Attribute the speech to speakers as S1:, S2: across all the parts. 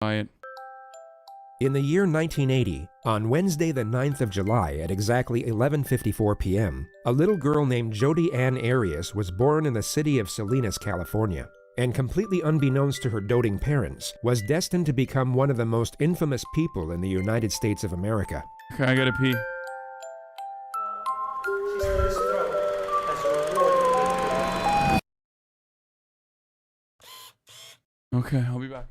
S1: Quiet.
S2: In the year 1980, on Wednesday the 9th of July at exactly 11:54 p.m., a little girl named Jodi Ann Arias was born in the city of Salinas, California, and completely unbeknownst to her doting parents, was destined to become one of the most infamous people in the United States of America.
S1: Okay, I gotta pee. Okay, I'll be back.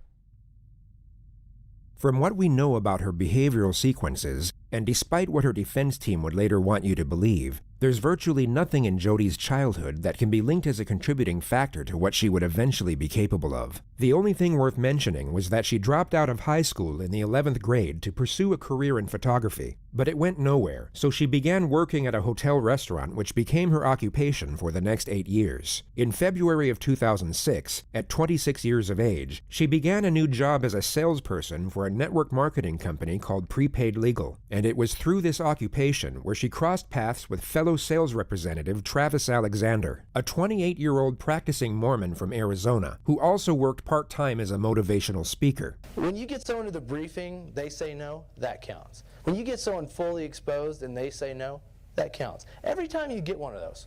S2: From what we know about her behavioral sequences, and despite what her defense team would later want you to believe, there's virtually nothing in Jodi's childhood that can be linked as a contributing factor to what she would eventually be capable of. The only thing worth mentioning was that she dropped out of high school in the 11th grade to pursue a career in photography, but it went nowhere, so she began working at a hotel restaurant which became her occupation for the next 8 years. In February of 2006, at 26 years of age, she began a new job as a salesperson for a network marketing company called Prepaid Legal, and it was through this occupation where she crossed paths with fellow sales representative Travis Alexander, a 28-year-old practicing Mormon from Arizona, who also worked part-time as a motivational speaker.
S3: When you get someone to the briefing, they say no, that counts. When you get someone fully exposed and they say no, that counts. Every time you get one of those,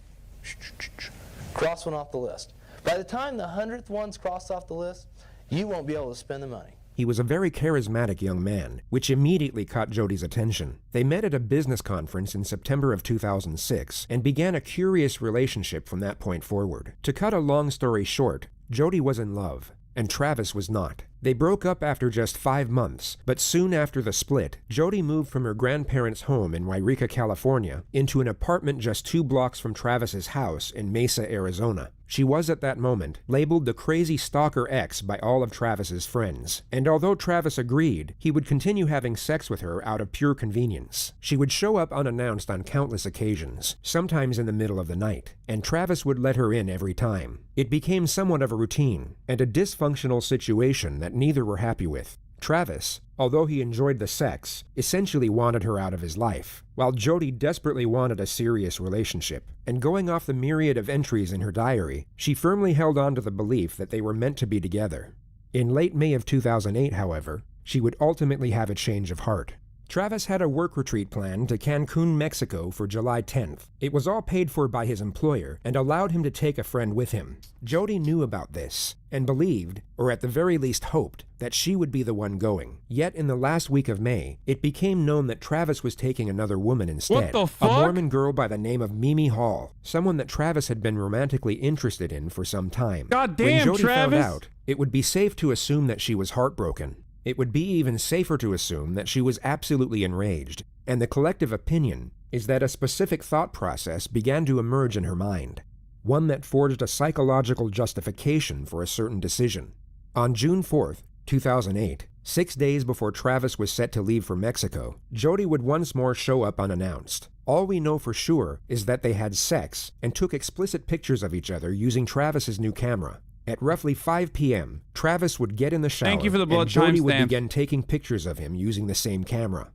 S3: cross one off the list. By the time the 100th one's crossed off the list, you won't be able to spend the money.
S2: He was a very charismatic young man, which immediately caught Jodi's attention. They met at a business conference in September of 2006 and began a curious relationship from that point forward. To cut a long story short, Jodi was in love, and Travis was not. They broke up after just 5 months, but soon after the split, Jodi moved from her grandparents' home in Yreka, California, into an apartment just 2 blocks from Travis's house in Mesa, Arizona. She was at that moment labeled the crazy stalker ex by all of Travis's friends, and although Travis agreed, he would continue having sex with her out of pure convenience. She would show up unannounced on countless occasions, sometimes in the middle of the night, and Travis would let her in every time. It became somewhat of a routine, and a dysfunctional situation that neither were happy with. Travis, although he enjoyed the sex, essentially wanted her out of his life, while Jodi desperately wanted a serious relationship. And going off the myriad of entries in her diary, she firmly held on to the belief that they were meant to be together. In late May of 2008, however, she would ultimately have a change of heart. Travis had a work retreat planned to Cancun, Mexico for July 10th. It was all paid for by his employer and allowed him to take a friend with him. Jodi knew about this and believed, or at the very least hoped, that she would be the one going. Yet in the last week of May, it became known that Travis was taking another woman instead.
S1: What the fuck?
S2: A Mormon girl by the name of Mimi Hall, someone that Travis had been romantically interested in for some time.
S1: God damn,
S2: when Jodi
S1: Travis!
S2: found out, it would be safe to assume that she was heartbroken. It would be even safer to assume that she was absolutely enraged, and the collective opinion is that a specific thought process began to emerge in her mind, one that forged a psychological justification for a certain decision. On June 4th, 2008, 6 days before Travis was set to leave for Mexico, Jodi would once more show up unannounced. All we know for sure is that they had sex and took explicit pictures of each other using Travis's new camera. At roughly 5 p.m., Travis would get in the shower,
S1: Thank you for the blood
S2: and Jodi would
S1: timestamp.
S2: begin taking pictures of him using the same camera.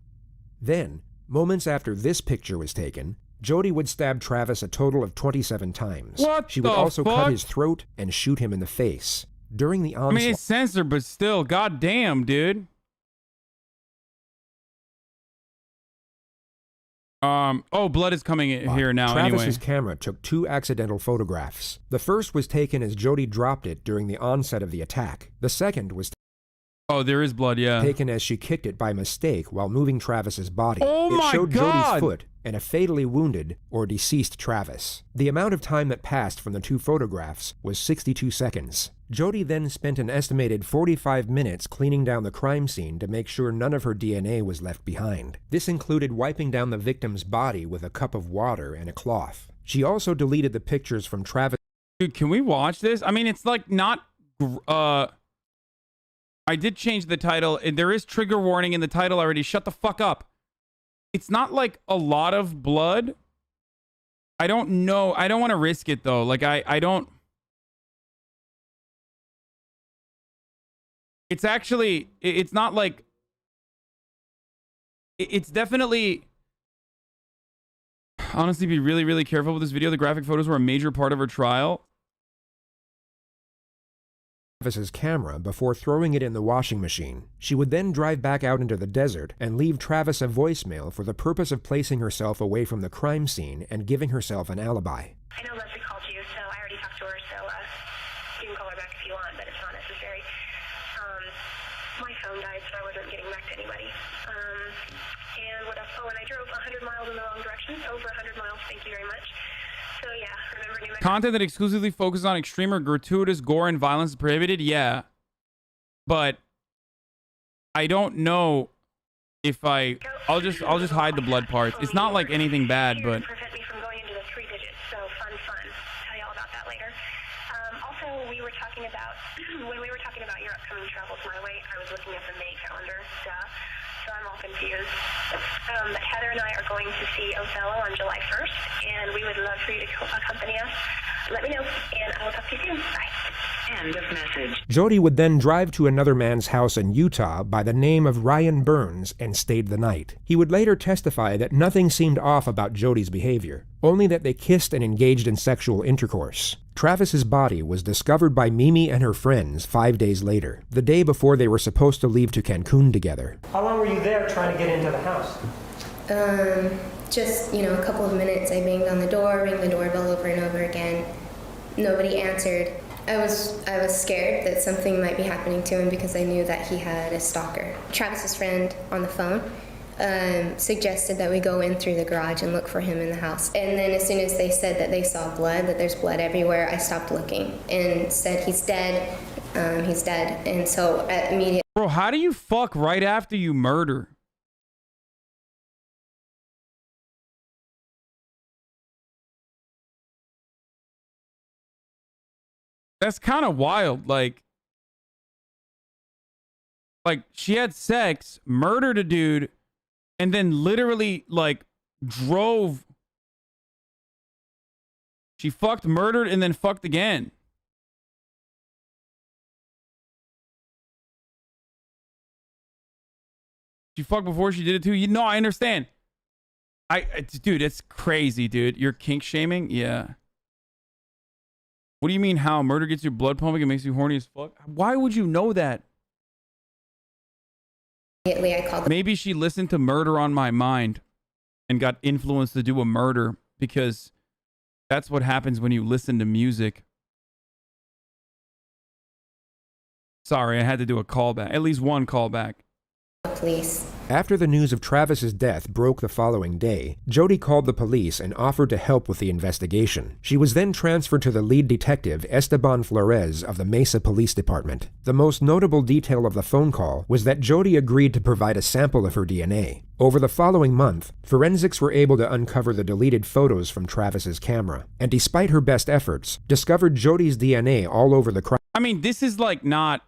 S2: Then, moments after this picture was taken, Jodi would stab Travis a total of 27 times.
S1: What
S2: She would
S1: the
S2: also cut
S1: fuck?
S2: his throat and shoot him in the face. During the
S1: I
S2: onslaught,
S1: mean, it's censored, but still, goddamn, dude. Oh, blood is coming in here now
S2: Travis's
S1: anyway.
S2: camera took 2 accidental photographs. The first was taken as Jodi dropped it during the onset of the attack. The second was
S1: Oh, there is blood, yeah.
S2: taken as she kicked it by mistake while moving Travis's body.
S1: Oh
S2: it
S1: my
S2: showed
S1: God!
S2: Jodi's foot and a fatally wounded or deceased Travis. The amount of time that passed from the 2 photographs was 62 seconds. Jodi then spent an estimated 45 minutes cleaning down the crime scene to make sure none of her DNA was left behind. This included wiping down the victim's body with a cup of water and a cloth. She also deleted the pictures from Travis.
S1: Dude, can we watch this? I mean, it's like not... I did change the title, and there is trigger warning in the title already. Shut the fuck up. It's not like a lot of blood. I don't know. I don't want to risk it, though. Like, I don't... It's actually... It's not like... It's definitely... Honestly, be really, really careful with this video. The graphic photos were a major part of her trial.
S2: Travis's camera before throwing it in the washing machine. She would then drive back out into the desert and leave Travis a voicemail for the purpose of placing herself away from the crime scene and giving herself an alibi.
S4: I know Leslie called you, so I already talked to her, so you can call her back if you want, but it's not necessary. My phone died, so I wasn't getting back to anybody. And what else? Oh, and I drove 100 miles in the wrong direction, over 100 miles, thank you very much. So yeah, remember New Mexico.
S1: Content that exclusively focuses on extreme or gratuitous gore and violence is prohibited? Yeah. But I don't know if I'll just hide the blood parts. It's not like anything bad, but
S4: prevent me from going into the 3 digits, so fun. Tell you all about that later. Also, we were talking about, when we were talking about your upcoming travels my way, I was looking at the May calendar, so I'm all confused. But Heather and I are going to see Othello on July 1st, and we would love for you to accompany us. Let me know, and I will talk to you soon. Bye. End of message.
S2: Jodi would then drive to another man's house in Utah by the name of Ryan Burns and stayed the night. He would later testify that nothing seemed off about Jodi's behavior, only that they kissed and engaged in sexual intercourse. Travis's body was discovered by Mimi and her friends 5 days later, the day before they were supposed to leave to Cancun together.
S5: How long were you there trying to get into the house?
S6: Just, a couple of minutes. I banged on the door, rang the doorbell over and over again. Nobody answered. I was scared that something might be happening to him because I knew that he had a stalker. Travis's friend on the phone suggested that we go in through the garage and look for him in the house. And then as soon as they said that they saw blood, that there's blood everywhere, I stopped looking and said, he's dead, he's dead. And so immediately...
S1: Bro, how do you fuck right after you murder? That's kind of wild. Like she had sex, murdered a dude, and then literally drove. She fucked, murdered, and then fucked again. She fucked before she did it too. I understand. Dude, it's crazy, dude. You're kink shaming? Yeah. What do you mean how? Murder gets your blood pumping and makes you horny as fuck? Why would you know that?
S6: I called.
S1: Maybe she listened to Murder on My Mind and got influenced to do a murder, because that's what happens when you listen to music. Sorry, I had to do a callback. At least one callback.
S6: Police.
S2: After the news of Travis's death broke the following day, Jodi called the police and offered to help with the investigation. She was then transferred to the lead detective, Esteban Flores, of the Mesa Police Department. The most notable detail of the phone call was that Jodi agreed to provide a sample of her DNA. Over the following month, forensics were able to uncover the deleted photos from Travis's camera, and despite her best efforts, discovered Jodi's DNA all over the crime.
S1: I mean, this is not...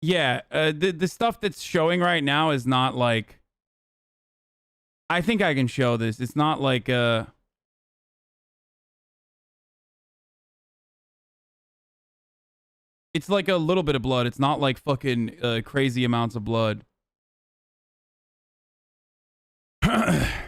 S1: Yeah, the stuff that's showing right now is not like... I think I can show this. It's not like... It's like a little bit of blood. It's not like fucking crazy amounts of blood.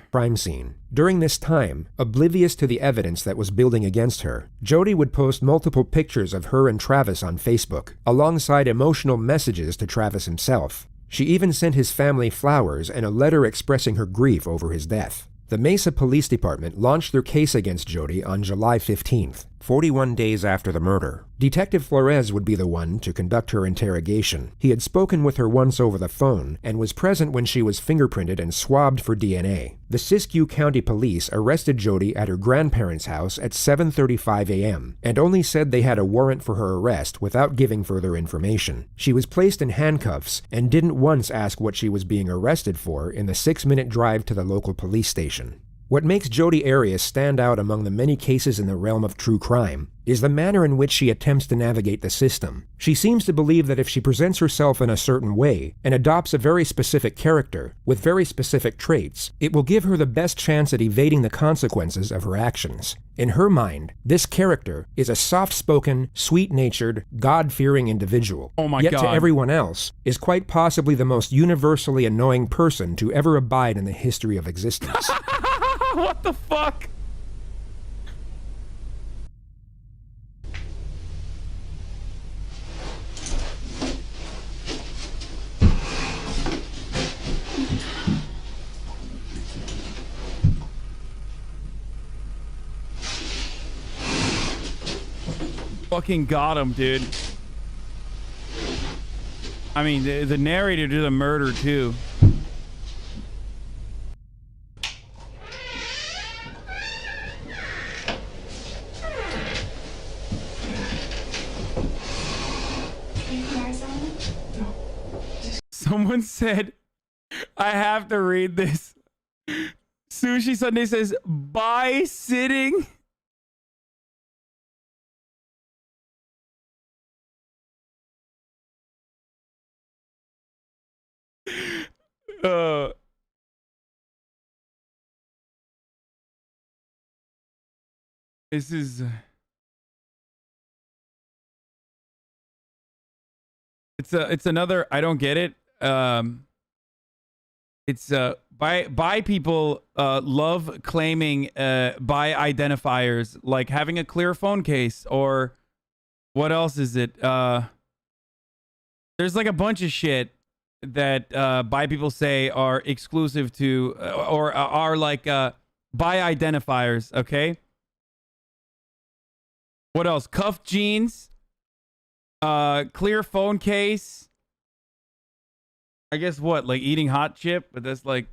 S2: Crime scene. During this time, oblivious to the evidence that was building against her, Jodi would post multiple pictures of her and Travis on Facebook, alongside emotional messages to Travis himself. She even sent his family flowers and a letter expressing her grief over his death. The Mesa Police Department launched their case against Jodi on July 15th, 41 days after the murder. Detective Flores would be the one to conduct her interrogation. He had spoken with her once over the phone and was present when she was fingerprinted and swabbed for DNA. The Siskiyou County Police arrested Jodi at her grandparents' house at 7:35 a.m. and only said they had a warrant for her arrest without giving further information. She was placed in handcuffs and didn't once ask what she was being arrested for in the 6-minute drive to the local police station. What makes Jodi Arias stand out among the many cases in the realm of true crime is the manner in which she attempts to navigate the system. She seems to believe that if she presents herself in a certain way and adopts a very specific character with very specific traits, it will give her the best chance at evading the consequences of her actions. In her mind, this character is a soft-spoken, sweet-natured, God-fearing individual.
S1: Oh my
S2: Yet
S1: God.
S2: to everyone else, is quite possibly the most universally annoying person to ever abide in the history of existence.
S1: What the fuck? fucking got him, dude. I mean, the narrator did a murder too. Someone said, I have to read this. Sushi Sunday says, by sitting. This is it's another, I don't get it. It's bi people love claiming bi identifiers, like having a clear phone case, or what else is it? There's like a bunch of shit that bi people say are exclusive to or are like bi identifiers, okay? What else? Cuffed jeans, clear phone case. I guess what? Like eating hot chip, but that's like.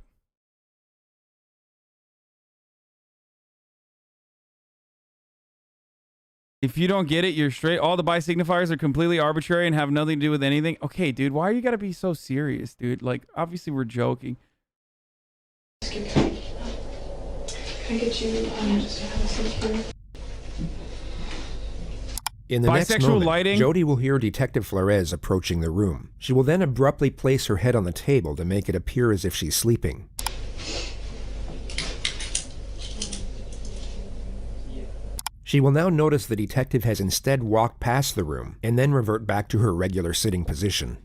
S1: If you don't get it, you're straight. All the bi signifiers are completely arbitrary and have nothing to do with anything. Okay, dude, why you gotta be so serious, dude? Like, obviously we're joking.
S7: Can I get you just to have a seat here?
S2: In the next
S1: Bisexual
S2: moment,
S1: lighting.
S2: Jodi will hear Detective Flores approaching the room. She will then abruptly place her head on the table to make it appear as if she's sleeping. She will now notice the detective has instead walked past the room and then revert back to her regular sitting position.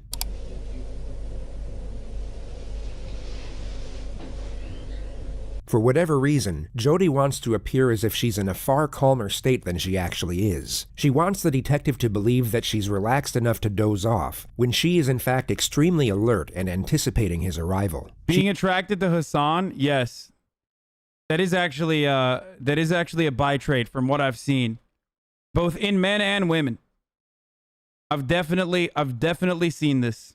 S2: For whatever reason, Jodi wants to appear as if she's in a far calmer state than she actually is. She wants the detective to believe that she's relaxed enough to doze off, when she is in fact extremely alert and anticipating his arrival.
S1: Being attracted to Hassan, yes. That is actually a bi trait from what I've seen, both in men and women. I've definitely seen this.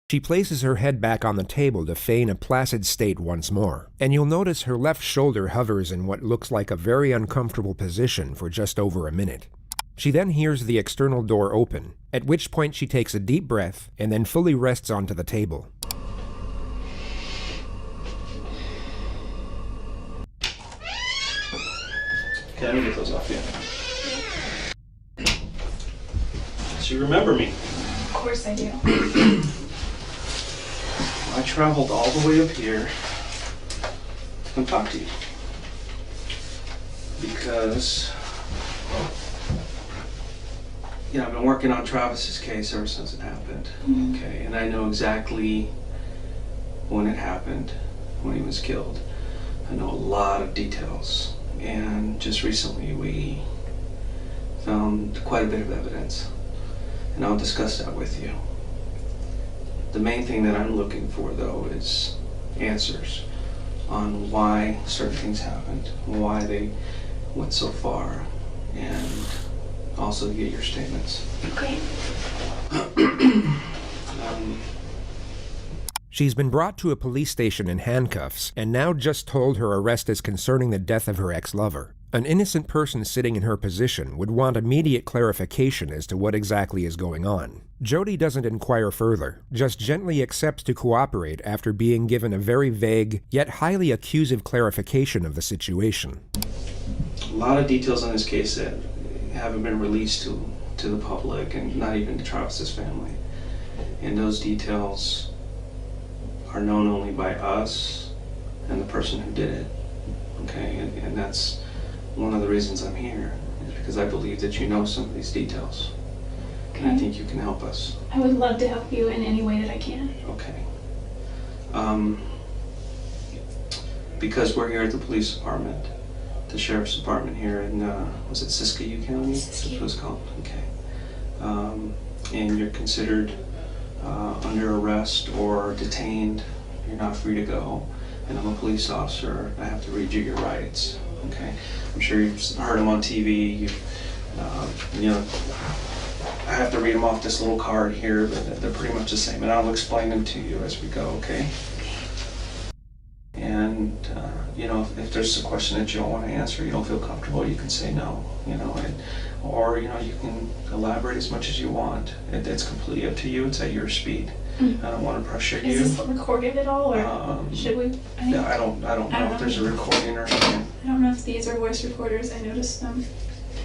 S2: She places her head back on the table to feign a placid state once more, and you'll notice her left shoulder hovers in what looks like a very uncomfortable position for just over a minute. She then hears the external door open, at which point she takes a deep breath and then fully rests onto the table.
S8: Okay, let me get those off you. So you remember me?
S7: Of course I do.
S8: I traveled all the way up here to come talk to you. Because, I've been working on Travis's case ever since it happened. Okay, and I know exactly when it happened, when he was killed. I know a lot of details. And just recently we found quite a bit of evidence. And I'll discuss that with you. The main thing that I'm looking for, though, is answers on why certain things happened, why they went so far, and also to get your statements.
S7: Okay.
S2: She's been brought to a police station in handcuffs and now just told her arrest is concerning the death of her ex-lover. An innocent person sitting in her position would want immediate clarification as to what exactly is going on. Jodi doesn't inquire further, just gently accepts to cooperate after being given a very vague, yet highly accusive clarification of the situation.
S8: A lot of details on this case that haven't been released to the public and not even to Travis's family. And those details are known only by us and the person who did it. Okay, and that's one of the reasons I'm here, is because I believe that you know some of these details.
S7: Okay.
S8: And I think you can help us.
S7: I would love to help you in any way that I can.
S8: Okay. Because we're here at the police department, the sheriff's department here in, was it Siskiyou County?
S7: Siskiyou.
S8: That's what it's called, okay. And you're considered under arrest or detained. You're not free to go. And I'm a police officer. I have to read you your rights. Okay, I'm sure you've heard them on TV. You know, I have to read them off this little card here, but they're pretty much the same, and I'll explain them to you as we go. Okay. And you know, if there's a question that you don't want to answer, you don't feel comfortable, you can say no. You know, or you know, you can elaborate as much as you want. It's completely up to you. It's at your speed. I don't want to pressure you.
S7: Is this recorded at all, or should we?
S8: Yeah, I don't know if there's a recording or something.
S7: I don't know if these are voice recorders. I noticed them.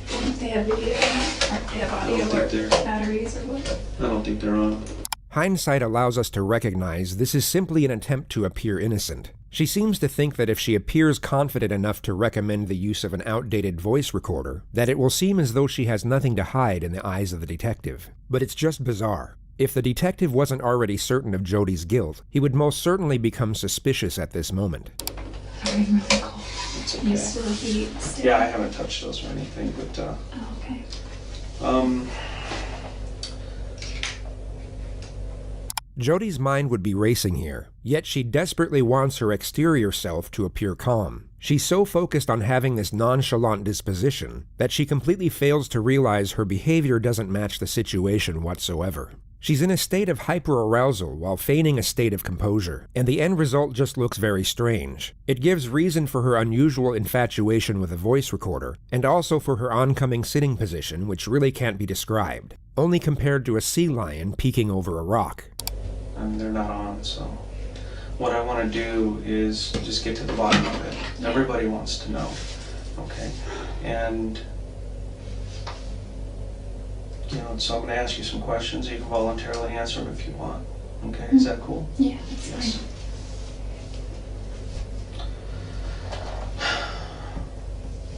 S7: I don't know if they have video or if they have audio or batteries or what.
S8: I don't think they're on.
S2: Hindsight allows us to recognize this is simply an attempt to appear innocent. She seems to think that if she appears confident enough to recommend the use of an outdated voice recorder, that it will seem as though she has nothing to hide in the eyes of the detective. But it's just bizarre. If the detective wasn't already certain of Jodi's guilt, he would most certainly become suspicious at this moment.
S7: Sorry, really cold.
S8: It's okay.
S7: You still heat still?
S8: Yeah, I haven't touched those or anything, but
S7: Oh, okay.
S2: Jodi's mind would be racing here, yet she desperately wants her exterior self to appear calm. She's so focused on having this nonchalant disposition that she completely fails to realize her behavior doesn't match the situation whatsoever. She's in a state of hyperarousal while feigning a state of composure, and the end result just looks very strange. It gives reason for her unusual infatuation with a voice recorder, and also for her oncoming sitting position, which really can't be described, only compared to a sea lion peeking over a rock.
S8: and they're not on, so what I want to do is just get to the bottom of it. Everybody wants to know, okay? And you know, so I'm going to ask you some questions. You can voluntarily answer them if you want. Okay, is that cool?
S7: Yeah, that's
S8: Yes.
S7: fine.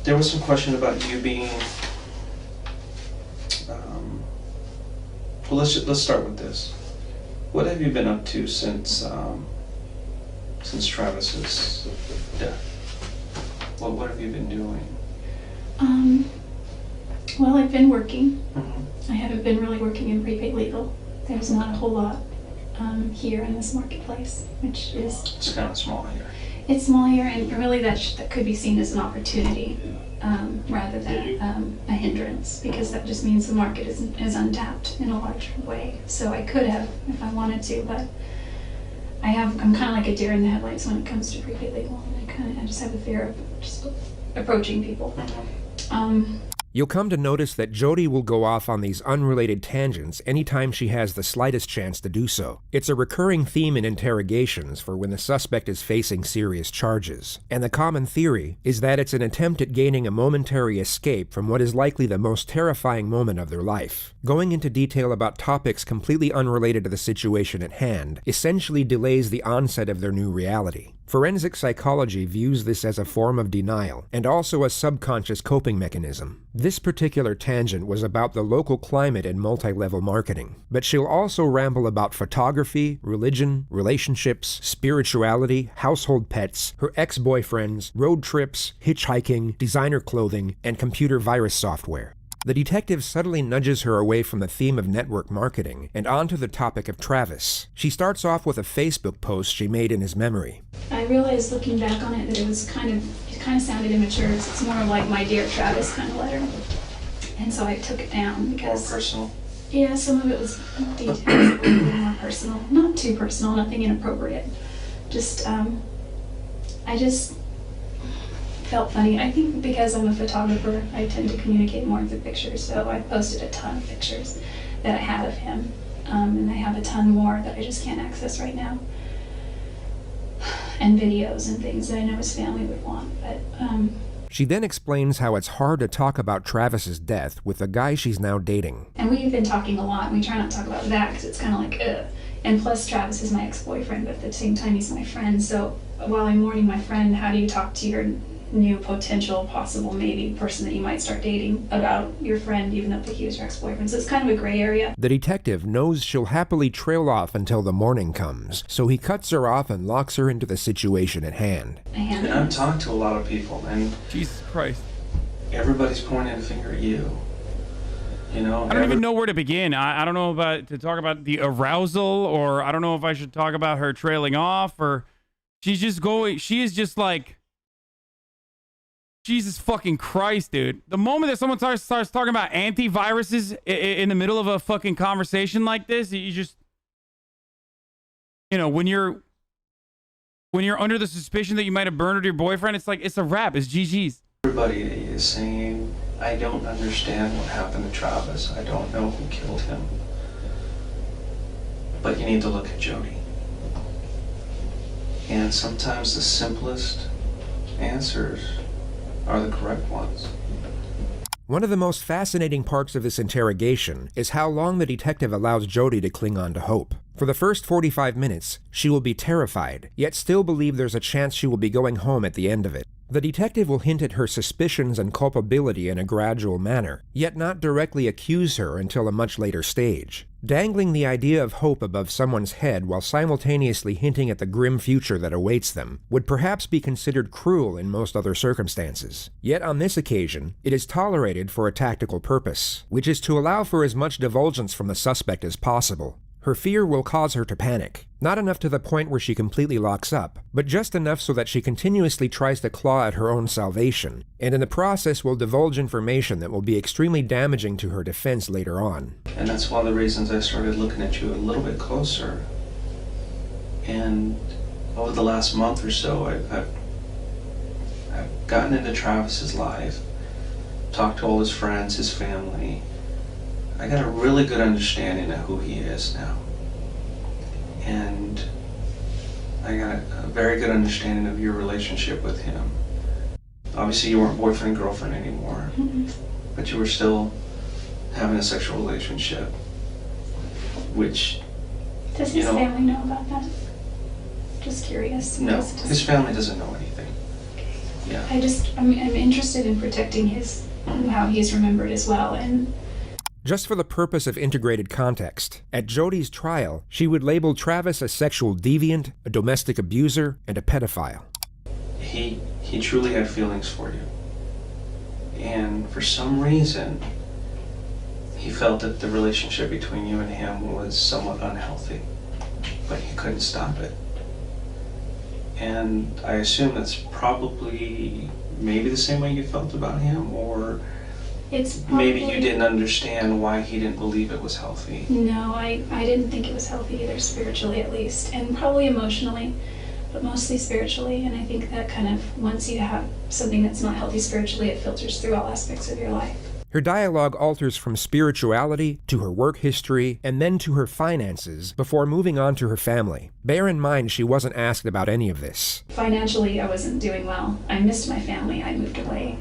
S8: There was some question about you being. Well, let's start with this. What have you been up to since Travis's death? What have you been doing?
S7: Well, I've been working.
S8: Mm-hmm.
S7: I haven't been really working in prepaid legal. There's not a whole lot here in this marketplace, which is...
S8: It's kind of small here.
S7: It's small here, and really that could be seen as an opportunity rather than a hindrance, because that just means the market is untapped in a large way. So I could have, if I wanted to, but I'm kind of like a deer in the headlights when it comes to prepaid legal. I just have a fear of just approaching people.
S8: Mm-hmm.
S2: You'll come to notice that Jodi will go off on these unrelated tangents anytime she has the slightest chance to do so. It's a recurring theme in interrogations for when the suspect is facing serious charges, and the common theory is that it's an attempt at gaining a momentary escape from what is likely the most terrifying moment of their life. Going into detail about topics completely unrelated to the situation at hand essentially delays the onset of their new reality. Forensic psychology views this as a form of denial, and also a subconscious coping mechanism. This particular tangent was about the local climate and multi-level marketing, but she'll also ramble about photography, religion, relationships, spirituality, household pets, her ex-boyfriends, road trips, hitchhiking, designer clothing, and computer virus software. The detective subtly nudges her away from the theme of network marketing and onto the topic of Travis. She starts off with a Facebook post she made in his memory.
S7: I realized looking back on it that it kind of sounded immature. It's more like my dear Travis kind of letter. And so I took it down because...
S8: More personal?
S7: Yeah, some of it was details, a little bit more personal. Not too personal, nothing inappropriate. Just, I just felt funny. I think because I'm a photographer, I tend to communicate more through pictures, so I posted a ton of pictures that I had of him, and I have a ton more that I just can't access right now, and videos and things that I know his family would want, but
S2: She then explains how it's hard to talk about Travis's death with the guy she's now dating.
S7: and we've been talking a lot, and we try not to talk about that because it's kind of like, ugh. And plus Travis is my ex-boyfriend, but at the same time he's my friend, so while I'm mourning my friend, how do you talk to your new potential possible maybe person that you might start dating about your friend even though he was your ex-boyfriend? So it's kind of a gray area.
S2: The detective knows she'll happily trail off until the morning comes, so he cuts her off and locks her into the situation at hand.
S8: And I've talked to a lot of people, and
S1: Jesus Christ.
S8: everybody's pointing a finger at you. You know,
S1: I don't even know where to begin. I don't know to talk about the arousal, or I don't know if I should talk about her trailing off, or she is just like, Jesus fucking Christ, dude. The moment that someone starts talking about antiviruses in the middle of a fucking conversation like this, you just, you know, when you're under the suspicion that you might have murdered your boyfriend, it's like, it's a wrap. It's GG's.
S8: Everybody is saying, I don't understand what happened to Travis. I don't know who killed him. But you need to look at Jodi. And sometimes the simplest answers are the correct ones.
S2: One of the most fascinating parts of this interrogation is how long the detective allows Jodi to cling on to hope. For the first 45 minutes, she will be terrified, yet still believe there's a chance she will be going home at the end of it. The detective will hint at her suspicions and culpability in a gradual manner, yet not directly accuse her until a much later stage. Dangling the idea of hope above someone's head while simultaneously hinting at the grim future that awaits them would perhaps be considered cruel in most other circumstances. Yet on this occasion, it is tolerated for a tactical purpose, which is to allow for as much divulgence from the suspect as possible. Her fear will cause her to panic, not enough to the point where she completely locks up, but just enough so that she continuously tries to claw at her own salvation, and in the process will divulge information that will be extremely damaging to her defense later on.
S8: And that's one of the reasons I started looking at you a little bit closer. And over the last month or so, I've gotten into Travis's life, talked to all his friends, his family. I got a really good understanding of who he is now. And I got a very good understanding of your relationship with him. Obviously you weren't boyfriend and girlfriend anymore, but you were still having a sexual relationship, which,
S7: Does his family know about that? Just curious.
S8: No, his family doesn't know anything. Yeah.
S7: I'm interested in protecting how he's remembered as well. And
S2: just for the purpose of integrated context, at Jodi's trial, she would label Travis a sexual deviant, a domestic abuser, and a pedophile.
S8: He truly had feelings for you. And for some reason, he felt that the relationship between you and him was somewhat unhealthy, but he couldn't stop it. And I assume that's probably maybe the same way you felt about him, or maybe you didn't understand why he didn't believe it was healthy.
S7: No, I didn't think it was healthy either, spiritually at least, and probably emotionally, but mostly spiritually. And I think that kind of, once you have something that's not healthy spiritually, it filters through all aspects of your life.
S2: Her dialogue alters from spirituality to her work history and then to her finances before moving on to her family. Bear in mind she wasn't asked about any of this.
S7: Financially, I wasn't doing well. I missed my family. I moved away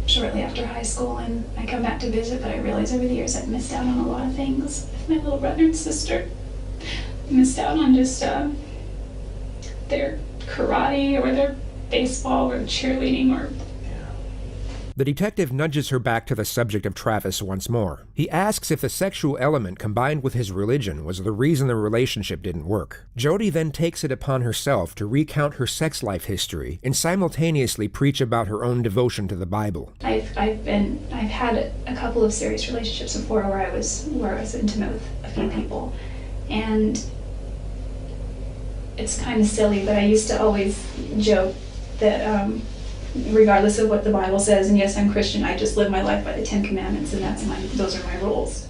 S7: shortly after high school, and I come back to visit, but I realized over the years I'd missed out on a lot of things with my little brother and sister. I missed out on just their karate or their baseball or cheerleading or...
S2: The detective nudges her back to the subject of Travis once more. He asks if the sexual element combined with his religion was the reason the relationship didn't work. Jodi then takes it upon herself to recount her sex life history and simultaneously preach about her own devotion to the Bible.
S7: I've had a couple of serious relationships before where I was intimate with a few people, and it's kind of silly, but I used to always joke that regardless of what the Bible says, and yes, I'm Christian, I just live my life by the 10 Commandments, and those are my rules.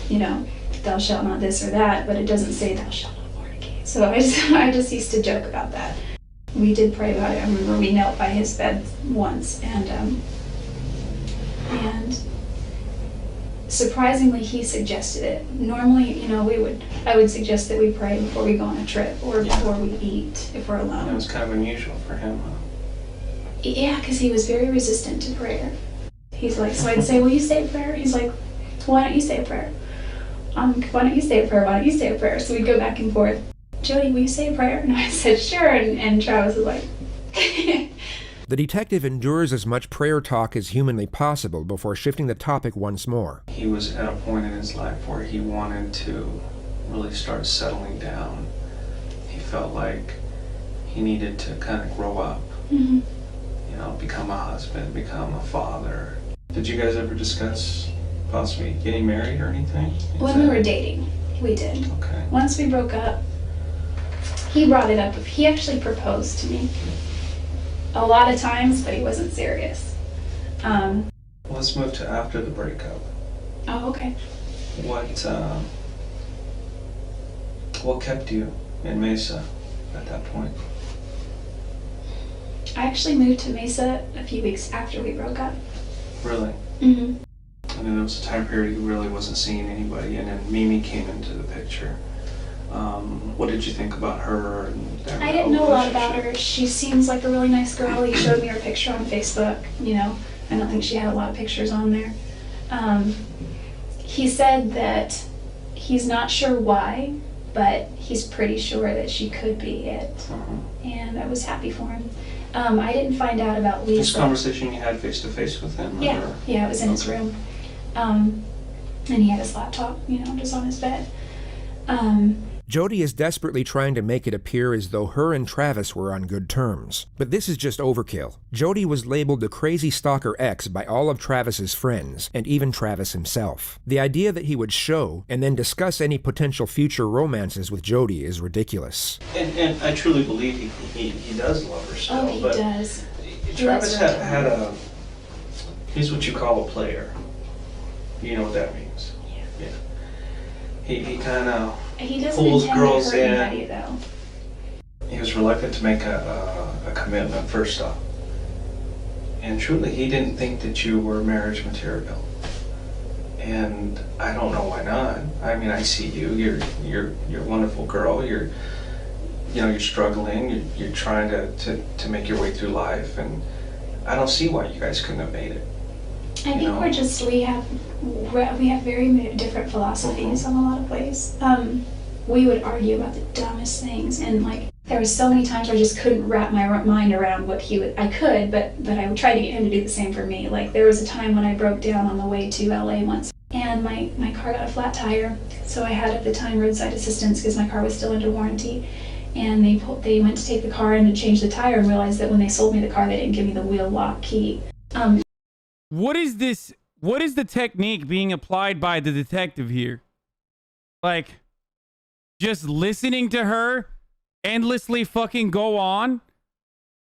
S7: You know, thou shalt not this or that, but it doesn't say thou shalt not fornicate. So I just used to joke about that. We did pray about it. I remember we knelt by his bed once, and surprisingly, he suggested it. Normally, you know, I would suggest that we pray before we go on a trip or before we eat if we're alone.
S8: It was kind of unusual for him, huh?
S7: Yeah, because he was very resistant to prayer. He's like, so I'd say, will you say a prayer? He's like, why don't you say a prayer? Why don't you say a prayer? Why don't you say a prayer? So we'd go back and forth. Jodi, will you say a prayer? And I said, sure. And Travis was like...
S2: The detective endures as much prayer talk as humanly possible before shifting the topic once more.
S8: He was at a point in his life where he wanted to really start settling down. He felt like he needed to kind of grow up.
S7: Mm-hmm.
S8: You know, become a husband, become a father. Did you guys ever discuss possibly getting married or anything?
S7: When we were dating, we did.
S8: Okay.
S7: Once we broke up, he brought it up. He actually proposed to me. a lot of times, but he wasn't serious.
S8: Let's move to after the breakup.
S7: Oh, okay.
S8: What kept you in Mesa at that point?
S7: I actually moved to Mesa a few weeks after we broke up.
S8: Really?
S7: Mm-hmm.
S8: And then there was a time period you really wasn't seeing anybody, and then Mimi came into the picture. What did you think about her? And
S7: I didn't know a lot about her. She seems like a really nice girl. He showed me her picture on Facebook. You know, I don't think she had a lot of pictures on there. He said that he's not sure why, but he's pretty sure that she could be it. And I was happy for him. I didn't find out about Lisa.
S8: This conversation you had face to face with him?
S7: Yeah,
S8: or?
S7: yeah, it was in his room. And he had his laptop, you know, just on his bed.
S2: Jodi is desperately trying to make it appear as though her and Travis were on good terms. But this is just overkill. Jodi was labeled the crazy stalker ex by all of Travis's friends, and even Travis himself. The idea that he would show and then discuss any potential future romances with Jodi is ridiculous.
S8: And I truly believe he does love her still.
S7: Oh, he
S8: but
S7: does.
S8: Travis had a, he's what you call a player. You know what that means? Yeah. He kind of pulls girls in.
S7: Anybody, though.
S8: He was reluctant to make a commitment first off. And truly, he didn't think that you were marriage material. And I don't know why not. I mean, I see you. You're a wonderful girl. You're struggling. You're trying to make your way through life, and I don't see why you guys couldn't have made it.
S7: I think we have very different philosophies on a lot of ways. We would argue about the dumbest things, and like there was so many times where I just couldn't wrap my mind around what he would. I could, but I would try to get him to do the same for me. Like there was a time when I broke down on the way to LA once, and my car got a flat tire, so I had at the time roadside assistance because my car was still under warranty. And they went to take the car in to change the tire and realized that when they sold me the car, they didn't give me the wheel lock key.
S1: What is this? What is the technique being applied by the detective here? Like, just listening to her endlessly fucking go on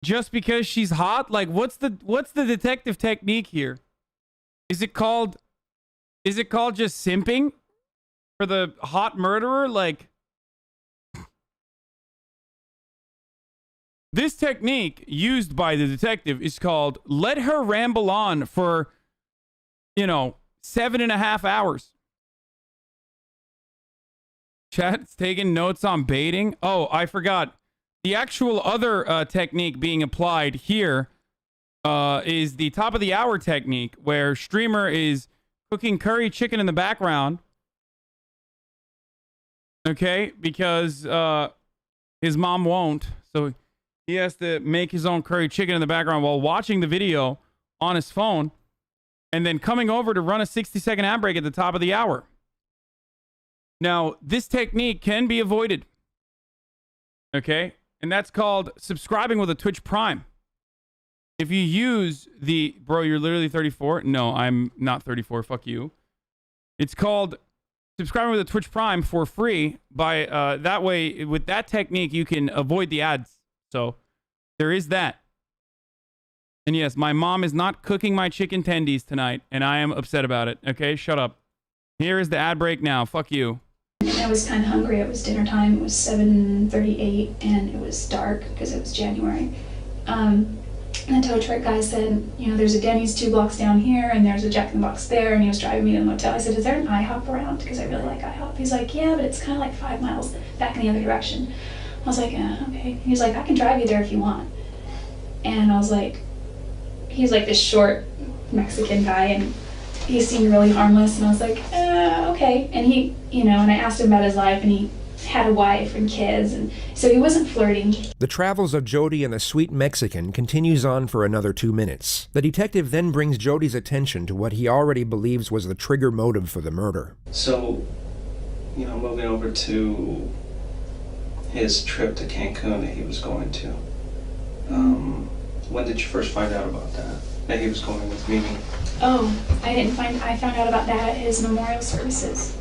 S1: just because she's hot? Like, what's the detective technique here? Is it called just simping for the hot murderer? Like, this technique used by the detective is called let her ramble on for, 7.5 hours. Chat's taking notes on baiting. Oh, I forgot. The actual other technique being applied here is the top of the hour technique, where streamer is cooking curry chicken in the background. Okay, because his mom won't. So he has to make his own curry chicken in the background while watching the video on his phone, and then coming over to run a 60-second ad break at the top of the hour. Now, this technique can be avoided. Okay? And that's called subscribing with a Twitch Prime. If you use the... Bro, you're literally 34? No, I'm not 34. Fuck you. It's called subscribing with a Twitch Prime for free. By that way, with that technique, you can avoid the ads. So there is that. And yes, my mom is not cooking my chicken tendies tonight, and I am upset about it. Okay, shut up. Here is the ad break now. Fuck you.
S7: I was kind of hungry. It was dinner time. It was 7:38, and it was dark because it was January. And the tow truck guy said, there's a Denny's 2 blocks down here, and there's a Jack in the Box there, and he was driving me to the motel. I said, is there an IHOP around? Because I really like IHOP. He's like, yeah, but it's kind of like 5 miles back in the other direction. I was like, okay. He's like, I can drive you there if you want. And I was like, he's like this short Mexican guy, and he seemed really harmless. And I was like, okay. And he, and I asked him about his life, and he had a wife and kids, and so he wasn't flirting.
S2: The travels of Jodi and the sweet Mexican continues on for another 2 minutes. The detective then brings Jodi's attention to what he already believes was the trigger motive for the murder.
S8: So, moving over to his trip to Cancun that he was going to. When did you first find out about that he was going with Mimi?
S7: Oh, I found out about that at his memorial services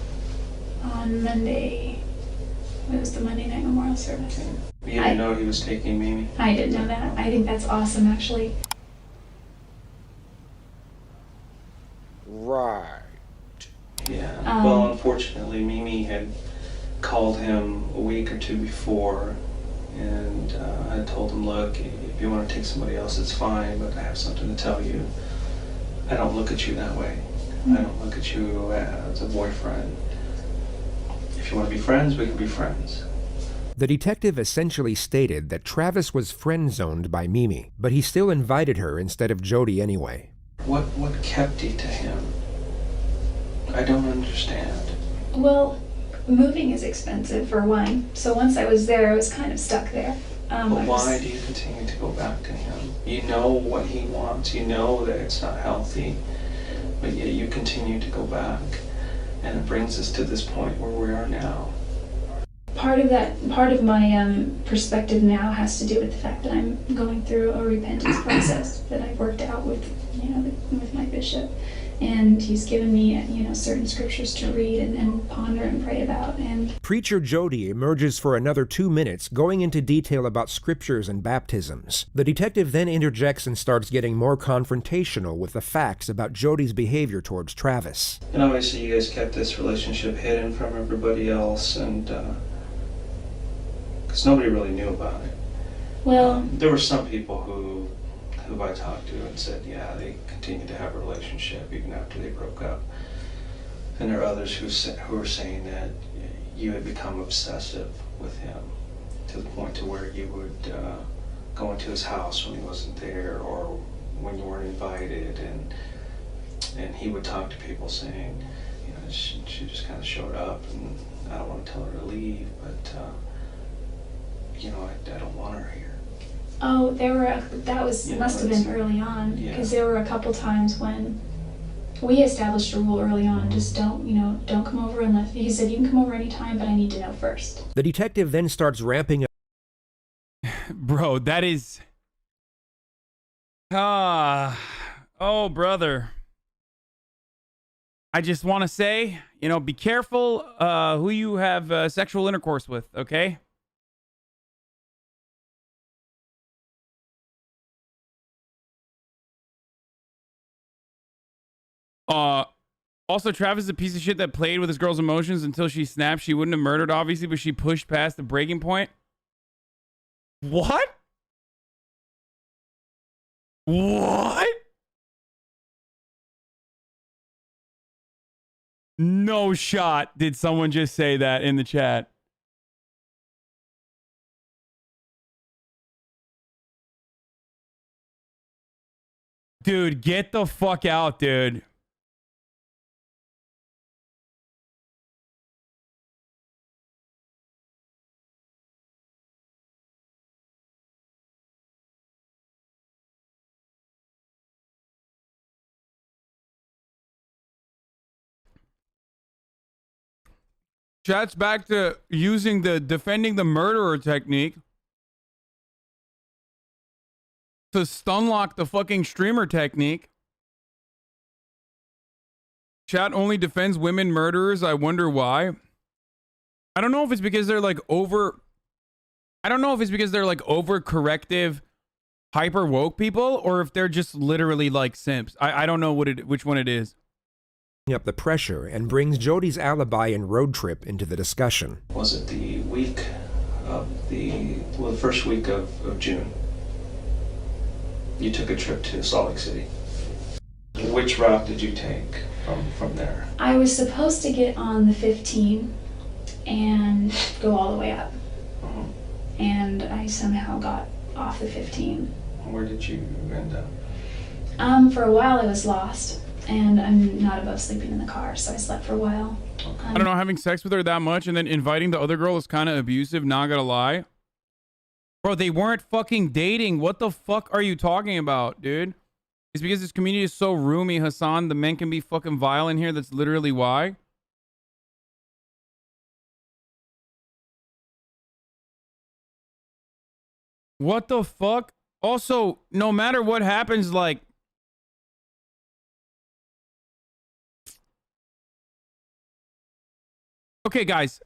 S7: on Monday. It was the Monday night memorial service.
S8: Okay. You didn't know he was taking Mimi?
S7: I didn't know that. I think that's awesome, actually.
S2: Right.
S8: Yeah. Well, unfortunately, Mimi had called him a week or two before, and I told him, look, if you want to take somebody else, it's fine, but I have something to tell you. I don't look at you that way. I don't look at you as a boyfriend. If you want to be friends, we can be friends.
S2: The detective essentially stated that Travis was friend-zoned by Mimi, but he still invited her instead of Jodi anyway.
S8: What kept you to him? I don't understand.
S7: Well, moving is expensive, for one. So once I was there, I was kind of stuck there.
S8: But why do you continue to go back to him? You know what he wants. You know that it's not healthy. But yet you continue to go back. And it brings us to this point where we are now.
S7: Part of my perspective now has to do with the fact that I'm going through a repentance process that I've worked out with, with my bishop, and he's given me, certain scriptures to read and ponder and pray about. And
S2: Preacher Jodi emerges for another 2 minutes, going into detail about scriptures and baptisms. The detective then interjects and starts getting more confrontational with the facts about Jodi's behavior towards Travis.
S8: And obviously you guys kept this relationship hidden from everybody else, and because nobody really knew about it.
S7: well,
S8: There were some people who I talked to and said, yeah, they continued to have a relationship even after they broke up. And there are others who were saying that you had become obsessive with him to the point to where you would go into his house when he wasn't there or when you weren't invited, and he would talk to people saying, she just kind of showed up, and I don't want to tell her to leave, but I don't want her here.
S7: oh, must have been early on,
S8: Yeah.
S7: because there were a couple times when we established a rule early on, just don't come over unless, he said, you can come over anytime, but I need to know first.
S2: The detective then starts ramping up.
S1: Bro, that is... oh, brother. I just want to say, be careful who you have sexual intercourse with, okay? Also, Travis is a piece of shit that played with his girl's emotions until she snapped. She wouldn't have murdered, obviously, but she pushed past the breaking point. What? What? No shot did someone just say that in the chat. Dude, get the fuck out, dude. Chat's back to using the defending the murderer technique to stun lock the fucking streamer technique. Chat only defends women murderers. I wonder why. I don't know if it's because they're like over. I don't know if it's because they're like overcorrective, hyper woke people, or if they're just literally like simps. I don't know which one it is.
S2: Up the pressure and brings Jodi's alibi and road trip into the discussion.
S8: Was it the week of the first week of June? You took a trip to Salt Lake City. Which route did you take from there?
S7: I was supposed to get on the 15 and go all the way up. And I somehow got off the 15.
S8: Where did you end up?
S7: For a while I was lost, and I'm not above sleeping in the car, so I slept for a while.
S8: Okay.
S1: I don't know, having sex with her that much and then inviting the other girl is kind of abusive, not gonna lie. Bro, they weren't fucking dating. What the fuck are you talking about, dude? It's because this community is so roomy, Hassan. The men can be fucking vile in here. That's literally why. What the fuck? Also, no matter what happens, like... Okay, guys,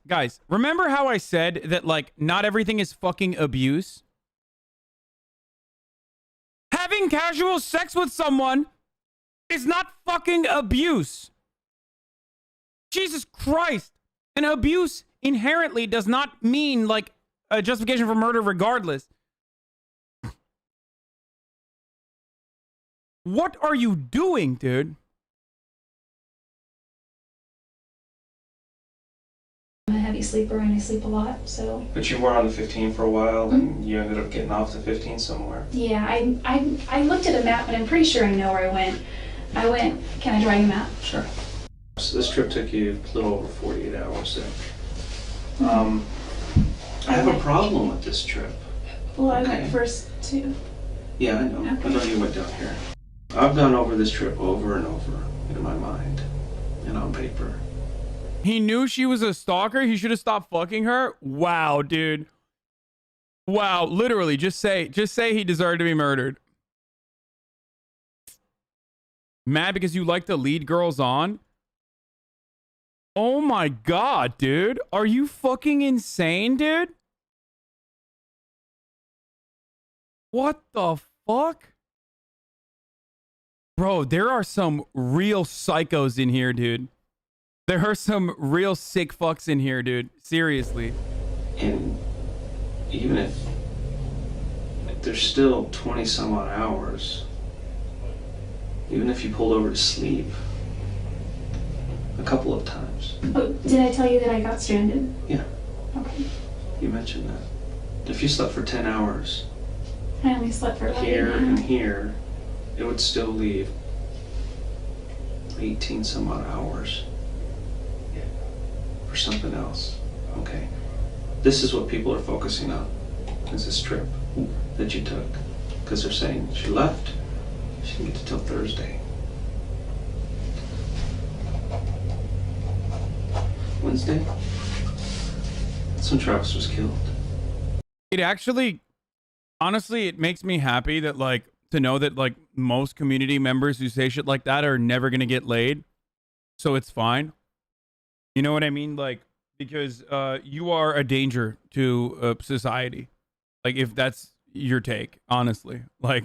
S1: remember how I said that, like, not everything is fucking abuse? Having casual sex with someone is not fucking abuse. Jesus Christ. And abuse inherently does not mean, like, a justification for murder regardless. What are you doing, dude?
S7: I'm a heavy sleeper and I sleep a lot, so.
S8: But you were on the 15 for a while, and you ended up getting off the 15 somewhere.
S7: Yeah, I looked at a map, but I'm pretty sure I know where I went. Can I draw you a map?
S8: Sure. So this trip took you a little over 48 hours then. I have a problem with this trip.
S7: Well, I went first too.
S8: Yeah, I know. I know you went down here. I've gone over this trip over and over in my mind and on paper.
S1: He knew she was a stalker. He should have stopped fucking her. Wow, dude. Wow, literally, just say he deserved to be murdered. Mad because you like to lead girls on? Oh my god, dude. Are you fucking insane, dude? What the fuck? Bro, there are some real psychos in here, dude. There are some real sick fucks in here, dude. Seriously.
S8: And even if there's still 20 some odd hours, even if you pulled over to sleep a couple of times.
S7: Oh, did I tell you that I got stranded?
S8: Yeah,
S7: Okay.
S8: you mentioned that. If you slept for 10 hours
S7: I only slept for about
S8: here
S7: 8
S8: and
S7: hours.
S8: here, it would still leave 18 some odd hours for something else. Okay, this is what people are focusing on, is this trip that you took, because they're saying she left, she didn't get to till Thursday. Wednesday? That's when Travis was killed.
S1: It actually, honestly, it makes me happy that, like, to know that, like, most community members who say shit like that are never gonna get laid. So it's fine. You know what I mean? Like, because you are a danger to society. Like, if that's your take, honestly. Like,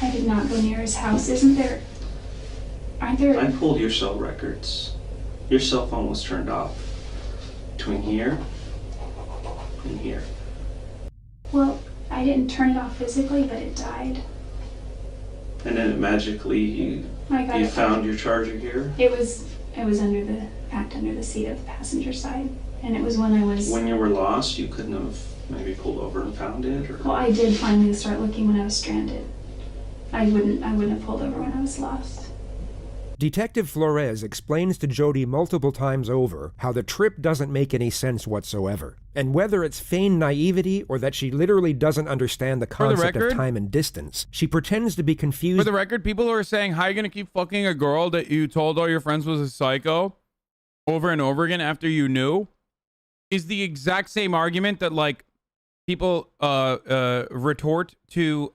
S7: I did not go near his house. Aren't there?
S8: I pulled your cell records. Your cell phone was turned off between here and here.
S7: Well, I didn't turn it off physically, but it died.
S8: And then magically you found your charger here?
S7: It was packed under the seat of the passenger side, and it was when I was.
S8: When you were lost, you couldn't have maybe pulled over and found it, or?
S7: Well, I did finally start looking when I was stranded. I wouldn't have pulled over when I was lost.
S2: Detective Flores explains to Jodi multiple times over how the trip doesn't make any sense whatsoever, and whether it's feigned naivety or that she literally doesn't understand the concept of time and distance, she pretends to be confused.
S1: for the record, people who are saying, how are you gonna keep fucking a girl that you told all your friends was a psycho over and over again after you knew, is the exact same argument that, like, people retort to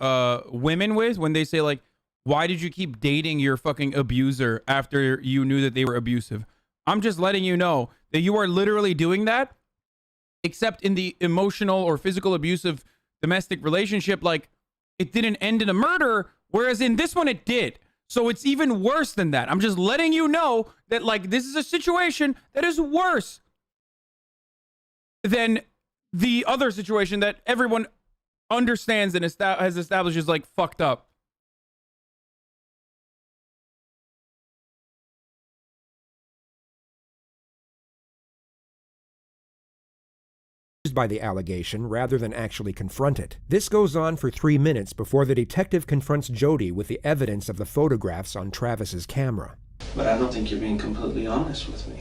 S1: women with when they say, like, why did you keep dating your fucking abuser after you knew that they were abusive? I'm just letting you know that you are literally doing that, except in the emotional or physical abusive domestic relationship, like, it didn't end in a murder, whereas in this one it did. So it's even worse than that. I'm just letting you know that, like, this is a situation that is worse than the other situation that everyone understands and has established is, like, fucked up.
S2: by the allegation rather than actually confront it. This goes on for 3 minutes before the detective confronts Jodi with the evidence of the photographs on Travis's camera.
S8: But I don't think you're being completely honest with me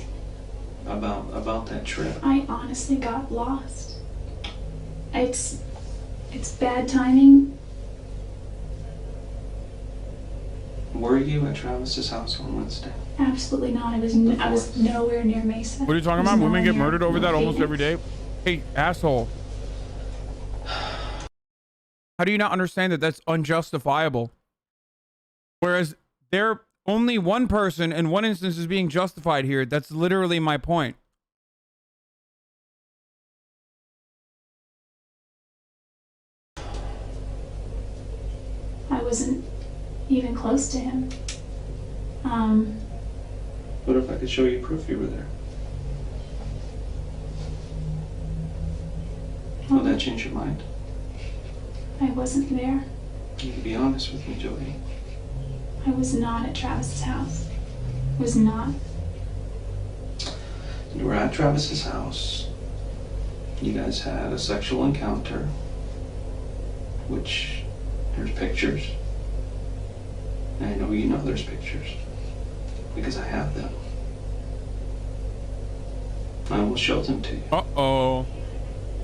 S8: about that trip.
S7: I honestly got lost. It's bad timing.
S8: Were you at Travis's house on Wednesday?
S7: Absolutely not. I was nowhere near Mesa.
S1: What are you talking about? Women get murdered over that almost every day. Hey, asshole. How do you not understand that that's unjustifiable? Whereas they're only one person in one instance is being justified here. That's literally my point.
S7: I wasn't even close to him.
S8: What if I could show you proof you were there? Will that change your mind?
S7: I wasn't there.
S8: You can be honest with me, Jodi.
S7: I was not at Travis's house. Was not.
S8: You were at Travis's house. You guys had a sexual encounter, which there's pictures. And I know you know there's pictures because I have them. I will show them to you.
S1: Uh-oh.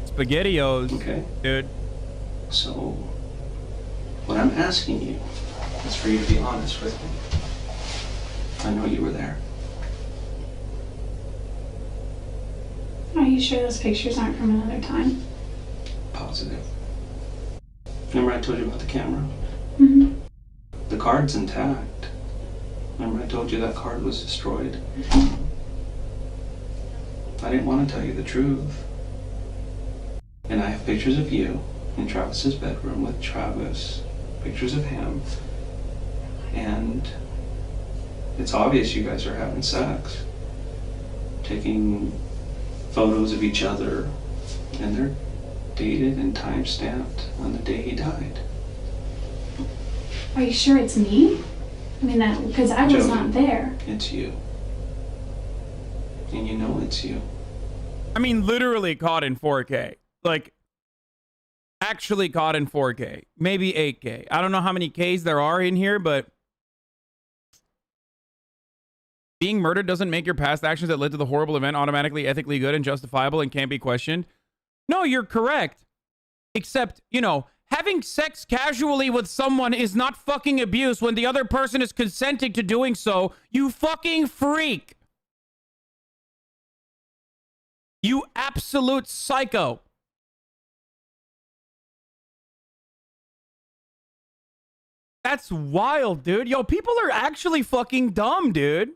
S1: SpaghettiOs.
S8: Okay.
S1: Dude.
S8: So, what I'm asking you is for you to be honest with me. I know you were there.
S7: Are you sure those pictures aren't from another time?
S8: Positive. Remember I told you about the camera?
S7: Mm-hmm.
S8: The card's intact. Remember I told you that card was destroyed? I didn't want to tell you the truth. And I have pictures of you in Travis's bedroom with Travis, pictures of him, and it's obvious you guys are having sex, taking photos of each other, and they're dated and time-stamped on the day he died.
S7: Are you sure it's me? I mean, that because I was
S8: Jodi,
S7: not there.
S8: It's you. And you know it's you.
S1: I mean, literally caught in 4K. Like, actually caught in 4K. Maybe 8K. I don't know how many Ks there are in here, but being murdered doesn't make your past actions that led to the horrible event automatically ethically good and justifiable and can't be questioned. No, you're correct. Except, you know, having sex casually with someone is not fucking abuse when the other person is consenting to doing so. You fucking freak. You absolute psycho. That's wild, dude. Yo, people are actually fucking dumb, dude.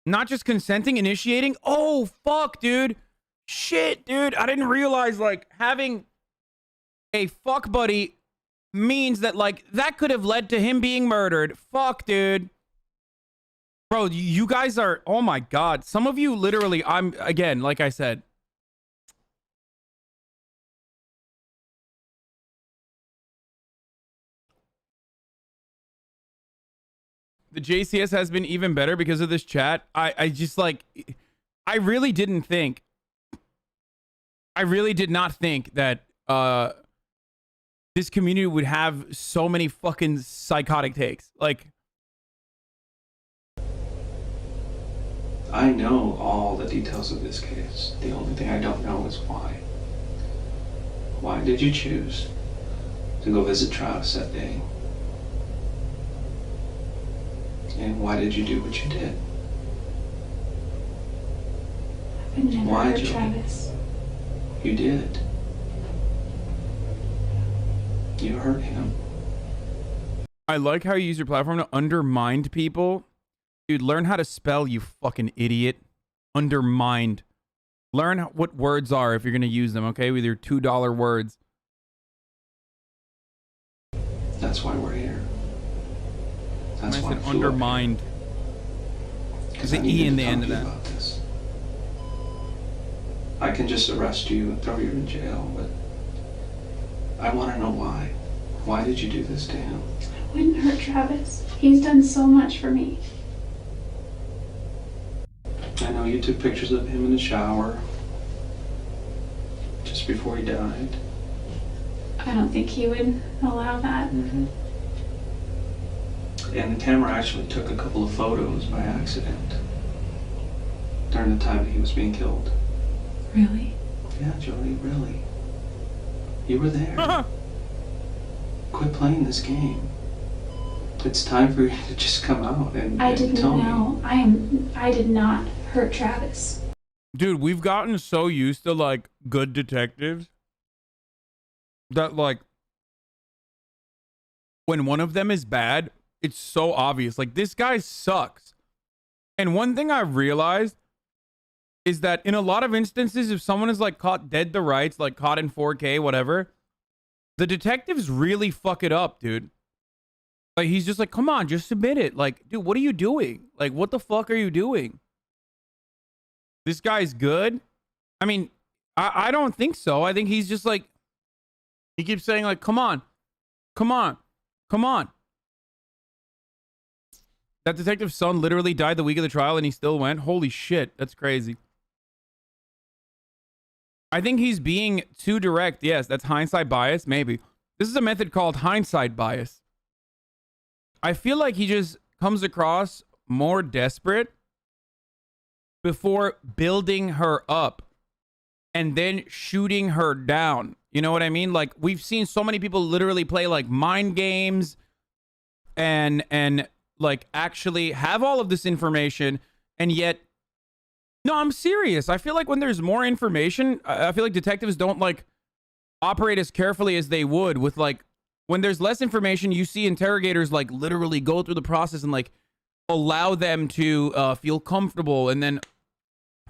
S1: Not just consenting, initiating. Oh, fuck, dude. Shit, dude. I didn't realize, like, having a fuck buddy means that, like, that could have led to him being murdered. Fuck, dude. Bro, you guys are, oh my God. Some of you literally, again, like I said. The JCS has been even better because of this chat. I just like, I really did not think that this community would have so many fucking psychotic takes. Like,
S8: I know all the details of this case. The only thing I don't know is why. Why did you choose to go visit Travis that day? And why did you do what you did?
S7: I would never
S8: Why,
S7: hurt
S8: Jodi?
S7: Travis.
S8: You did. You hurt him.
S1: I like how you use your platform to undermine people. Dude, learn how to spell, you fucking idiot. Undermined. Learn what words are if you're going to use them, okay? With your $2 words.
S8: That's why we're here. That's
S1: I
S8: why
S1: said
S8: I flew up
S1: undermined.
S8: here.
S1: There's
S8: 'Cause I
S1: an
S8: needed
S1: E in
S8: to
S1: the end
S8: talk
S1: of
S8: to you
S1: that.
S8: about this. I can just arrest you and throw you in jail, but I want to know why. Why did you do this to him?
S7: I wouldn't hurt Travis. He's done so much for me.
S8: I know you took pictures of him in the shower just before he died.
S7: I don't think he would allow that.
S8: Mm-hmm. And the camera actually took a couple of photos by accident during the time that he was being killed.
S7: Really?
S8: Yeah, Jodi, really. You were there. Quit playing this game. It's time for you to just come out and
S7: I didn't
S8: tell
S7: know.
S8: me.
S7: I did not hurt Travis.
S1: Dude, we've gotten so used to, like, good detectives that like when one of them is bad, it's so obvious. Like this guy sucks. And one thing I've realized is that in a lot of instances, if someone is like caught dead to rights, like caught in 4K, whatever, the detectives really fuck it up, dude. Like he's just like, come on, just submit it. Like, dude, what are you doing? Like, what the fuck are you doing? This guy's good. I mean, I don't think so. I think he's just like, he keeps saying like, come on, come on, come on. That detective's son literally died the week of the trial and he still went. Holy shit, that's crazy. I think he's being too direct. Yes, that's hindsight bias, maybe. This is a method called hindsight bias. I feel like he just comes across more desperate before building her up and then shooting her down. You know what I mean? Like we've seen so many people literally play like mind games and like actually have all of this information, and yet no, I'm serious. I feel like when there's more information, I feel like detectives don't like operate as carefully as they would with like when there's less information. You see interrogators like literally go through the process and like allow them to feel comfortable and then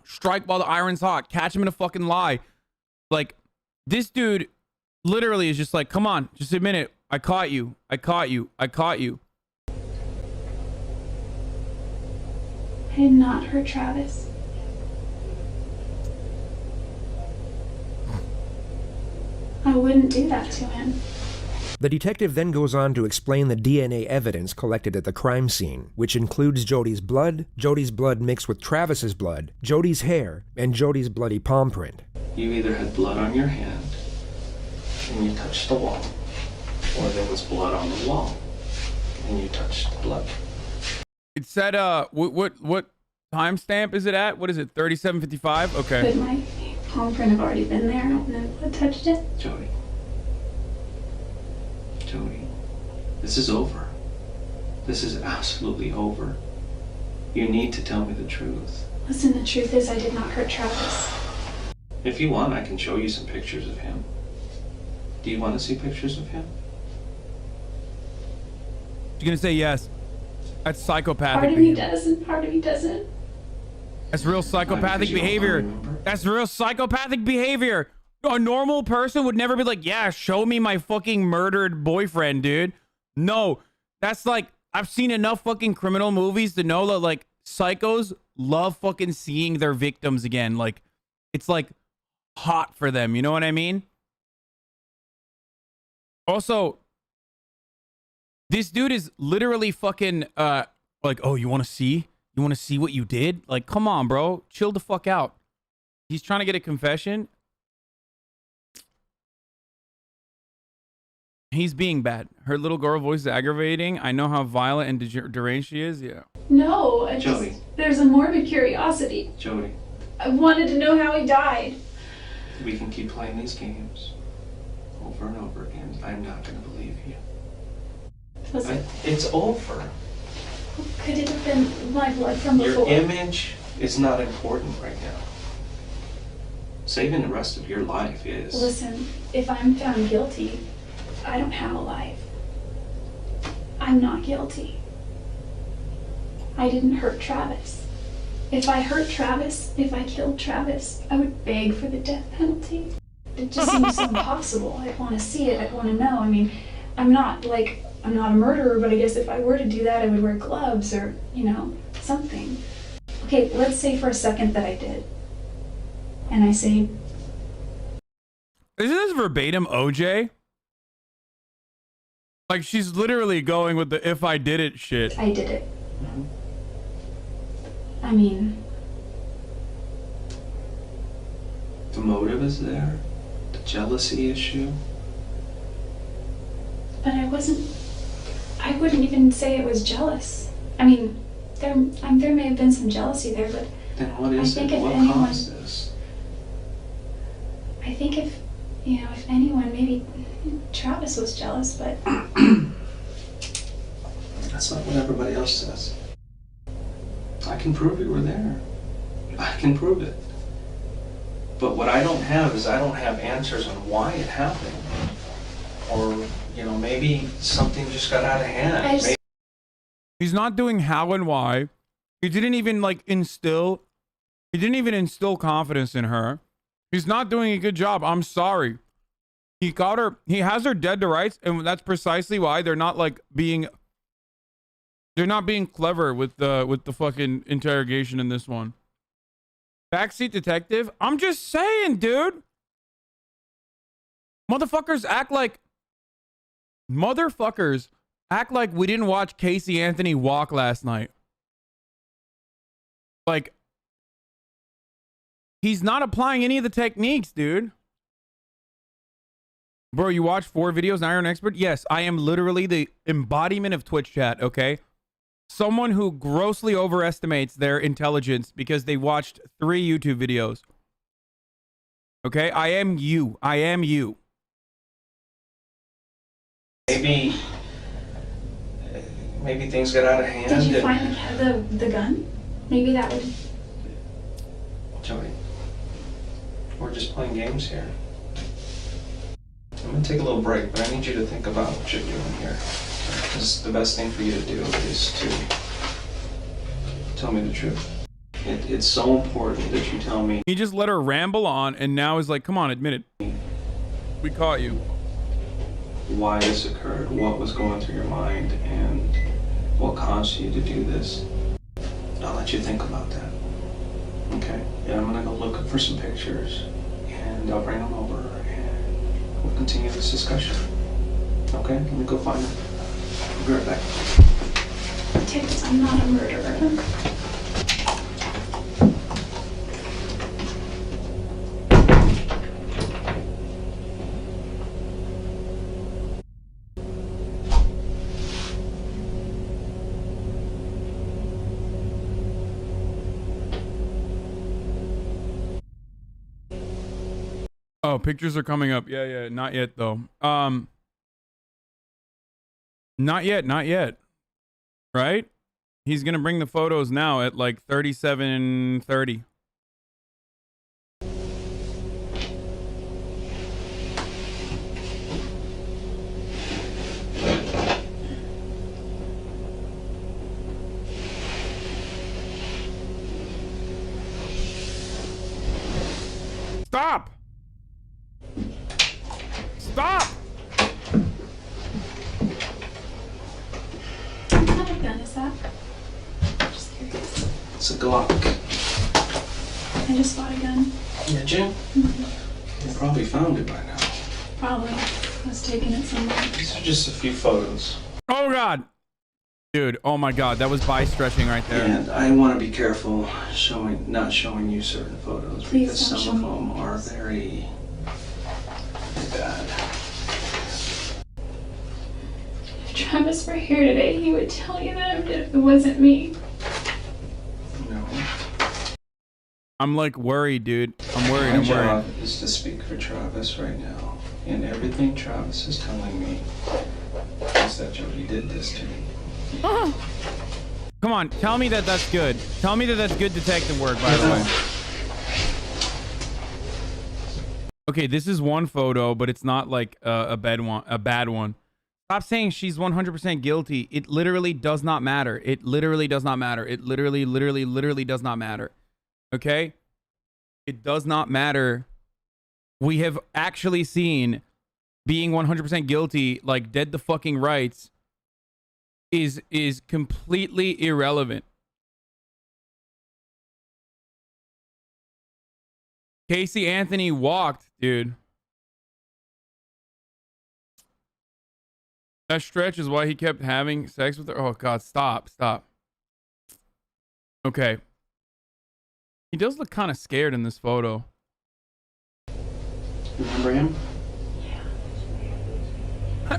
S1: strike while the iron's hot, catch him in a fucking lie. Like this dude literally is just like, come on, just admit it. I caught you. I caught you. I caught you.
S7: I did not hurt Travis. I wouldn't do that to him.
S2: The detective then goes on to explain the DNA evidence collected at the crime scene, which includes Jodi's blood mixed with Travis's blood, Jodi's hair, and Jodi's bloody palm print.
S8: You either had blood on your hand and you touched the wall, or there was blood on the wall and you touched the blood.
S1: It said, what timestamp is it at? What is it, 37:55? Okay.
S7: Could my palm print have already been there and then blood touched it?
S8: Jodi, this is over. This is absolutely over. You need to tell me the truth.
S7: Listen, the truth is I did not hurt Travis.
S8: If you want, I can show you some pictures of him. Do you want to see pictures of him?
S1: You're gonna say yes. That's psychopathic.
S7: Part of me does and part of me doesn't.
S1: That's real psychopathic behavior. That's real psychopathic behavior. A normal person would never be like, yeah, show me my fucking murdered boyfriend, dude. No, that's like, I've seen enough fucking criminal movies to know that like psychos love fucking seeing their victims again. Like, it's like hot for them. You know what I mean? Also, this dude is literally fucking, like, oh, you want to see? You want to see what you did? Like, come on, bro. Chill the fuck out. He's trying to get a confession. He's being bad. Her little girl voice is aggravating. I know how violent and deranged she is. Yeah.
S7: No,
S8: Jodi.
S7: There's a morbid curiosity.
S8: Jodi.
S7: I wanted to know how he died.
S8: We can keep playing these games over and over again. I'm not going to believe you. It's over.
S7: Could it have been my blood from before?
S8: Your image is not important right now. Saving the rest of your life is.
S7: Listen, if I'm found guilty, I don't have a life. I'm not guilty. I didn't hurt Travis. If I hurt Travis, if I killed Travis, I would beg for the death penalty. It just seems so impossible. I want to see it. I want to know. I mean, I'm not a murderer, but I guess if I were to do that, I would wear gloves or, you know, something. Okay, let's say for a second that I did. And I say...
S1: Isn't this verbatim OJ? Like, she's literally going with the if I did it shit.
S7: I did it. I mean...
S8: The motive is there. The jealousy issue.
S7: But I wouldn't even say it was jealous. I mean, there may have been some jealousy there, but
S8: then what is it? What caused this?
S7: I think if anyone, maybe Travis was jealous, but
S8: that's not what everybody else says. I can prove you were there. I can prove it. But what I don't have is I don't have answers on why it happened. Or, you know, maybe something just got out of hand. Maybe
S1: He's not doing how and why. He didn't even like instill confidence in her. He's not doing a good job. I'm sorry. He has her dead to rights, and that's precisely why they're not being clever with the fucking interrogation in this one. Backseat detective? I'm just saying, dude. Motherfuckers act like we didn't watch Casey Anthony walk last night. Like, he's not applying any of the techniques, dude. Bro, you watched 4 videos, now you're an expert? Yes, I am literally the embodiment of Twitch chat, okay? Someone who grossly overestimates their intelligence because they watched 3 YouTube videos. Okay? I am you. I am you.
S8: Maybe things got out of hand.
S7: Did you find the gun? Maybe that would...
S8: Jodi, we're just playing games here. I'm gonna take a little break, but I need you to think about what you're doing here. Because the best thing for you to do is to tell me the truth. It's so important that you tell me.
S1: He just let her ramble on and now is like, come on, admit it. We caught you.
S8: Why this occurred, what was going through your mind, and what caused you to do this. I'll let you think about that. Okay? And I'm gonna go look for some pictures, and I'll bring them over, and we'll continue this discussion. Okay? Let me go find them. I'll be right back.
S7: Tips, I'm not a murderer.
S1: Oh, pictures are coming up. Yeah, not yet though. Not yet. Right? He's gonna bring the photos now at like 37:30. Stop! Stop!
S7: What kind of gun is that? Just curious.
S8: It's a Glock.
S7: I just bought a gun.
S8: Did you? You probably found it by now.
S7: Probably. I was taking it somewhere.
S8: These are just a few photos.
S1: Oh god! Dude, oh my god, that was bi-stretching right there.
S8: And I want to be careful not showing you certain photos
S7: Please
S8: because
S7: don't
S8: some
S7: show
S8: of
S7: me.
S8: them are very bad.
S7: If Travis were here today, he would tell you that it wasn't me.
S8: No.
S1: I'm like worried, dude. I'm worried.
S8: My
S1: I'm
S8: job
S1: worried.
S8: is to speak for Travis right now, and everything Travis is telling me is that Jodi did this to me.
S1: Come on, tell me that that's good. Tell me that that's good detective work, by the way. Okay, this is one photo, but it's not like a bad one. Stop saying she's 100% guilty. It literally does not matter. It literally does not matter. It literally does not matter. Okay? It does not matter. We have actually seen being 100% guilty, like dead to fucking rights, is completely irrelevant. Casey Anthony walked, dude. That stretch is why he kept having sex with her. Oh god, stop. Okay. He does look kind of scared in this photo.
S8: Remember him?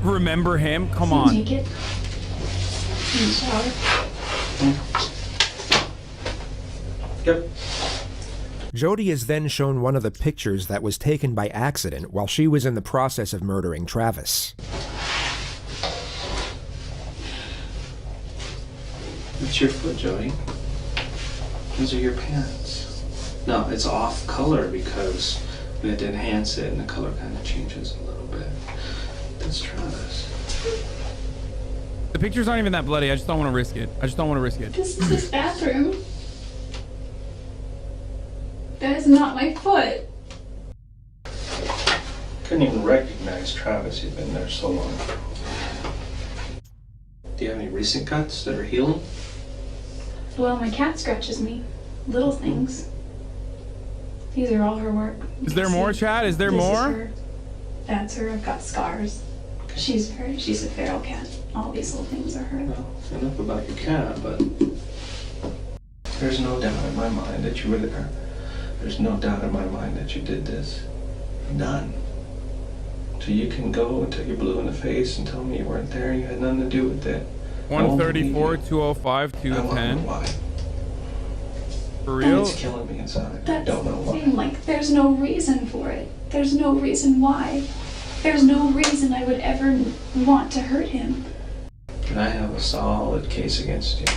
S1: Remember him? Come
S7: Is he
S1: on.
S7: naked? In the shower?
S8: Yep.
S2: Jodi is then shown one of the pictures that was taken by accident while she was in the process of murdering Travis.
S8: It's your foot, Jodi. Those are your pants. No, it's off color because we had to enhance it and the color kind of changes a little bit. It's Travis.
S1: The pictures aren't even that bloody. I just don't want to risk it. I just don't want to risk it.
S7: This is his bathroom. That is not my foot.
S8: Couldn't even recognize Travis. He'd been there so long. Do you have any recent cuts that are healing?
S7: Well, my cat scratches me. Little things. These are all her work.
S1: Is there more, Chad? Is there
S7: This
S1: more?
S7: her. That's her. I've got scars. She's a feral cat. All these little things are her.
S8: Well, enough about your cat, but there's no doubt in my mind that you were there. There's no doubt in my mind that you did this. None. So you can go until you're blue in the face and tell me you weren't there and you had nothing to do with it.
S1: 134, 205,
S8: I don't know
S1: 210.
S8: why.
S1: For real?
S8: It's killing me inside. I
S7: That's
S8: don't know
S7: the
S8: why.
S7: thing. Like, there's no reason for it. There's no reason why. There's no reason I would ever want to hurt him.
S8: And I have a solid case against you.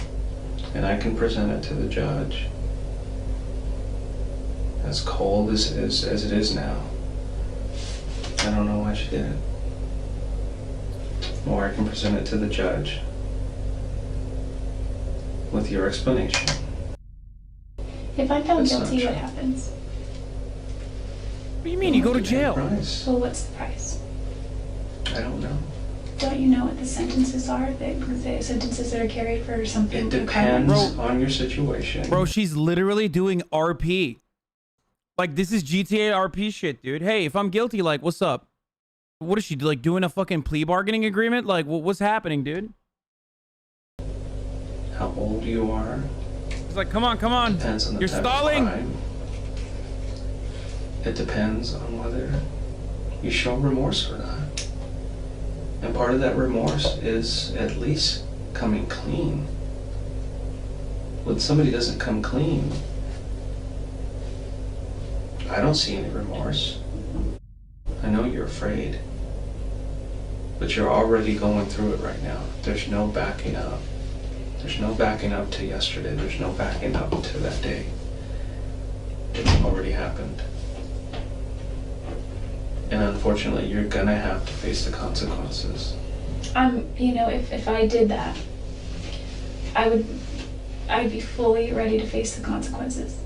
S8: And I can present it to the judge. As cold as it is now. I don't know why she did it. Or I can present it to the judge with your explanation.
S7: If I'm found
S8: That's not
S7: guilty, what
S8: true.
S7: happens?
S1: What do you mean? You go to jail.
S8: Price.
S7: Well, what's the price?
S8: I don't know.
S7: Don't you know what the sentences are? The sentences that are carried for something.
S8: It depends on your situation.
S1: Bro, she's literally doing RP. Like, this is GTA RP shit, dude. Hey, if I'm guilty, like, what's up? What is she, like, doing a fucking plea bargaining agreement? Like, what's happening, dude?
S8: How old you are.
S1: It's like, come on, come on.
S8: Depends on the
S1: You're
S8: type
S1: stalling.
S8: Of crime. It depends on whether you show remorse or not. And part of that remorse is at least coming clean. When somebody doesn't come clean, I don't see any remorse. I know you're afraid. But you're already going through it right now. There's no backing up. There's no backing up to yesterday. There's no backing up to that day. It already happened. And unfortunately, you're gonna have to face the consequences.
S7: You know, if I did that, I'd be fully ready to face the consequences.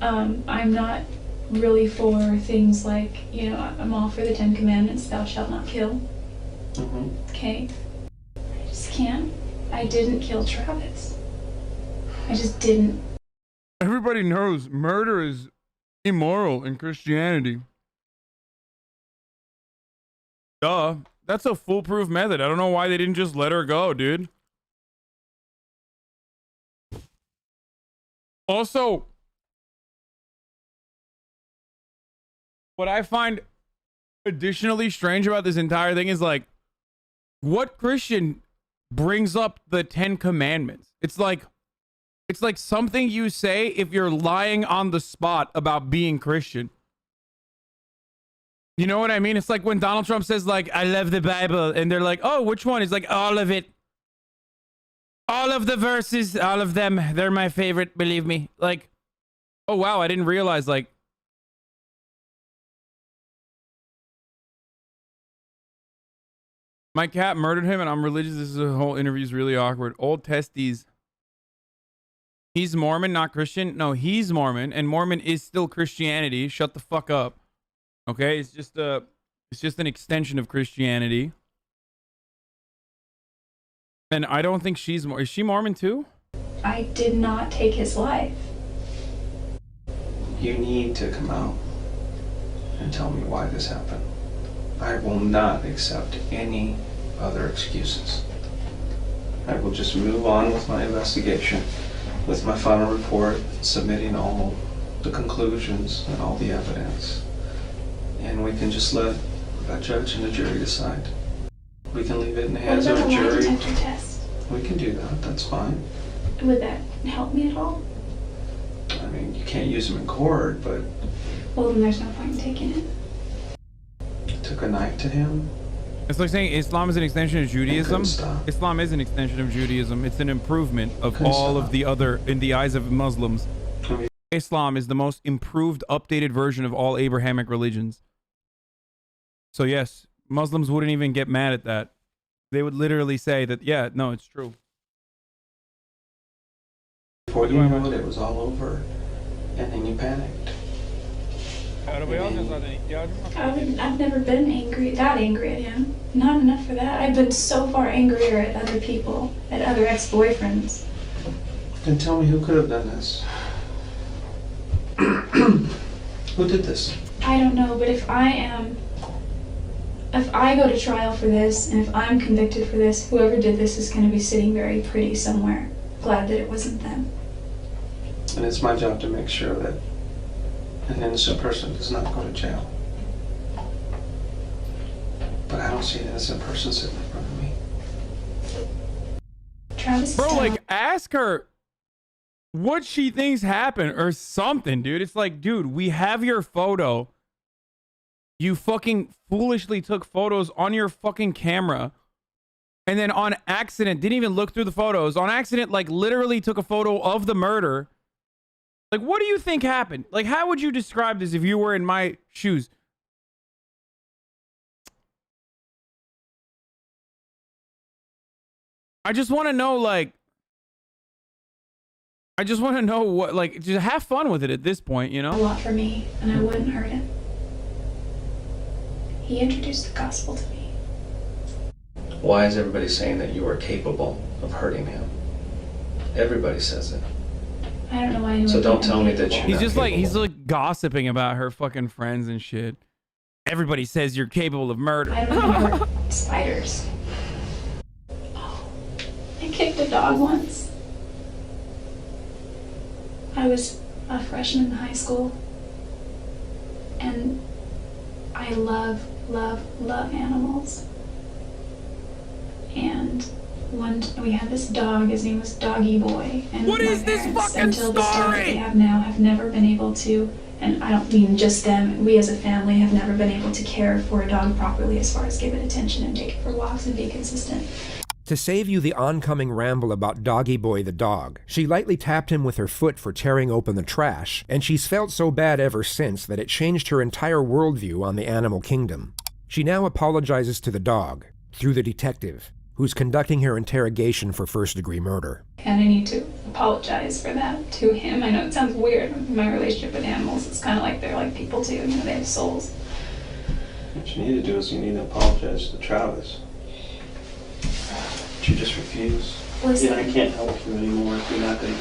S7: I'm not really for things like, you know, I'm all for the 10 Commandments, thou shalt not kill.
S8: Mm-hmm.
S7: Okay? I just can't. I didn't kill Travis. I just didn't.
S1: Everybody knows murder is immoral in Christianity. Duh. That's a foolproof method. I don't know why they didn't just let her go, dude. Also, what I find additionally strange about this entire thing is, like, what Christian brings up the 10 Commandments? It's like something you say if you're lying on the spot about being Christian. You know what I mean? It's like when Donald Trump says, like, I love the Bible, and they're like, oh, which one? He's like, all of it. All of the verses, all of them, they're my favorite, believe me. Like, oh, wow, I didn't realize, like, my cat murdered him and I'm religious. This is a whole interview is really awkward. Old Testes. He's Mormon, not Christian. No, he's Mormon, and Mormon is still Christianity. Shut the fuck up. Okay, it's just an extension of Christianity. And I don't think she's is she Mormon too?
S7: I did not take his life.
S8: You need to come out and tell me why this happened. I will not accept any other excuses. I will just move on with my investigation, with my final report, submitting all the conclusions and all the evidence. And we can just let that judge and the jury decide. We can leave it in the
S7: What
S8: hands
S7: about
S8: of
S7: the
S8: a
S7: lie
S8: jury.
S7: detector test?
S8: We can do that, that's fine.
S7: Would that help me at all?
S8: I mean, you can't use them in court, but
S7: Well, then there's no point in taking it.
S8: took a knife to him.
S1: It's like saying Islam is an extension of Judaism.
S8: stop.
S1: Islam is an extension of Judaism. It's an improvement of
S8: Couldn't
S1: all
S8: stop.
S1: of the other, in the eyes of Muslims.
S8: I mean,
S1: Islam is the most improved, updated version of all Abrahamic religions. So yes, Muslims wouldn't even get mad at that. They would literally say that, yeah, no, it's true.
S8: Before you knew it, it was all over, and then you panicked.
S7: I've never been that angry at him. Not enough for that. I've been so far angrier at other people, at other ex-boyfriends.
S8: Then tell me who could have done this. Who did this?
S7: I don't know, but if I go to trial for this, and if I'm convicted for this, whoever did this is going to be sitting very pretty somewhere. Glad that it wasn't them.
S8: And it's my job to make sure that an innocent person does not go to jail. But I don't see an innocent person sitting in front of me.
S7: Travis,
S1: bro, like, ask her what she thinks happened or something, dude. It's like, dude, we have your photo. You fucking foolishly took photos on your fucking camera, and then on accident didn't even look through the photos. On accident, like, literally took a photo of the murder. Like, what do you think happened? Like, how would you describe this if you were in my shoes? I just want to know, like, I just want to know what, like, just have fun with it at this point, you know?
S7: A lot for me, and I wouldn't hurt him. He introduced the gospel to me.
S8: Why is everybody saying that you are capable of hurting him? Everybody says it.
S7: I don't know why anyone.
S8: So don't tell me that
S1: He's just like, he's like gossiping about her fucking friends and shit. Everybody says you're capable of murder.
S7: I don't remember spiders. Oh, I kicked a dog once. I was a freshman in high school, and I love animals. And we had this dog, his name was Doggy Boy. And
S1: what is this fucking
S7: until the dog that they have now, have never been able to, and I don't mean just them, we as a family have never been able to care for a dog properly as far as give it attention and take it for walks and be consistent.
S2: To save you the oncoming ramble about Doggy Boy the dog, she lightly tapped him with her foot for tearing open the trash, and she's felt so bad ever since that it changed her entire worldview on the animal kingdom. She now apologizes to the dog, through the detective, who's conducting her interrogation for first-degree murder.
S7: And I need to apologize for that to him. I know it sounds weird, my relationship with animals. It's kind of like they're like people too, you know, they have souls.
S8: What you need to do is you need to apologize to Travis. But you just refuse.
S7: Listen.
S8: Yeah, I can't help you anymore if you're not gonna.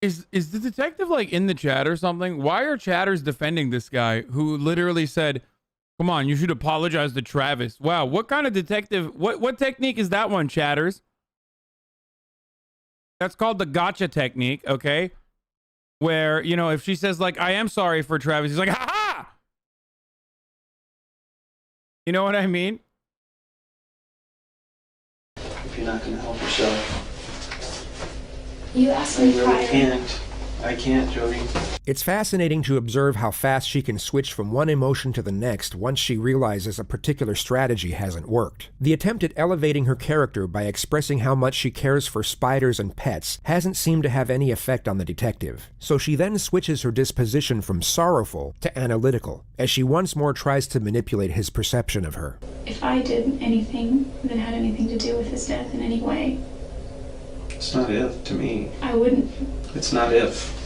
S1: Is the detective like in the chat or something? Why are chatters defending this guy who literally said, come on, you should apologize to Travis? Wow, what kind of detective, what technique is that one, chatters? That's called the gotcha technique, okay? Where, you know, if she says like, I am sorry for Travis, he's like, ha ha! You know what I mean?
S8: If you're not gonna help yourself,
S7: You asked
S8: I
S7: me
S8: really
S7: prior.
S8: can't. I can't, Jodi.
S2: It's fascinating to observe how fast she can switch from one emotion to the next once she realizes a particular strategy hasn't worked. The attempt at elevating her character by expressing how much she cares for spiders and pets hasn't seemed to have any effect on the detective, so she then switches her disposition from sorrowful to analytical, as she once more tries to manipulate his perception of her.
S7: If I did anything that had anything to do with his death in any way,
S8: It's not if to me.
S7: I wouldn't.
S8: It's not if.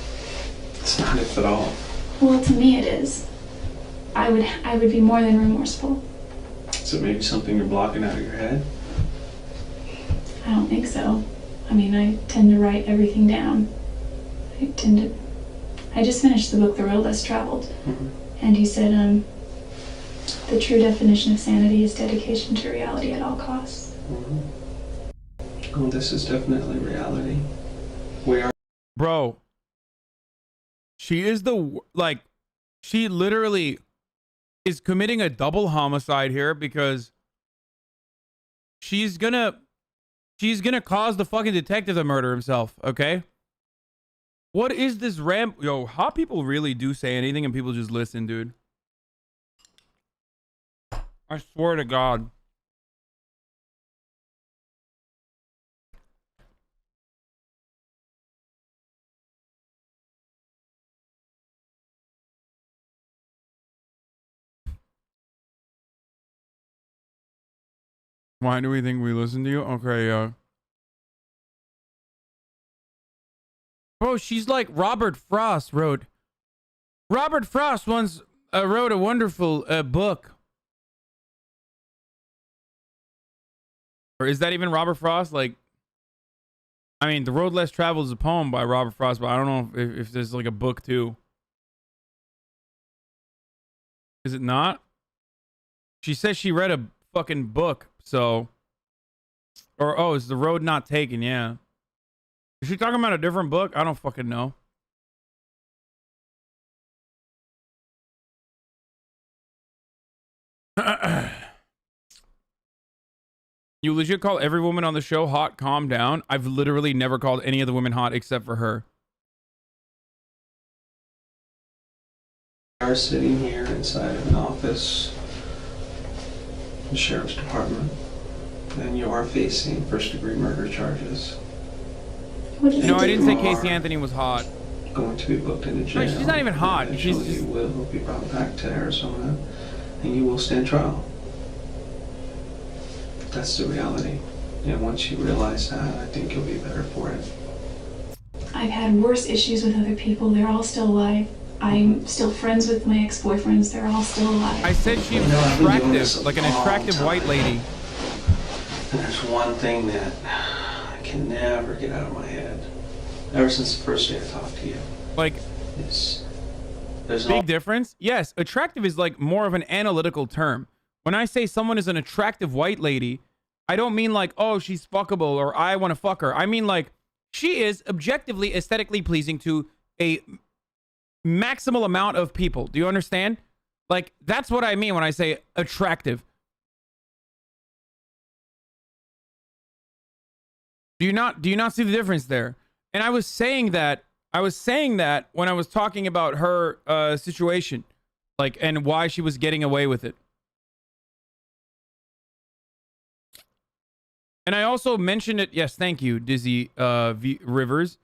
S8: It's not if at all.
S7: Well, to me it is. I would be more than remorseful.
S8: Is it maybe something you're blocking out of your head?
S7: I don't think so. I mean, I tend to write everything down. I just finished the book The Road Less Traveled.
S8: Mm-hmm.
S7: And he said, the true definition of sanity is dedication to reality at all costs.
S8: Mm-hmm. Well, this is definitely reality. We are.
S1: Bro, she is like, she literally is committing a double homicide here because she's gonna cause the fucking detective to murder himself, okay? What is this Yo, how people really do say anything and people just listen, dude. I swear to God. Why do we think we listen to you? Okay, bro, she's like Robert Frost wrote. Robert Frost once wrote a wonderful book. Or is that even Robert Frost? Like, I mean, The Road Less Traveled is a poem by Robert Frost, but I don't know if there's like a book too. Is it not? She says she read a fucking book, so. Or, oh, is The Road Not Taken? Yeah. Is she talking about a different book? I don't fucking know. You legit call every woman on the show hot? Calm down. I've literally never called any of the women hot except for her.
S8: We are sitting here inside of an office, the sheriff's department, and you are facing first-degree murder charges.
S1: No, I didn't say Casey Anthony was hot.
S8: Going to be booked into jail.
S1: No, she's not even hot. She's just...
S8: You will be brought back to Arizona, and you will stand trial. That's the reality. And once you realize that, I think you'll be better for it.
S7: I've had worse issues with other people. They're all still alive. I'm still friends with my ex-boyfriends. They're all still alive.
S1: I said she was attractive, like an attractive white lady.
S8: And there's one thing that I can never get out of my head. Ever since the first day I talked to you.
S1: Like,
S8: there's
S1: big difference? Yes, attractive is like more of an analytical term. When I say someone is an attractive white lady, I don't mean like, oh, she's fuckable or I want to fuck her. I mean like, she is objectively aesthetically pleasing to a maximal amount of people. Do you understand? Like, that's what I mean when I say attractive. Do you not see the difference there? And I was saying that when I was talking about her situation, like, and why she was getting away with it. And I also mentioned it. Yes, thank you, Dizzy Rivers.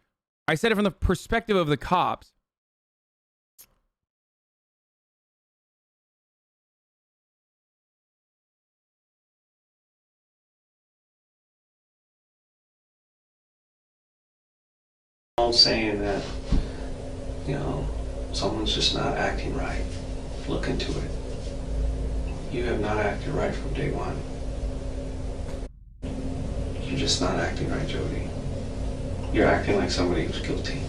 S1: I said it from the perspective of the cops.
S8: All saying that, you know, someone's just not acting right. Look into it. You have not acted right from day one. You're just not acting right, Jodi. You're acting like somebody who's guilty.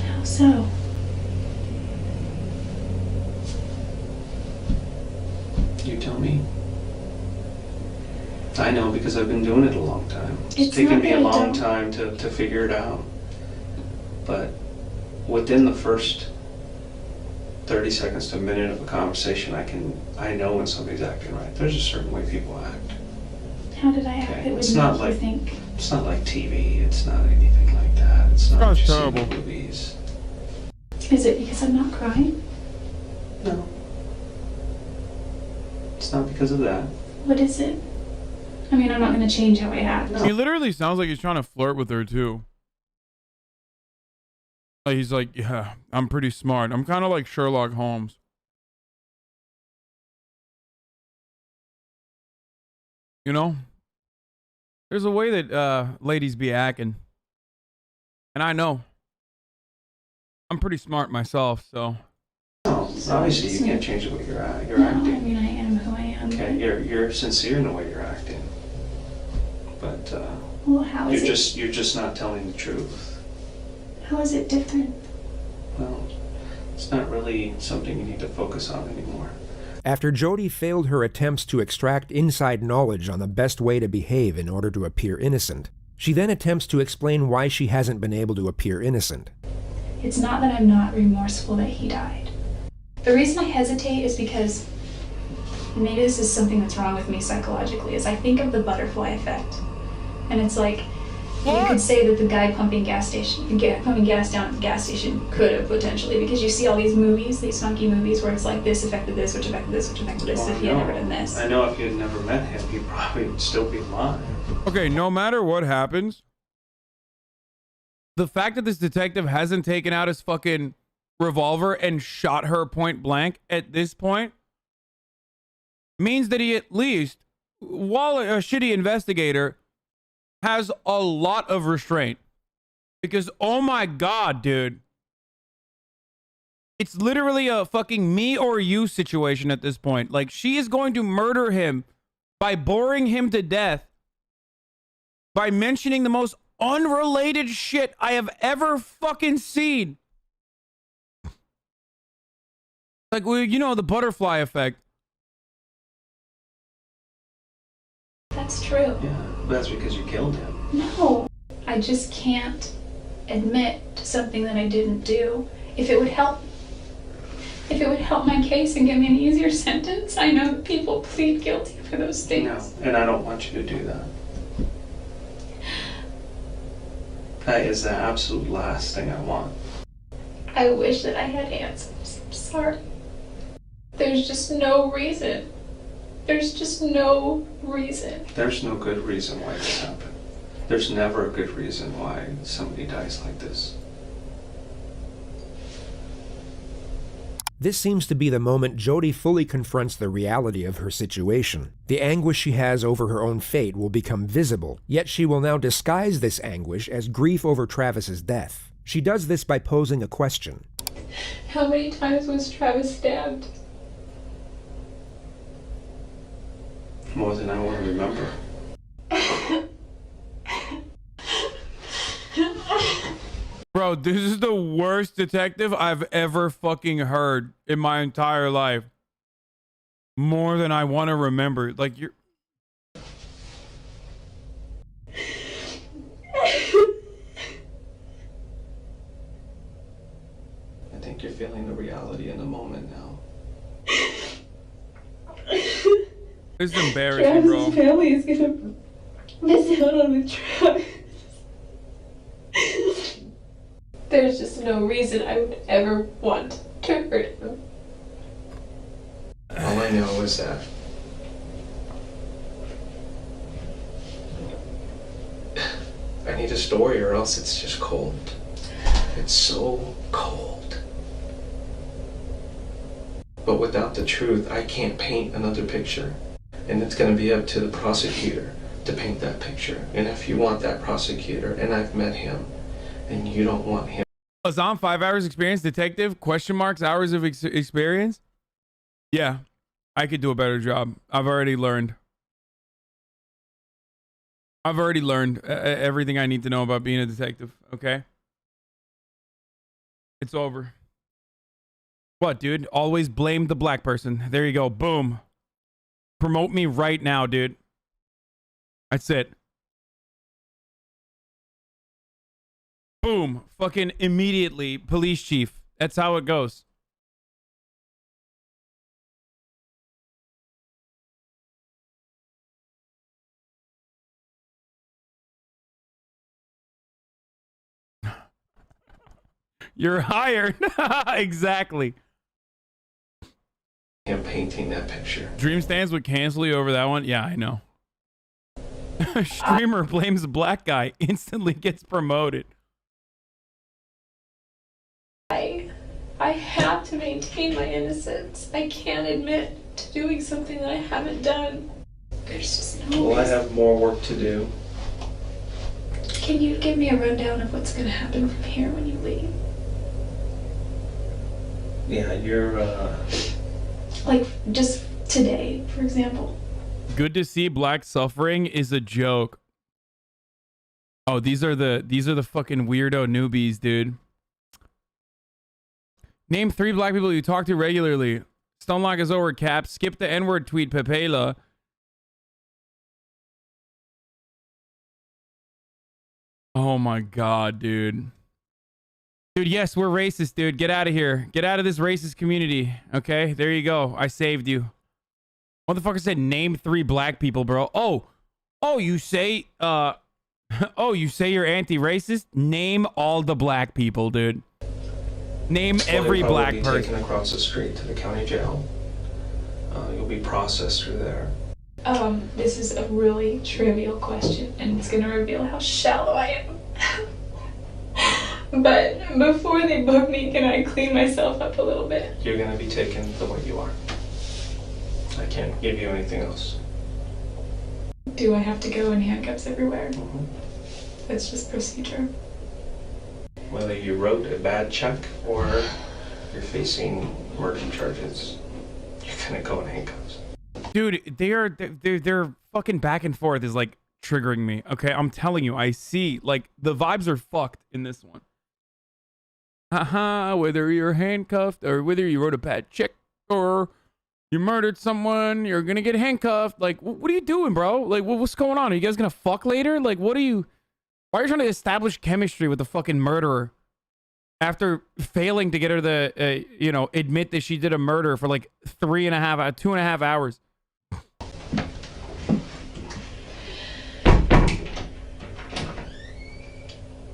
S7: How so?
S8: You tell me. I know because I've been doing it a long time.
S7: It's
S8: taken me a
S7: not that I
S8: long time to figure it out. But within the first 30 seconds to a minute of a conversation, I know when somebody's acting right. There's a certain way people act.
S7: How did I act
S8: Okay.
S7: that would
S8: It's not
S7: make
S8: like
S7: you think?
S8: It's not like TV. It's not anything like that. It's not
S1: That's
S8: what you
S1: terrible.
S8: see in movies.
S7: Is it because I'm not crying?
S8: No. It's not because of that.
S7: What is it? I mean, I'm not going to change how I act.
S1: He literally sounds like he's trying to flirt with her too. Like he's like, yeah, I'm pretty smart. I'm kind of like Sherlock Holmes. You know? There's a way that ladies be acting. And I know. I'm pretty smart myself, so.
S8: No, obviously you can't change the way you're
S7: No,
S8: acting.
S7: I mean, I am who I am.
S8: Okay, you're sincere in the way you're acting. But
S7: Well, how is
S8: you're just not telling the truth.
S7: How is it different?
S8: Well, it's not really something you need to focus on anymore.
S2: After Jodi failed her attempts to extract inside knowledge on the best way to behave in order to appear innocent, she then attempts to explain why she hasn't been able to appear innocent.
S7: It's not that I'm not remorseful that he died. The reason I hesitate is because maybe this is something that's wrong with me psychologically, is I think of the butterfly effect. And it's like, you could say that the guy pumping gas down at the gas station could have potentially, because you see all these movies, these funky movies where it's like this affected this, which affected this, which affected this, if he had never done this.
S8: I know if you had never met him, he'd probably still be alive.
S1: Okay, no matter what happens, the fact that this detective hasn't taken out his fucking revolver and shot her point blank at this point means that he at least while a shitty investigator, has a lot of restraint. Because, oh my God, dude. It's literally a fucking me or you situation at this point. Like, she is going to murder him by boring him to death by mentioning the most unrelated shit I have ever fucking seen. Like, well, you know, the butterfly effect.
S7: That's true.
S8: Yeah, that's because you killed him.
S7: No, I just can't admit to something that I didn't do. If it would help my case and give me an easier sentence, I know that people plead guilty for those things.
S8: No, and I don't want you to do that. That is the absolute last thing I want.
S7: I wish that I had answers. I'm sorry. There's just no reason. There's just no reason.
S8: There's no good reason why this happened. There's never a good reason why somebody dies like this.
S2: This seems to be the moment Jodi fully confronts the reality of her situation. The anguish she has over her own fate will become visible, yet she will now disguise this anguish as grief over Travis's death. She does this by posing a question.
S7: How many times was Travis stabbed?
S8: More than I want to remember.
S1: Bro, this is the worst detective I've ever fucking heard in my entire life. More than I want to remember. Like, you're...
S8: I think you're feeling the reality in the moment now.
S1: This is embarrassing, bro.
S7: Travis's family is gonna miss out on the Travis. There's just no reason I would ever want to hurt him.
S8: All I know is that I need a story or else it's just cold. It's so cold. But without the truth, I can't paint another picture. And it's going to be up to the prosecutor to paint that picture. And if you want that prosecutor, and I've met him, and you don't want him.
S1: Azam, 5 hours experience, detective, question marks, hours of experience? Yeah, I could do a better job. I've already learned. Everything I need to know about being a detective, okay? It's over. What, dude? Always blame the black person. There you go. Boom. Promote me right now, dude. That's it. Boom. Fucking immediately. Police chief. That's how it goes. You're hired. Exactly.
S8: Him painting that picture.
S1: Dream Stands would cancel you over that one? Yeah, I know. Streamer blames black guy. Instantly gets promoted.
S7: I have to maintain my innocence. I can't admit to doing something that I haven't done. There's just no
S8: Well, I
S7: reason.
S8: have more work to do.
S7: Can you give me a rundown of what's going to happen from here when you leave?
S8: Yeah, you're,
S7: Like, just today, for example.
S1: Good to see black suffering is a joke. Oh, these are the fucking weirdo newbies, dude. Name 3 black people you talk to regularly. Stonelock is over, Cap. Skip the N-word tweet, Pepela. Oh my god, dude. Dude, yes, we're racist, dude. Get out of here. Get out of this racist community. Okay, there you go. I saved you. Motherfucker said name 3 black people, bro. Oh, you say, oh, you say you're anti-racist? Name all the black people, dude. Name every black
S8: be
S1: person.
S8: Taken across the street to the county jail. You'll be processed through there.
S7: This is a really trivial question, and it's gonna reveal how shallow I am. But before they book me, can I clean myself up a little bit?
S8: You're gonna be taken the way you are. I can't give you anything else.
S7: do I have to go in handcuffs everywhere? That's just procedure.
S8: Whether you wrote a bad check or you're facing murder charges, you're gonna go in handcuffs.
S1: Dude, they're fucking back and forth is like triggering me. Okay, I'm telling you, I see like the vibes are fucked in this one. Haha, whether you're handcuffed or whether you wrote a bad check or you murdered someone, you're gonna get handcuffed. Like, what are you doing, bro? Like, what's going on? Are you guys gonna fuck later? Like, what are you? Why are you trying to establish chemistry with the fucking murderer after failing to get her to, you know, admit that she did a murder for like 2.5 hours?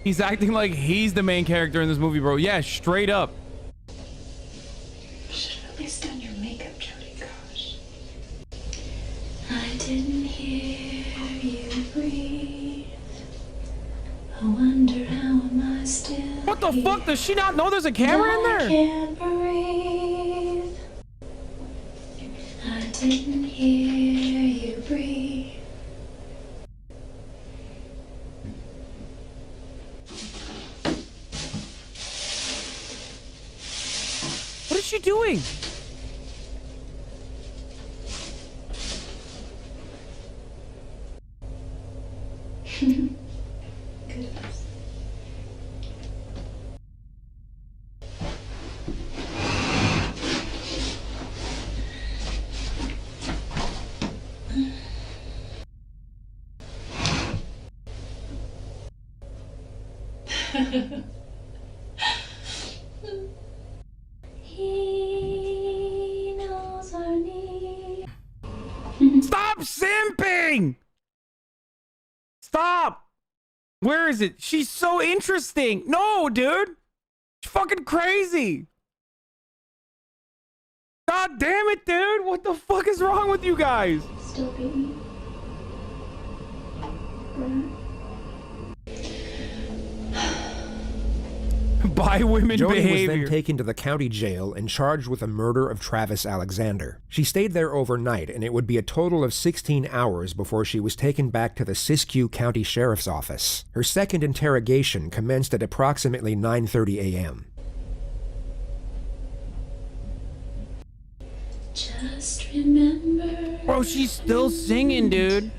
S1: He's acting like he's the main character in this movie, bro. Yeah, straight up.
S7: Should have at least done your makeup, Jodi. Gosh. I didn't hear you breathe. I wonder how am I still.
S1: What the fuck? Does she not know there's a camera in there?
S7: I can't breathe. I didn't hear you breathe.
S1: What is she doing?
S7: Goodness. He knows our need.
S1: Stop simping! Stop! Where is it? She's so interesting. No, dude. She's fucking crazy. God damn it, dude. What the fuck is wrong with you guys?
S7: Still beating.
S1: By women
S2: Jodi was
S1: behavior.
S2: then taken to the county jail and charged with the murder of Travis Alexander. She stayed there overnight, and it would be a total of 16 hours before she was taken back to the Siskiyou County Sheriff's Office. Her second interrogation commenced at approximately 9:30 a.m.
S7: Just remember.
S1: Bro, she's still singing, dude.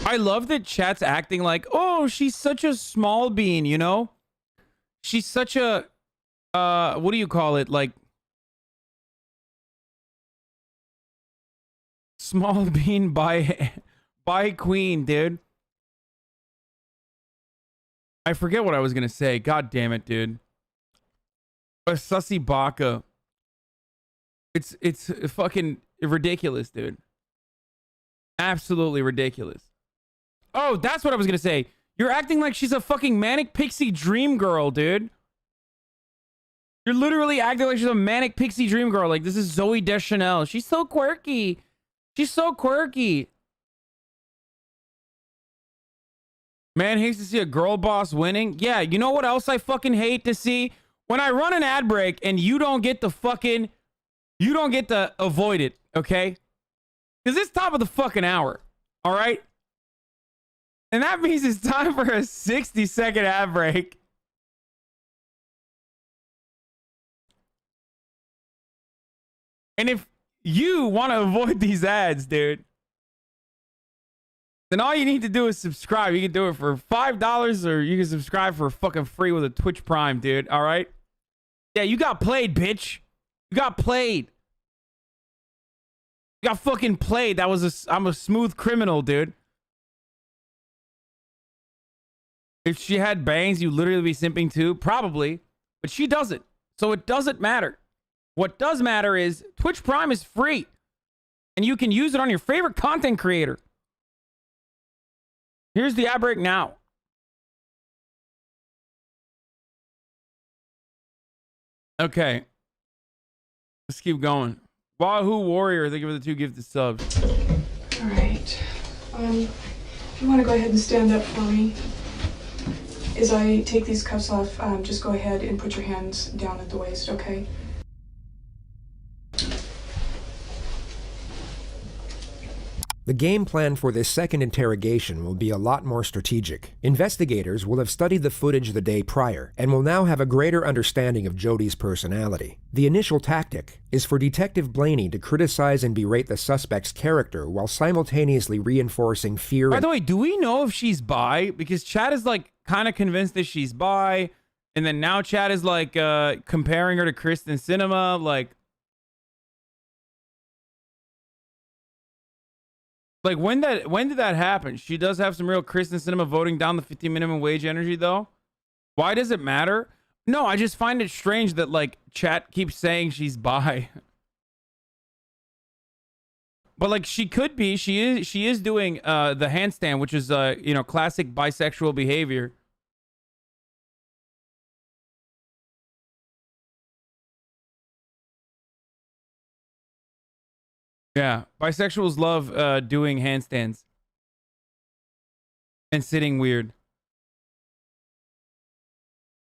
S1: I love that chat's acting like, oh, she's such a small bean, you know? She's such a, what do you call it? Like, small bean by queen, dude. I forget what I was going to say. God damn it, dude. A sussy baka. It's fucking ridiculous, dude. Absolutely ridiculous. Oh, that's what I was gonna say. You're acting like she's a fucking manic pixie dream girl, dude. You're literally acting like she's a manic pixie dream girl. Like, this is Zoe Deschanel. She's so quirky. She's so quirky. Man hates to see a girl boss winning. Yeah, you know what else I fucking hate to see? When I run an ad break and you don't get to avoid it, okay? Because it's top of the fucking hour, all right? And that means it's time for a 60-second ad break. And if you want to avoid these ads, dude, then all you need to do is subscribe. You can do it for $5 or you can subscribe for fucking free with a Twitch Prime, dude. All right? Yeah, you got played, bitch. You got played. You got fucking played. I'm a smooth criminal, dude. If she had bangs, you'd literally be simping too. Probably. But she doesn't. So it doesn't matter. What does matter is Twitch Prime is free. And you can use it on your favorite content creator. Here's the ad break now. Okay. Let's keep going. Wahoo Warrior, thank you for the 2 gifted subs.
S7: All right.
S9: you want to go ahead and stand up for me? As I take these cuffs off, just go ahead and put your hands down at the waist, okay?
S2: The game plan for this second interrogation will be a lot more strategic. Investigators will have studied the footage the day prior and will now have a greater understanding of Jodi's personality. The initial tactic is for Detective Blaney to criticize and berate the suspect's character while simultaneously reinforcing fear.
S1: By the way, do we know if she's bi? Because Chad is like kind of convinced that she's bi, and then now Chad is like comparing her to Kristen Cinema, Like when did that happen? She does have some real Kristen Cinema voting down the 50 minimum wage energy though. Why does it matter? No, I just find it strange that like chat keeps saying she's bi. But like she could be. She is doing the handstand, which is you know, classic bisexual behavior. Yeah, bisexuals love doing handstands and sitting weird.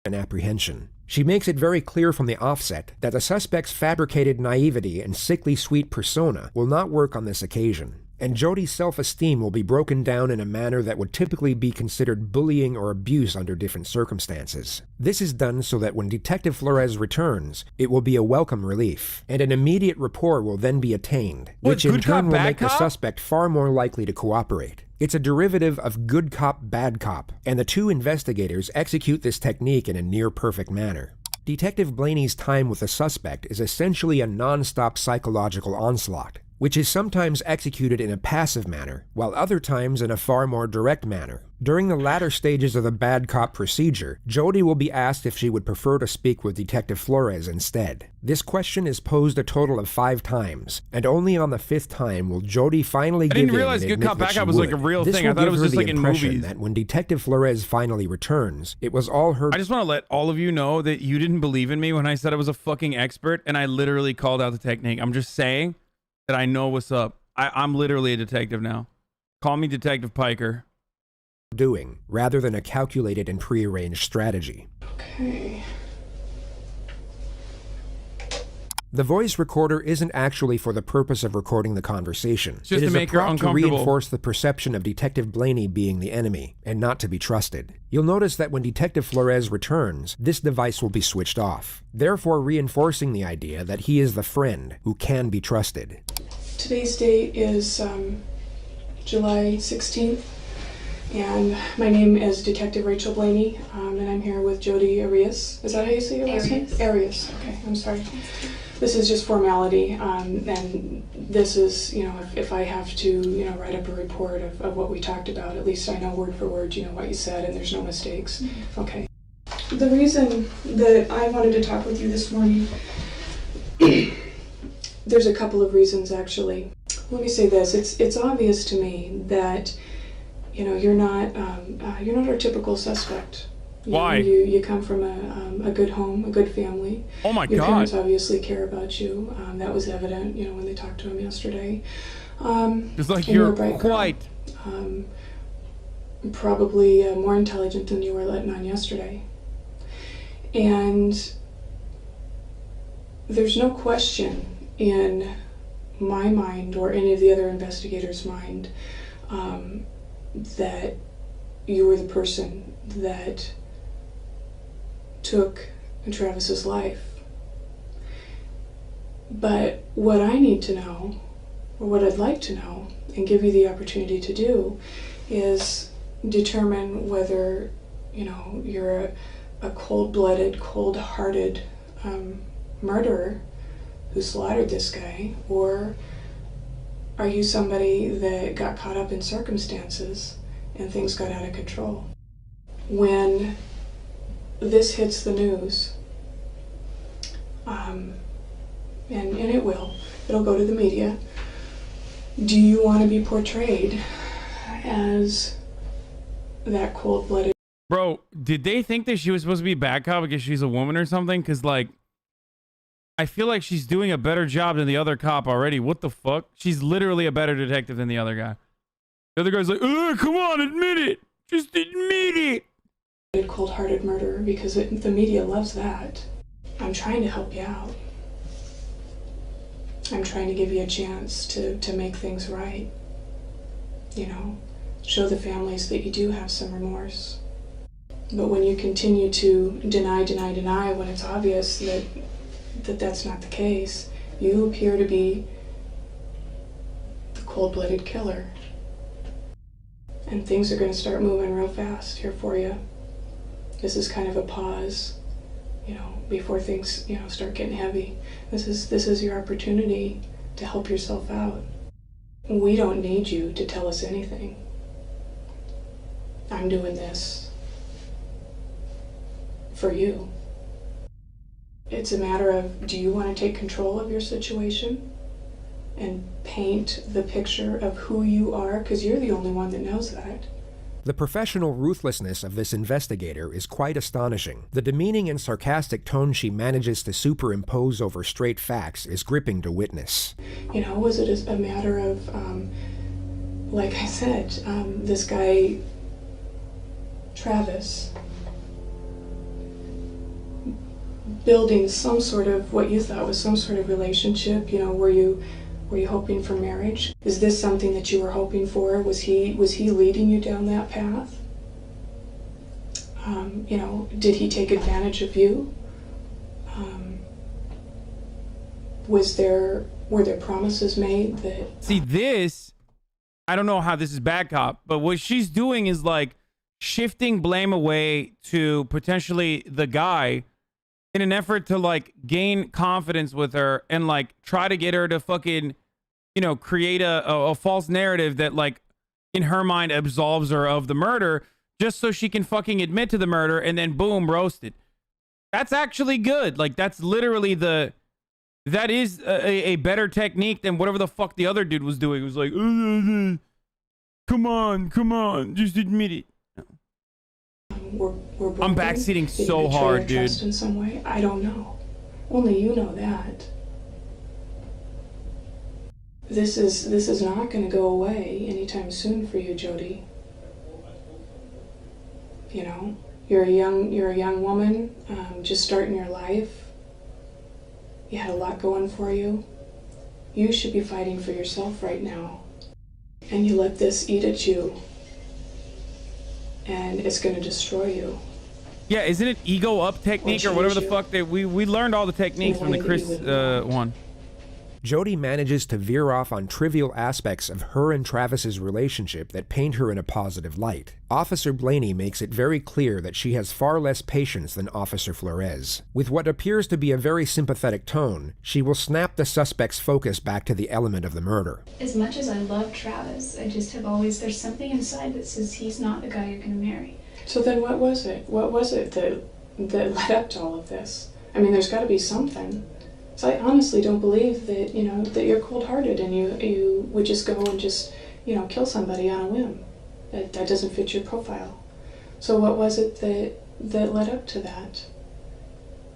S2: And apprehension. She makes it very clear from the offset that the suspect's fabricated naivety and sickly sweet persona will not work on this occasion, and Jodi's self-esteem will be broken down in a manner that would typically be considered bullying or abuse under different circumstances. This is done so that when Detective Flores returns, it will be a welcome relief, and an immediate rapport will then be attained, which in turn will make the suspect far more likely to cooperate. It's a derivative of good cop, bad cop, and the two investigators execute this technique in a near-perfect manner. Detective Blaney's time with the suspect is essentially a non-stop psychological onslaught, which is sometimes executed in a passive manner, while other times in a far more direct manner. During the latter stages of the bad cop procedure, Jodi will be asked if she would prefer to speak with Detective Flores instead. This question is posed a total of 5 times, and only on the 5th time will Jodi finally give in and admit that she would. I didn't realize good cop bad cop was like a real thing. I thought it was just like in movies. That when Detective Flores finally returns, it was all her.
S1: I just want to let all of you know that you didn't believe in me when I said I was a fucking expert, and I literally called out the technique. I'm just saying that I know what's up. I'm literally a detective now. Call me Detective Piker.
S2: Doing, rather than a calculated and prearranged strategy.
S9: Okay.
S2: The voice recorder isn't actually for the purpose of recording the conversation.
S1: It's just to make her uncomfortable.
S2: To reinforce the perception of Detective Blaney being the enemy, and not to be trusted. You'll notice that when Detective Flores returns, this device will be switched off, therefore reinforcing the idea that he is the friend who can be trusted.
S9: Today's date is July 16th, and my name is Detective Rachel Blaney, and I'm here with Jodi Arias. Is that how you say your last name? Arias. Okay, I'm sorry. This is just formality, and this is, you know, if I have to, you know, write up a report of what we talked about, at least I know word for word, you know, what you said, and there's no mistakes. Mm-hmm. Okay. The reason that I wanted to talk with you this morning, there's a couple of reasons actually. Let me say this: it's obvious to me that, you know, you're not our typical suspect.
S1: Why?
S9: You come from a good home, a good family.
S1: Oh my God.
S9: Your parents obviously care about you. That was evident, you know, when they talked to him yesterday.
S1: It's like you're quite.
S9: Probably more intelligent than you were letting on yesterday. And there's no question in my mind or any of the other investigators' mind that you were the person that took Travis's life. But what I need to know, or what I'd like to know, and give you the opportunity to do, is determine whether, you know, you're a cold-blooded, cold-hearted murderer who slaughtered this guy, or are you somebody that got caught up in circumstances and things got out of control? When this hits the news, and it will, it'll go to the media, do you want to be portrayed as that cold-blooded?
S1: Bro, did they think that she was supposed to be bad cop because she's a woman or something? Because, like, I feel like she's doing a better job than the other cop already. What the fuck? She's literally a better detective than the other guy. The other guy's like, ugh, come on, admit it. Just admit it.
S9: Cold-hearted murderer, because the media loves that. I'm trying to help you out. I'm trying to give you a chance to make things right. You know, show the families that you do have some remorse. But when you continue to deny when it's obvious that that's not the case, you appear to be the cold-blooded killer. And things are going to start moving real fast here for you. This is kind of a pause, you know, before things, you know, start getting heavy. This is your opportunity to help yourself out. We don't need you to tell us anything. I'm doing this for you. It's a matter of, do you want to take control of your situation and paint the picture of who you are? Because you're the only one that knows that.
S2: The professional ruthlessness of this investigator is quite astonishing. The demeaning and sarcastic tone she manages to superimpose over straight facts is gripping to witness.
S9: You know, was it a matter of, like I said, this guy, Travis, building some sort of, what you thought was some sort of relationship? You know, were you hoping for marriage? Is this something that you were hoping for? Was he leading you down that path? You know, did he take advantage of you? Were there promises made that...
S1: See, this, I don't know how this is bad cop, but what she's doing is like shifting blame away to potentially the guy in an effort to like gain confidence with her and like try to get her to fucking, you know, create a false narrative that like in her mind absolves her of the murder just so she can fucking admit to the murder and then boom, roasted. That's actually good. Like that's literally that is a better technique than whatever the fuck the other dude was doing. It was like, come on, just admit it. I'm backseating so hard, dude.
S9: Trust in some way? I don't know. Only you know that. This is not going to go away anytime soon for you, Jodi. You know, you're a young woman, just starting your life. You had a lot going for you. You should be fighting for yourself right now. And you let this eat at you. And it's going to destroy you.
S1: Yeah, isn't it ego up technique or whatever the fuck that we learned all the techniques from the Chris one.
S2: Jodi manages to veer off on trivial aspects of her and Travis's relationship that paint her in a positive light. Officer Blaney makes it very clear that she has far less patience than Officer Flores. With what appears to be a very sympathetic tone, she will snap the suspect's focus back to the element of the murder.
S7: As much as I love Travis, I just have always, there's something inside that says he's not the guy you're going to marry.
S9: So then what was it? What was it that led up to all of this? I mean, there's got to be something. So I honestly don't believe that, you know, that you're cold-hearted and you would just go and just, you know, kill somebody on a whim. That doesn't fit your profile. So what was it that led up to that?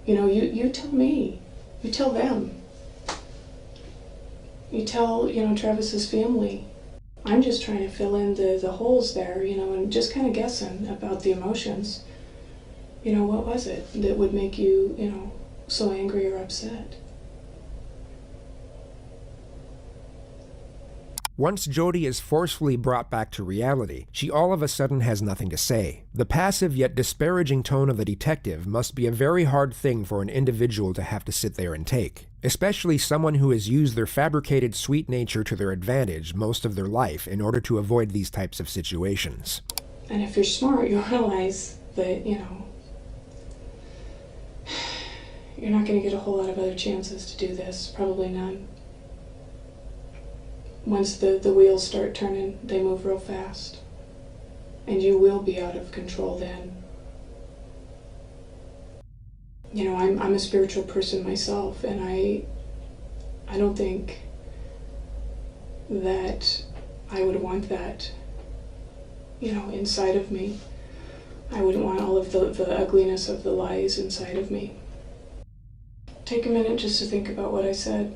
S9: You know, you tell me. You tell them. You tell, you know, Travis's family. I'm just trying to fill in the holes there, you know, and just kind of guessing about the emotions. You know, what was it that would make you, you know, so angry or upset?
S2: Once Jodi is forcefully brought back to reality, she all of a sudden has nothing to say. The passive yet disparaging tone of the detective must be a very hard thing for an individual to have to sit there and take, especially someone who has used their fabricated sweet nature to their advantage most of their life in order to avoid these types of situations.
S9: And if you're smart, you'll realize that, you know, you're not going to get a whole lot of other chances to do this, probably none. Once the wheels start turning, they move real fast. And you will be out of control then. You know, I'm a spiritual person myself, and I don't think that I would want that, you know, inside of me. I wouldn't want all of the ugliness of the lies inside of me. Take a minute just to think about what I said.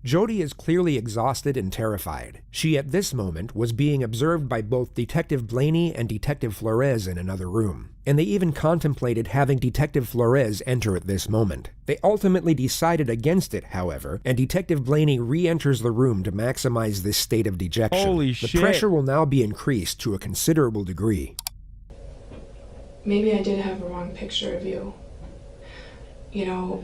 S2: Jodi is clearly exhausted and terrified. She, at this moment, was being observed by both Detective Blaney and Detective Flores in another room, and they even contemplated having Detective Flores enter at this moment. They ultimately decided against it, however, and Detective Blaney re-enters the room to maximize this state of dejection.
S1: Holy
S2: the
S1: shit.
S2: pressure will now be increased to a considerable degree.
S9: Maybe I did have a wrong picture of you. You know,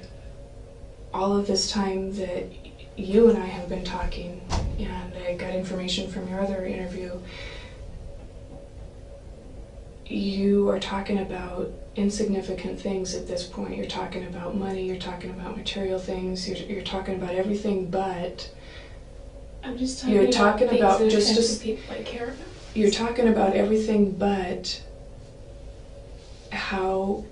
S9: all of this time that you and I have been talking, and I got information from your other interview, you are talking about insignificant things at this point. You're talking about money, you're talking about material things, you're talking about everything but...
S7: I'm just talking
S9: you're
S7: about
S9: talking
S7: things
S9: about
S7: that
S9: just
S7: affect the people I care about.
S9: You're talking about everything but how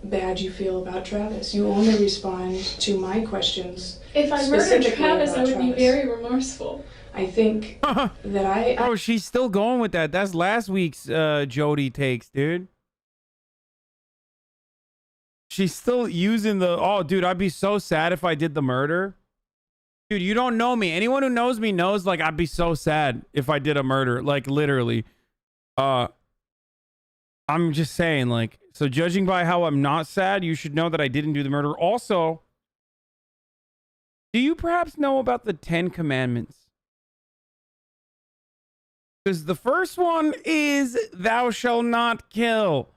S9: bad you feel about Travis. You only respond to my questions.
S7: If I murdered
S9: specifically
S7: Travis,
S9: about
S7: I would be
S9: Travis.
S7: very remorseful.
S9: I think that I...
S1: Bro, she's still going with that. That's last week's Jodi takes, dude. She's still using the, oh, dude, I'd be so sad if I did the murder. Dude, you don't know me. Anyone who knows me knows, like, I'd be so sad if I did a murder. Like, literally. I'm just saying, like, so judging by how I'm not sad, you should know that I didn't do the murder. Also, do you perhaps know about the 10 Commandments? Because the first one is, thou shalt not kill.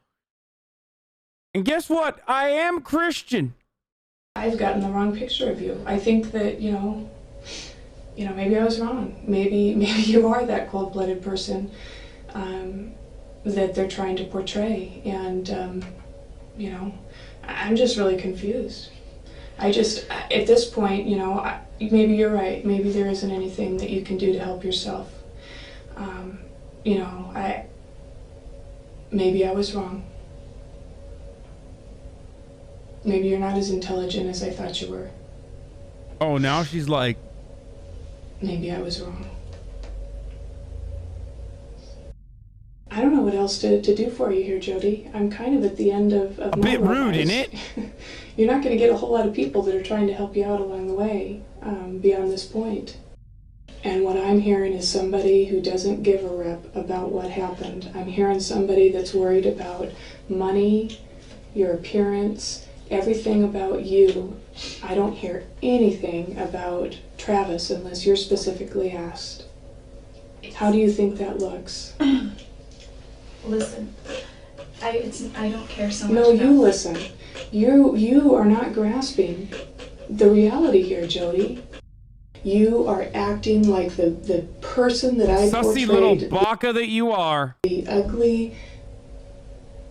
S1: And guess what? I am Christian.
S9: I've gotten the wrong picture of you. I think that, you know, maybe I was wrong. Maybe you are that cold-blooded person that they're trying to portray. And, you know, I'm just really confused. At this point, you know, maybe you're right. Maybe there isn't anything that you can do to help yourself. You know, maybe I was wrong. Maybe you're not as intelligent as I thought you were.
S1: Oh, now she's like...
S9: Maybe I was wrong. I don't know what else to do for you here, Jodi. I'm kind of at the end of
S1: A
S9: my
S1: bit
S9: rope.
S1: rude, isn't it?
S9: You're not going to get a whole lot of people that are trying to help you out along the way beyond this point. And what I'm hearing is somebody who doesn't give a rip about what happened. I'm hearing somebody that's worried about money, your appearance, everything about you. I don't hear anything about Travis unless you're specifically asked. How do you think that looks?
S7: Listen, I don't care so much.
S9: No,
S7: about...
S9: you listen. You are not grasping the reality here, Jodi. You are acting like the person that I
S1: Sussy
S9: portrayed.
S1: little baka that you are.
S9: The ugly,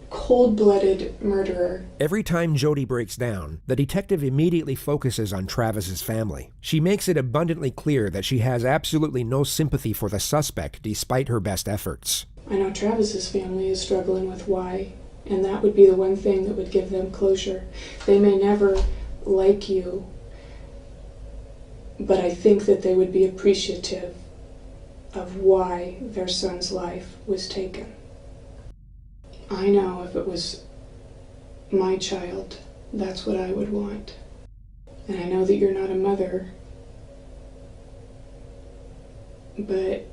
S9: cold-blooded murderer.
S2: Every time Jodi breaks down, the detective immediately focuses on Travis's family. She makes it abundantly clear that she has absolutely no sympathy for the suspect despite her best efforts.
S9: I know Travis's family is struggling with why, and that would be the one thing that would give them closure. They may never like you, but I think that they would be appreciative of why their son's life was taken. I know if it was my child, that's what I would want. And I know that you're not a mother, but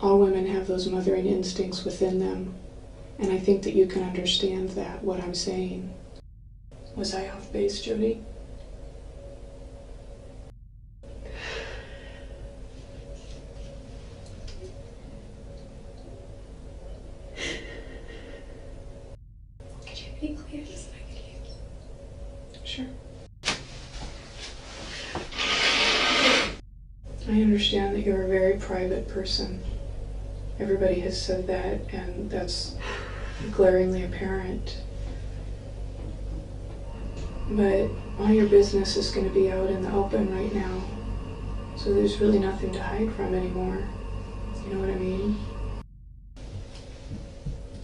S9: all women have those mothering instincts within them. And I think that you can understand that, what I'm saying. Was I off base, Jodi?
S7: Could you be clear just so I could hear?
S9: Sure. I understand that you're a very private person. Everybody has said that, and that's glaringly apparent. But all your business is going to be out in the open right now, so there's really nothing to hide from anymore. You know what I mean?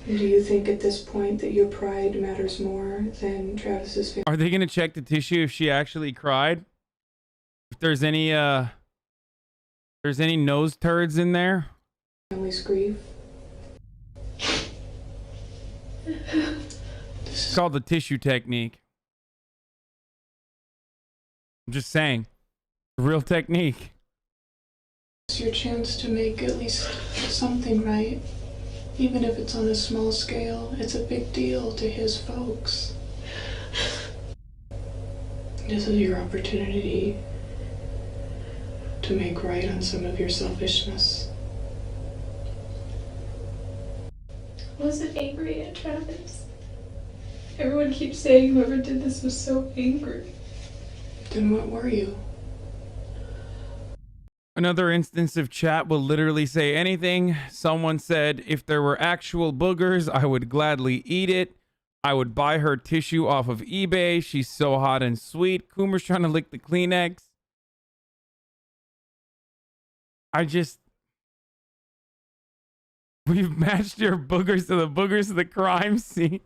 S9: And do you think at this point that your pride matters more than Travis's family?
S1: Are they going to check the tissue if she actually cried? If there's any nose turds in there?
S9: Family's grief?
S1: It's called the tissue technique. I'm just saying. Real technique.
S9: It's your chance to make at least something right. Even if it's on a small scale, it's a big deal to his folks. This is your opportunity to make right on some of your selfishness.
S7: I wasn't angry at Travis. Everyone keeps saying whoever did this was so angry.
S9: Then what were you?
S1: Another instance of chat will literally say anything. Someone said, if there were actual boogers, I would gladly eat it. I would buy her tissue off of eBay. She's so hot and sweet. Coomer's trying to lick the Kleenex. We've matched your boogers to the boogers of the crime scene.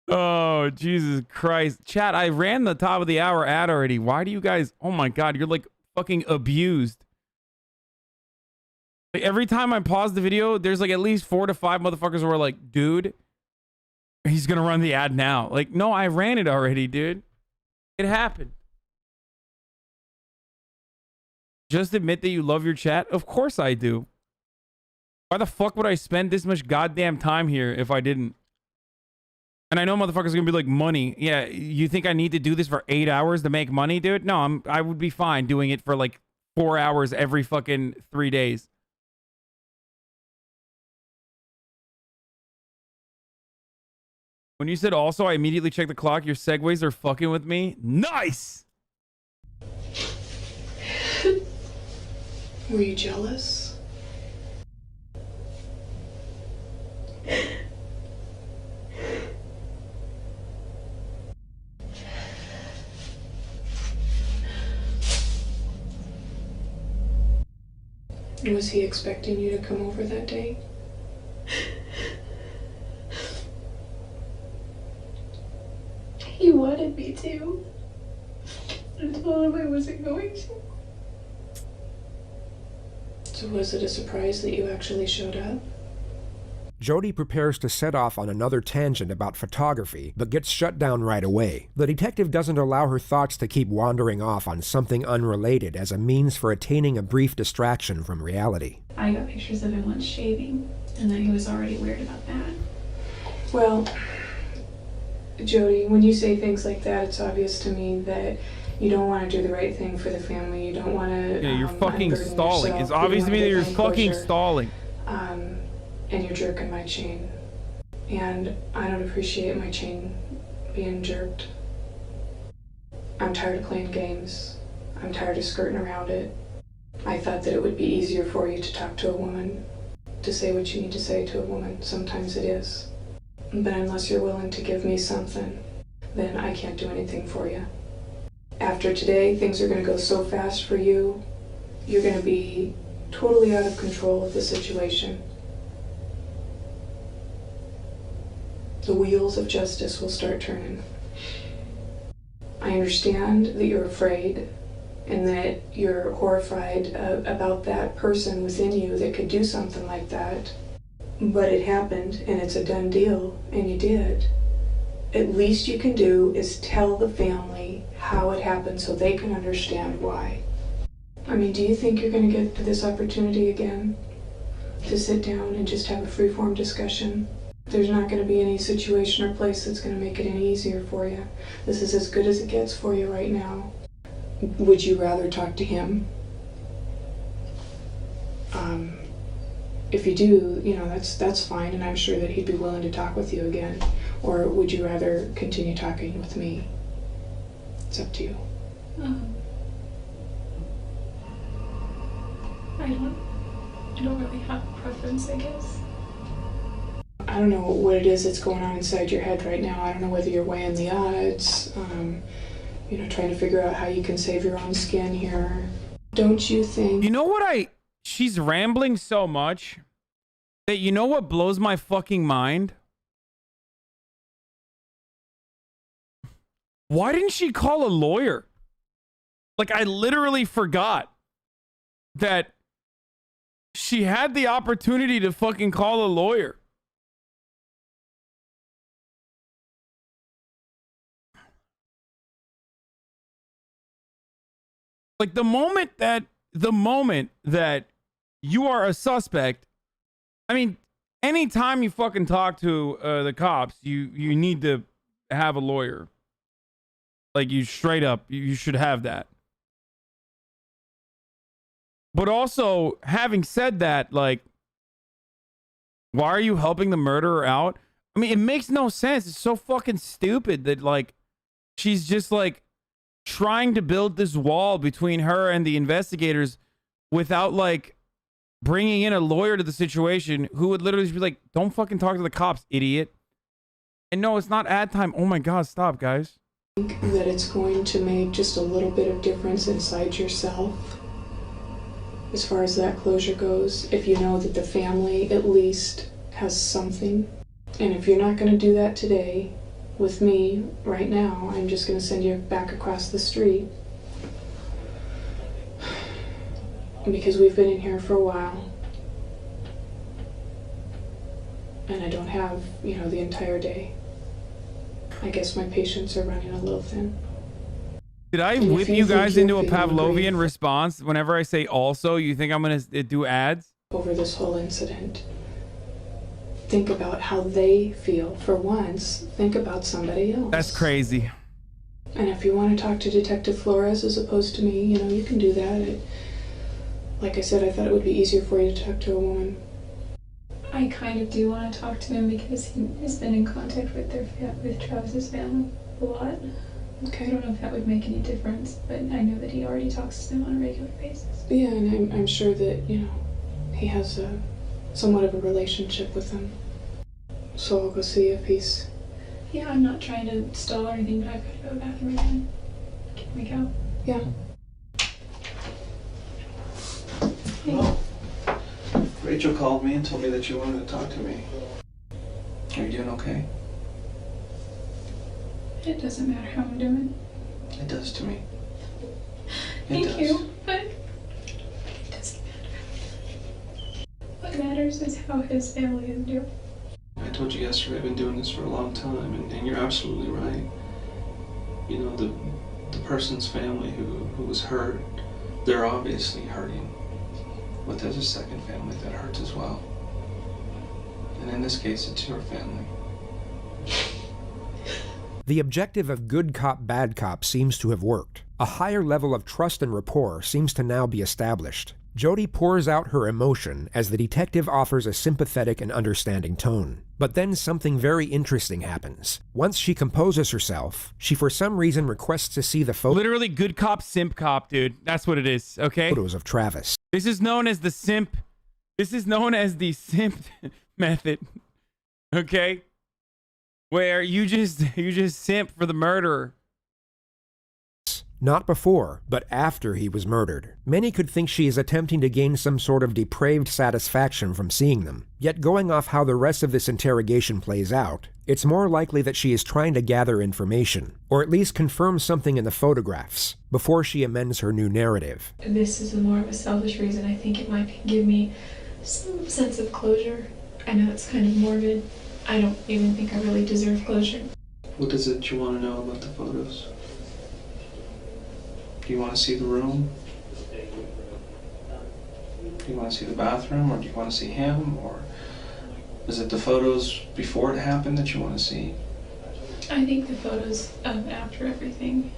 S1: Oh, Jesus Christ. Chat, I ran the top of the hour ad already. Why do you guys... Oh my God, you're like fucking abused. Like, every time I pause the video, there's like at least 4 to 5 motherfuckers who are like, dude, he's gonna run the ad now. Like, no, I ran it already, dude. It happened. Just admit that you love your chat? Of course I do. Why the fuck would I spend this much goddamn time here if I didn't? And I know motherfuckers are gonna be like, money. Yeah, you think I need to do this for 8 hours to make money, dude? No, I would be fine doing it for like 4 hours every fucking 3 days. When you said also, I immediately checked the clock. Your segues are fucking with me. Nice!
S9: Were you jealous? Was he expecting you to come over that day?
S7: He wanted me to. I told him I wasn't going to.
S9: So was it a surprise that you actually showed up?
S2: Jodi prepares to set off on another tangent about photography, but gets shut down right away. The detective doesn't allow her thoughts to keep wandering off on something unrelated as a means for attaining a brief distraction from reality.
S7: I got pictures of him once shaving, and then he was already weird about that.
S9: Well, Jodi, when you say things like that, it's obvious to me that you don't want to do the right thing for the family. You don't want to.
S1: Yeah, you're fucking stalling.
S9: Yourself.
S1: It's obvious to me that you're fucking
S9: closure.
S1: stalling.
S9: And you're jerking my chain. And I don't appreciate my chain being jerked. I'm tired of playing games. I'm tired of skirting around it. I thought that it would be easier for you to talk to a woman, to say what you need to say to a woman. Sometimes it is. But unless you're willing to give me something, then I can't do anything for you. After today, things are going to go so fast for you. You're going to be totally out of control of the situation. The wheels of justice will start turning. I understand that you're afraid and that you're horrified about that person within you that could do something like that. But it happened and it's a done deal and you did. At least you can do is tell the family how it happened so they can understand why. I mean, do you think you're going to get this opportunity again to sit down and just have a free-form discussion? There's not going to be any situation or place that's going to make it any easier for you. This is as good as it gets for you right now. Would you rather talk to him? If you do, you know, that's fine, and I'm sure that he'd be willing to talk with you again. Or would you rather continue talking with me? It's up to you.
S7: I don't really have a preference, I guess.
S9: I don't know what it is that's going on inside your head right now. I don't know whether you're weighing the odds, you know, trying to figure out how you can save your own skin here. Don't you think...
S1: You know what she's rambling so much that you know what blows my fucking mind? Why didn't she call a lawyer? Like, I literally forgot that she had the opportunity to fucking call a lawyer. Like the moment that you are a suspect, I mean, anytime you fucking talk to the cops, you need to have a lawyer. Like you straight up, you should have that. But also, having said that, like, why are you helping the murderer out? I mean, it makes no sense. It's so fucking stupid that, like, she's just, like, trying to build this wall between her and the investigators without, like, bringing in a lawyer to the situation who would literally just be like, don't fucking talk to the cops, idiot. And no, it's not ad time. Oh my God, stop, guys.
S9: That it's going to make just a little bit of difference inside yourself as far as that closure goes, if you know that the family at least has something. And if you're not going to do that today with me right now, I'm just going to send you back across the street. Because we've been in here for a while. And I don't have, the entire day. I guess my patients are running a little thin.
S1: Did I
S9: And
S1: whip
S9: if
S1: you
S9: think
S1: guys
S9: you're
S1: into a
S9: feeling
S1: Pavlovian
S9: grief
S1: response whenever I say also? You think I'm going to do ads?
S9: over this whole incident, think about how they feel. For once, think about somebody else.
S1: That's crazy.
S9: And if you want to talk to Detective Flores as opposed to me, you can do that. Like I said, I thought it would be easier for you to talk to a woman.
S7: I kind of do want to talk to him because he has been in contact with with Travis's family a lot.
S9: Okay.
S7: I don't know if that would make any difference, but I know that he already talks to them on a regular basis.
S9: Yeah, and I'm sure that, he has somewhat of a relationship with them. So I'll go see if he's...
S7: Yeah, I'm not trying to stall or anything, but I've got to go to the bathroom again. Can we go?
S9: Yeah.
S8: Oh. Rachel called me and told me that you wanted to talk to me. Are you doing okay?
S7: It doesn't matter how I'm doing.
S8: It does to me.
S7: Thank you, but it doesn't matter. What matters is how his family is doing.
S8: I told you yesterday I've been doing this for a long time, and you're absolutely right. The person's family who was hurt, they're obviously hurting. But there's a second family that hurts as well. And in this case, it's your family.
S2: The objective of good cop, bad cop seems to have worked. A higher level of trust and rapport seems to now be established. Jodi pours out her emotion as the detective offers a sympathetic and understanding tone. But then something very interesting happens. Once she composes herself, she for some reason requests to see the
S1: Literally good cop, simp cop, dude. That's what it is, okay?
S2: photos of Travis.
S1: This is known as the simp. This is known as the simp method, okay? Where you just simp for the murderer.
S2: Not before, but after he was murdered. Many could think she is attempting to gain some sort of depraved satisfaction from seeing them. Yet going off how the rest of this interrogation plays out, it's more likely that she is trying to gather information, or at least confirm something in the photographs, before she amends her new narrative.
S7: This is more of a selfish reason. I think it might give me some sense of closure. I know it's kind of morbid. I don't even think I really deserve closure.
S8: What is it you want to know about the photos? Do you want to see the room? Do you want to see the bathroom, or do you want to see him? Or is it the photos before it happened that you want to see?
S7: I think the photos of after everything.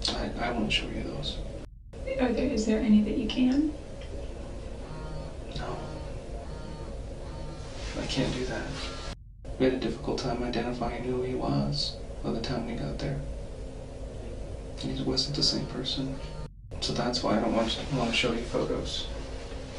S8: I won't show you those.
S7: Is there any that you can?
S8: No. I can't do that. We had a difficult time identifying who he was by the time we got there. He wasn't the same person. So that's why I don't want to show you photos.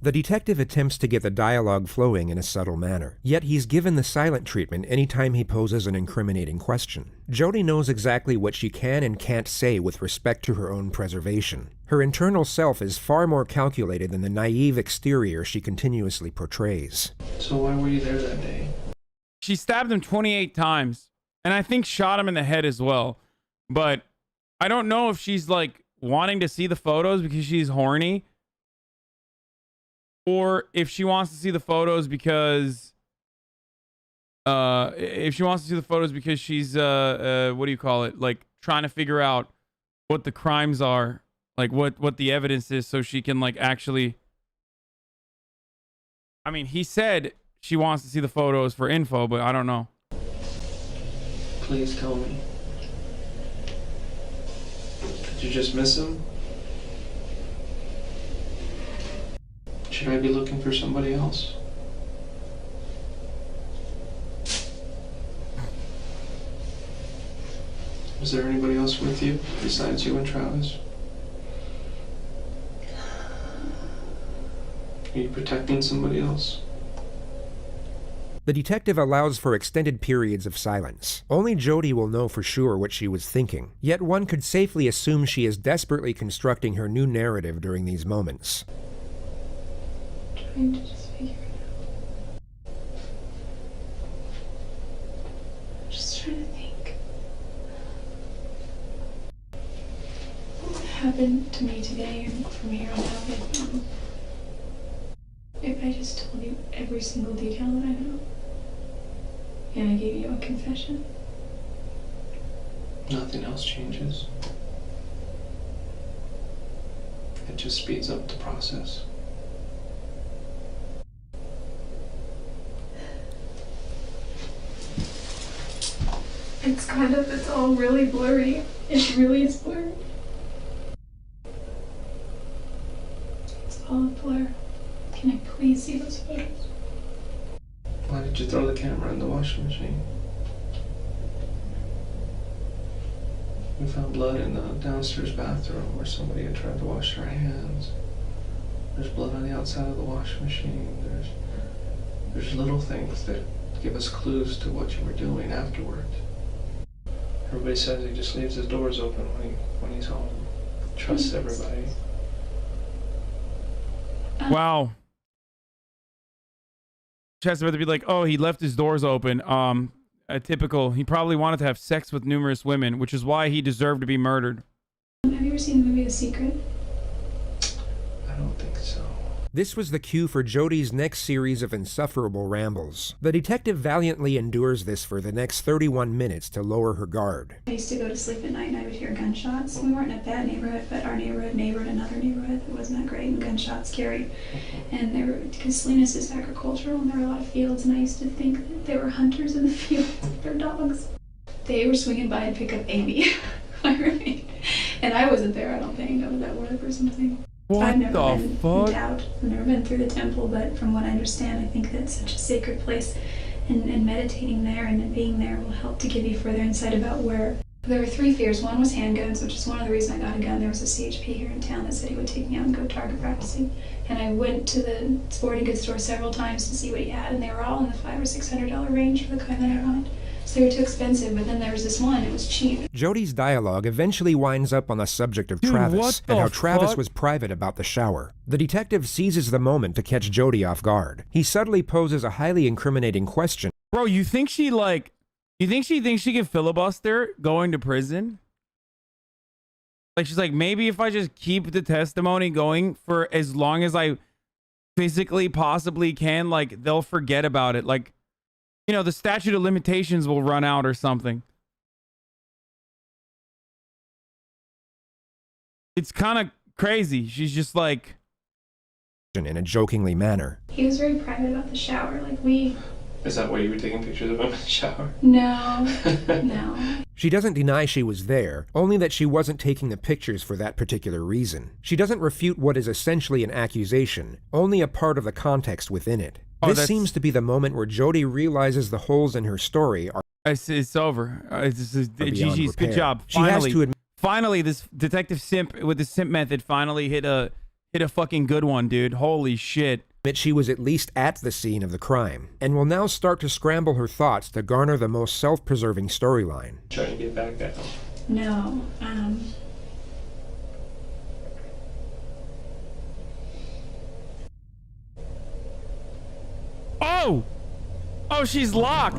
S2: The detective attempts to get the dialogue flowing in a subtle manner, yet he's given the silent treatment anytime he poses an incriminating question. Jodi knows exactly what she can and can't say with respect to her own preservation. Her internal self is far more calculated than the naive exterior she continuously portrays.
S8: So why were you there that day?
S1: She stabbed him 28 times, and I think shot him in the head as well. But I don't know if she's like wanting to see the photos because she's horny, or if she wants to see the photos because if she wants to see the photos because she's what do you call it, like trying to figure out what the crimes are, like what the evidence is, so she can like actually, I mean, he said she wants to see the photos for info, but I don't know.
S8: Please tell me. Did you just miss him? Should I be looking for somebody else? Was there anybody else with you besides you and Travis? Are you protecting somebody else?
S2: The detective allows for extended periods of silence. Only Jodi will know for sure what she was thinking, yet one could safely assume she is desperately constructing her new narrative during these moments.
S7: Trying to just figure it out. Just trying to think. What happened to me today and from here on out, if I just told you every single detail that I know, and I gave you a confession?
S8: Nothing else changes. It just speeds up the process.
S7: It's all really blurry. It really is blurry. It's all a blur. Can I please see those photos?
S8: Why did you throw the camera in the washing machine? We found blood in the downstairs bathroom where somebody had tried to wash their hands. There's blood on the outside of the washing machine. There's little things that give us clues to what you were doing afterward. Everybody says he just leaves his doors open when he's home. Trusts everybody.
S1: Wow. Chester would be like, oh, he left his doors open. A typical, he probably wanted to have sex with numerous women, which is why he deserved to be murdered.
S7: Have you ever seen the movie The Secret?
S8: I don't think so.
S2: This was the cue for Jodi's next series of insufferable rambles. The detective valiantly endures this for the next 31 minutes to lower her guard.
S7: I used to go to sleep at night and I would hear gunshots. We weren't in a bad neighborhood, but our neighborhood neighbored another neighborhood that wasn't that great, and gunshots scary. And they were, because Salinas is agricultural and there were a lot of fields, and I used to think that there were hunters in the fields with their dogs. They were swinging by and pick up Amy, my roommate. And I wasn't there, I don't think. I was at work or something. I've never been out. I've never been through the temple, but from what I understand, I think that it's such a sacred place, and meditating there and being there will help to give you further insight about where. There were 3 fears. One was handguns, which is one of the reasons I got a gun. There was a CHP here in town that said he would take me out and go target practicing, and I went to the sporting goods store several times to see what he had, and they were all in the $500 or $600 range for the kind that I wanted. So they were too expensive, but then there was this one, it was cheap.
S2: Jodi's dialogue eventually winds up on the subject of Travis and how Travis was private about the shower. The detective seizes the moment to catch Jodi off guard. He subtly poses a highly incriminating question.
S1: Bro, you think she thinks she can filibuster going to prison? Like, she's like, maybe if I just keep the testimony going for as long as I physically possibly can, like, they'll forget about it. Like, you know, the statute of limitations will run out or something. It's kind of crazy. She's just like...
S2: in a jokingly manner.
S7: He was very private about the shower. Like, we...
S8: Is that why you were taking pictures of him in the shower?
S7: No. No.
S2: She doesn't deny she was there, only that she wasn't taking the pictures for that particular reason. She doesn't refute what is essentially an accusation, only a part of the context within it. This seems to be the moment where Jodi realizes the holes in her story are...
S1: It's over. GG's. Good job.
S2: She has to admit...
S1: Finally, this detective simp with the simp method finally hit a fucking good one, dude. Holy shit.
S2: She was at least at the scene of the crime, and will now start to scramble her thoughts to garner the most self-preserving storyline.
S8: Trying to get back at him.
S7: No.
S1: Oh! Oh, she's locked.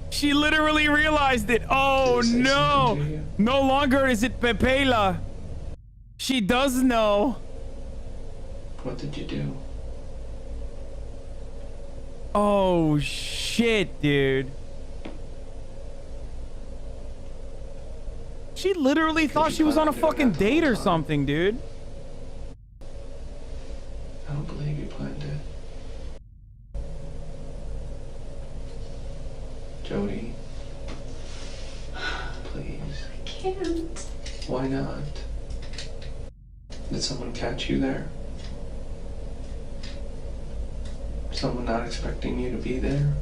S1: She literally realized it. Oh, no. No longer is it Pepela. She does know.
S8: What did you do?
S1: Oh shit, dude. She literally thought she was on a fucking date or something, dude.
S8: I don't believe you planned it. Jodi. Please.
S7: I can't.
S8: Why not? Did someone catch you there? Someone not expecting you to be there?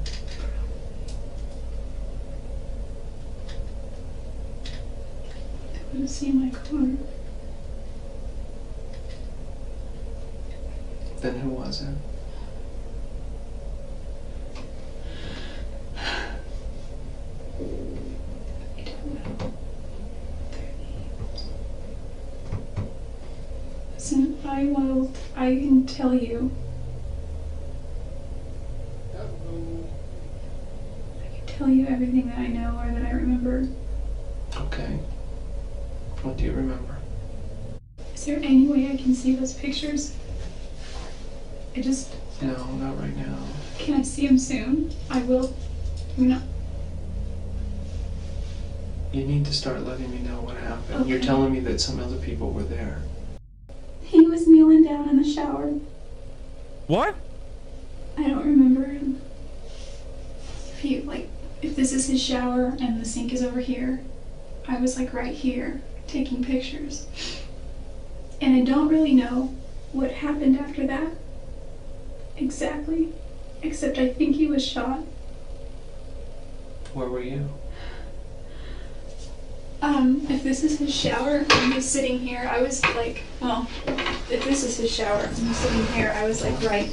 S7: They would have seen my car.
S8: Then who was it?
S7: I don't know their names. Listen, I can tell you. I can tell you everything that I know or that I remember.
S8: Okay. What do you remember?
S7: Is there any way I can see those pictures?
S8: No, not right now.
S7: Can I see them soon? I will. No.
S8: You need to start letting me know what happened.
S7: Okay.
S8: You're telling me that some other people were there.
S7: He was kneeling down in the shower.
S1: What?
S7: I don't remember him. If this is his shower and the sink is over here, I was like right here taking pictures. And I don't really know what happened after that. Exactly. Except I think he was shot.
S8: Where were you?
S7: If this is his shower, and he's sitting here, I was like, well, if this is his shower, and he's sitting here, I was like right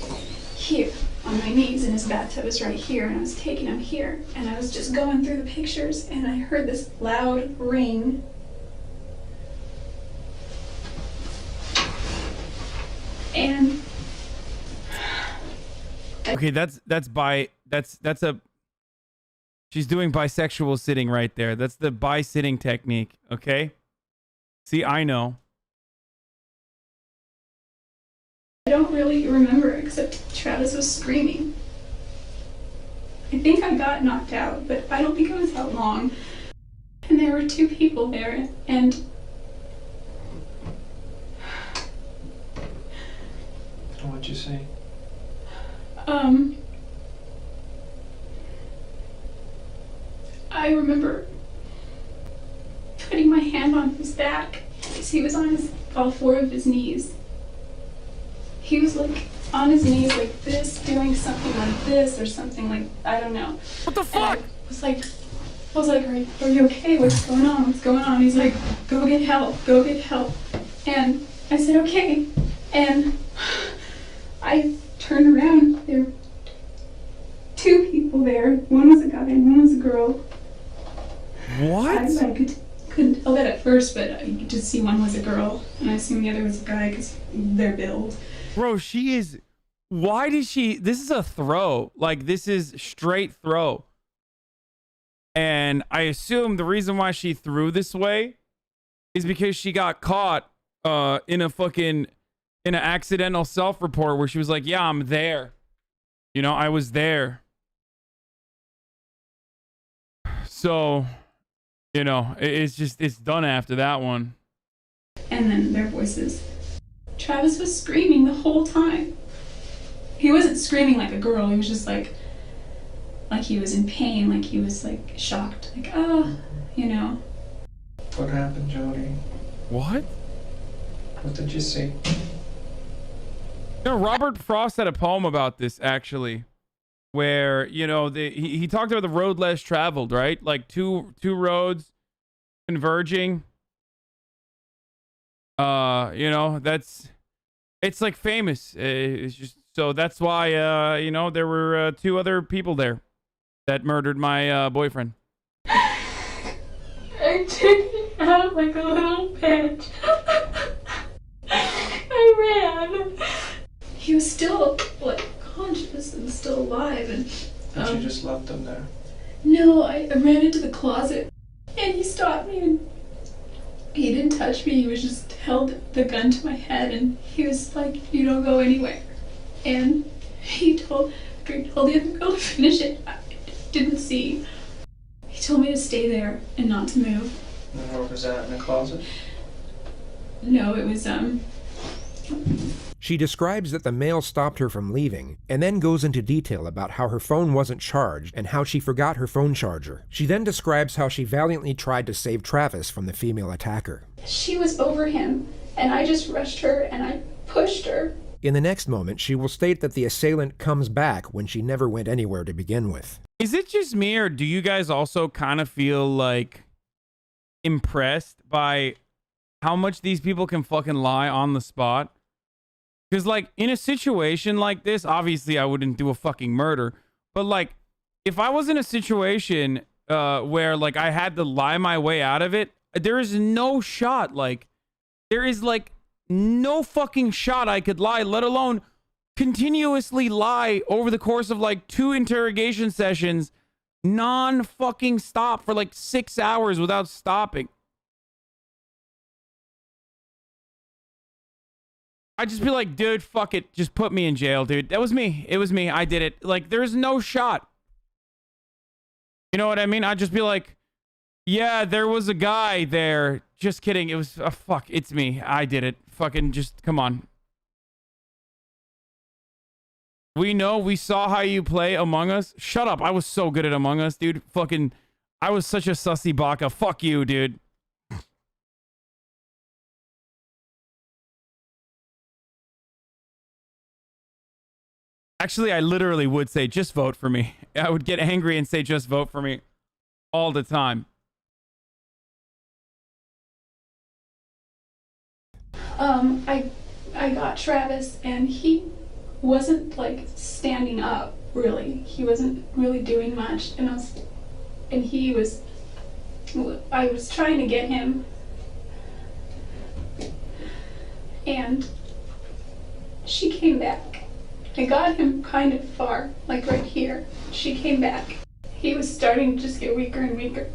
S7: here on my knees, and his bathtub is right here, and I was taking him here, and I was just going through the pictures, and I heard this loud ring. And
S1: Okay, that's a she's doing bisexual sitting right there. That's the bi sitting technique, okay? See, I know.
S7: I don't really remember except Travis was screaming. I think I got knocked out, but I don't think I was that long. And there were two people there, and
S8: What'd you say?
S7: I remember putting my hand on his back because he was on all four of his knees. He was like on his knees like this, doing something like this or something like, I don't know.
S1: What the fuck?
S7: And I was like, are you okay? What's going on? What's going on? He's like, go get help, go get help. And I said, okay. And I turned around, there were two people there. One was a guy and one was a girl.
S1: What?
S7: I couldn't tell that at first, but I could just see one was a girl, and I assume the other was a guy because they're build.
S1: Bro, she is... Why did she... This is a throw. Like, this is straight throw. And I assume the reason why she threw this way is because she got caught in an accidental self-report where she was like, yeah, I'm there. You know, I was there. So, you know, it's done after that one.
S7: And then their voices. Travis was screaming the whole time. He wasn't screaming like a girl. He was just like he was in pain, like he was like shocked, like, oh, you know.
S8: What happened, Jodi?
S1: What?
S8: What did you see?
S1: No, Robert Frost had a poem about this, actually, where, you know, he talked about the road less traveled, right? Like two roads converging. You know, it's like famous. It's just, so that's why, you know, there were two other people there that murdered my boyfriend.
S7: I took it out like a little bitch. I ran. He was still like conscious and still alive, and
S8: But you just left them there.
S7: no, I ran into the closet, and he stopped me, and he didn't touch me. He was just held the gun to my head, and he was like, "You don't go anywhere." And he told after he told the other girl to finish it, I didn't see. He told me to stay there and not to move.
S8: And where was that, in the closet?
S7: No, it was,
S2: She describes that the male stopped her from leaving, and then goes into detail about how her phone wasn't charged and how she forgot her phone charger. She then describes how she valiantly tried to save Travis from the female attacker.
S7: She was over him, and I just rushed her and I pushed her.
S2: In the next moment, she will state that the assailant comes back when she never went anywhere to begin with.
S1: Is it just me, or do you guys also kind of feel like impressed by how much these people can fucking lie on the spot? Because, like, in a situation like this, obviously I wouldn't do a fucking murder. But, like, if I was in a situation where, like, I had to lie my way out of it, there is no shot. Like, there is, like, no fucking shot I could lie, let alone continuously lie over the course of, like, 2 interrogation sessions, non-fucking stop for, like, 6 hours without stopping. I'd just be like, dude, fuck it. Just put me in jail, dude. That was me. It was me. I did it. Like, there's no shot. You know what I mean? I'd just be like, yeah, there was a guy there. Just kidding. It was, fuck, it's me. I did it. Fucking just, come on. We know, we saw how you play Among Us. Shut up. I was so good at Among Us, dude. Fucking, I was such a sussy baka. Fuck you, dude. Actually, I literally would say, just vote for me. I would get angry and say, just vote for me all the time.
S7: I got Travis, and he wasn't, like, standing up, really. He wasn't really doing much, and I was trying to get him, and she came back. I got him kind of far, like right here. She came back. He was starting to just get weaker and weaker.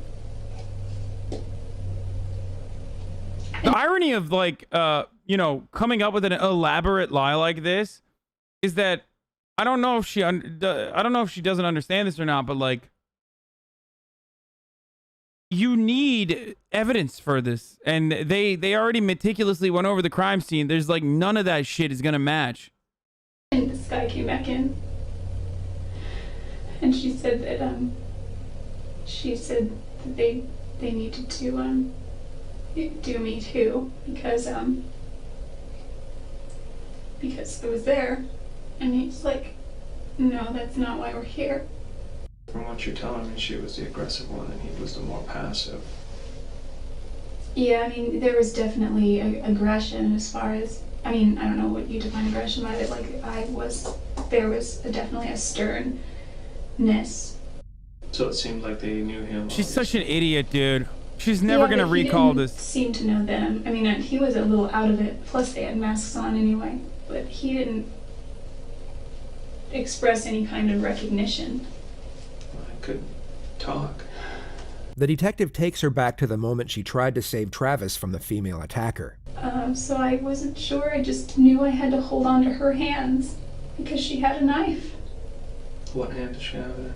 S1: The irony of, like, you know, coming up with an elaborate lie like this is that I don't know if she doesn't understand this or not, but, like, you need evidence for this, and they already meticulously went over the crime scene. There's, like, none of that shit is gonna match.
S7: And this guy came back in, and she said that they needed to do me too, because it was there, and he's like, no, that's not why we're here.
S8: From what you're telling me, she was the aggressive one and he was the more passive.
S7: Yeah, I mean, there was definitely aggression as far as, I mean, I don't know what you define aggression by, but, like, there was definitely a sternness.
S8: So it seemed like they knew him.
S1: She's such an idiot, dude. She's never gonna recall this.
S7: Seemed to know them. I mean, he was a little out of it. Plus, they had masks on anyway. But he didn't express any kind of recognition.
S8: I couldn't talk.
S2: The detective takes her back to the moment she tried to save Travis from the female attacker.
S7: So I wasn't sure. I just knew I had to hold on to her hands because she had a knife.
S8: What hand did she have it in?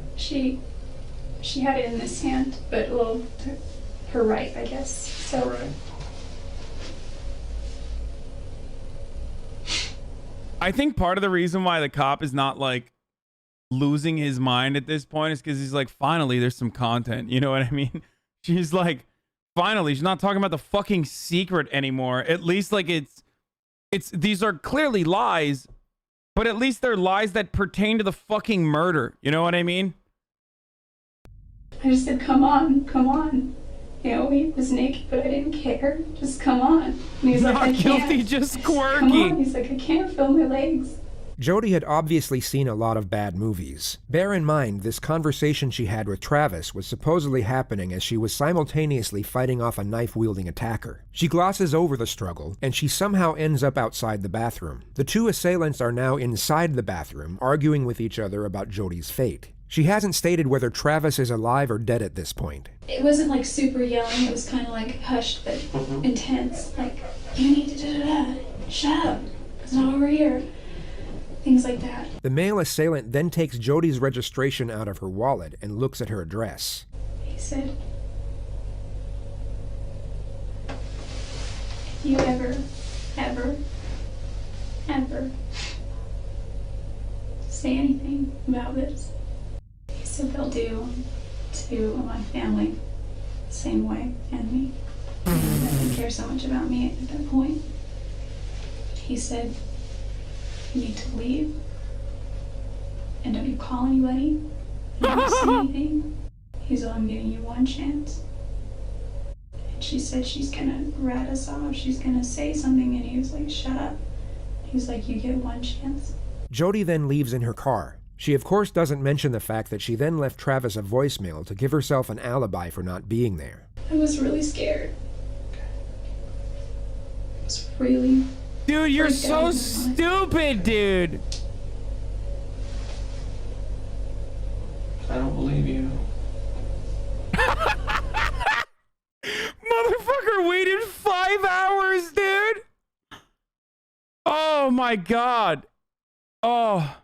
S7: She had it in this hand, but, well, her right, I guess. So.
S8: Right.
S1: I think part of the reason why the cop is not, like, losing his mind at this point is because he's like, finally, there's some content. You know what I mean? She's like, finally, she's not talking about the fucking secret anymore. At least, like, these are clearly lies, but at least they're lies that pertain to the fucking murder. You know what I mean?
S7: I just said, come on, come on. You know, he was naked, but I didn't care. Just come on. And he's
S1: not
S7: like, I
S1: guilty,
S7: can't.
S1: just quirky.
S7: Come on. He's like, I can't feel my legs.
S2: Jodi had obviously seen a lot of bad movies. Bear in mind, this conversation she had with Travis was supposedly happening as she was simultaneously fighting off a knife-wielding attacker. She glosses over the struggle, and she somehow ends up outside the bathroom. The two assailants are now inside the bathroom, arguing with each other about Jodi's fate. She hasn't stated whether Travis is alive or dead at this point.
S7: It wasn't like super yelling. It was kind of like hushed but intense. Like, you need to da-da-da. Shut up. It's not over here. things like that.
S2: The male assailant then takes Jodi's registration out of her wallet and looks at her address.
S7: He said, if you ever say anything about this, he said they'll do to my family the same way, and me. He didn't care so much about me at that point. He said, you need to leave, and don't you call anybody, and don't say anything. He's all, I'm giving you one chance. And she said she's gonna rat us off, she's gonna say something, and he was like, shut up. He's like, you get one chance.
S2: Jodi then leaves in her car. She of course doesn't mention the fact that she then left Travis a voicemail to give herself an alibi for not being there.
S7: I was really scared. I was really...
S1: Dude, you're so stupid, dude.
S8: I don't believe you.
S1: Motherfucker waited 5 hours, dude. Oh my God. Oh.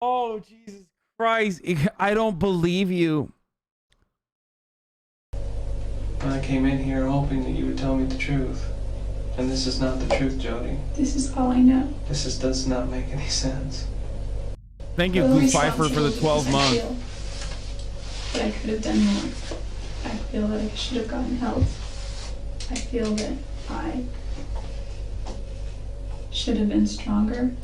S1: Oh, Jesus Christ. I don't believe you.
S8: I came in here hoping that you would tell me the truth. And this is not the truth, Jodi.
S7: This is all I know.
S8: Does not make any sense.
S1: Thank you, Blue Pfeiffer, for the 12 months.
S7: I feel that I could have done more. I feel that I should have gotten help. I feel that I should have been stronger.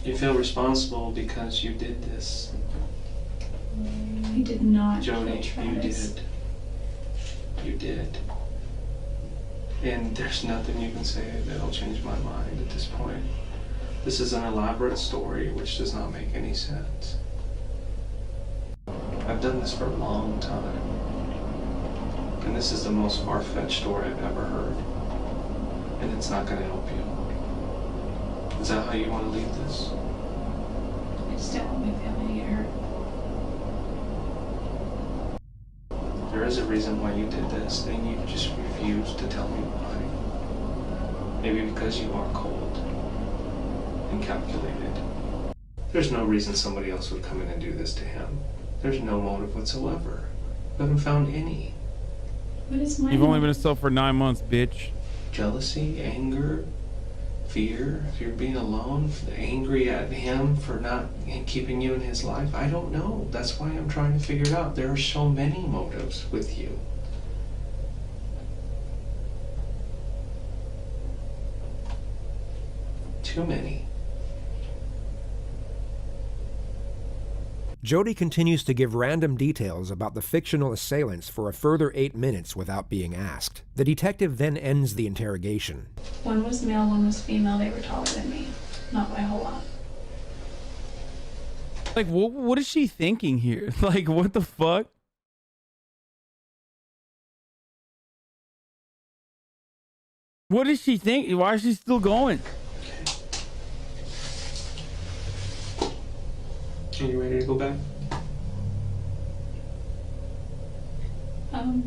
S8: You feel responsible because you did this.
S7: I did not
S8: Jodi,
S7: kill
S8: you
S7: Travis.
S8: did. You did. And there's nothing you can say that'll change my mind at this point. This is an elaborate story which does not make any sense. I've done this for a long time. And this is the most far-fetched story I've ever heard. And it's not going to help you. Is that how you want to leave this?
S7: I just don't want my family to get hurt.
S8: There is a reason why you did this, and you just refused to tell me why. Maybe because you are cold and calculated. There's no reason somebody else would come in and do this to him. There's no motive whatsoever. We haven't found any.
S7: What is my...
S1: You've only been a sub for 9 months, bitch.
S8: Jealousy, anger, fear, if you're being alone, angry at him for not keeping you in his life. I don't know. That's why I'm trying to figure it out. There are so many motives with you. Too many.
S2: Jodi continues to give random details about the fictional assailants for a further 8 minutes without being asked. The detective then ends the interrogation.
S7: One was male, one was female. They were taller than me. Not by a whole lot.
S1: Like, what is she thinking here? Like, what the fuck? What is she thinking? Why is she still going?
S8: Are you ready to go back?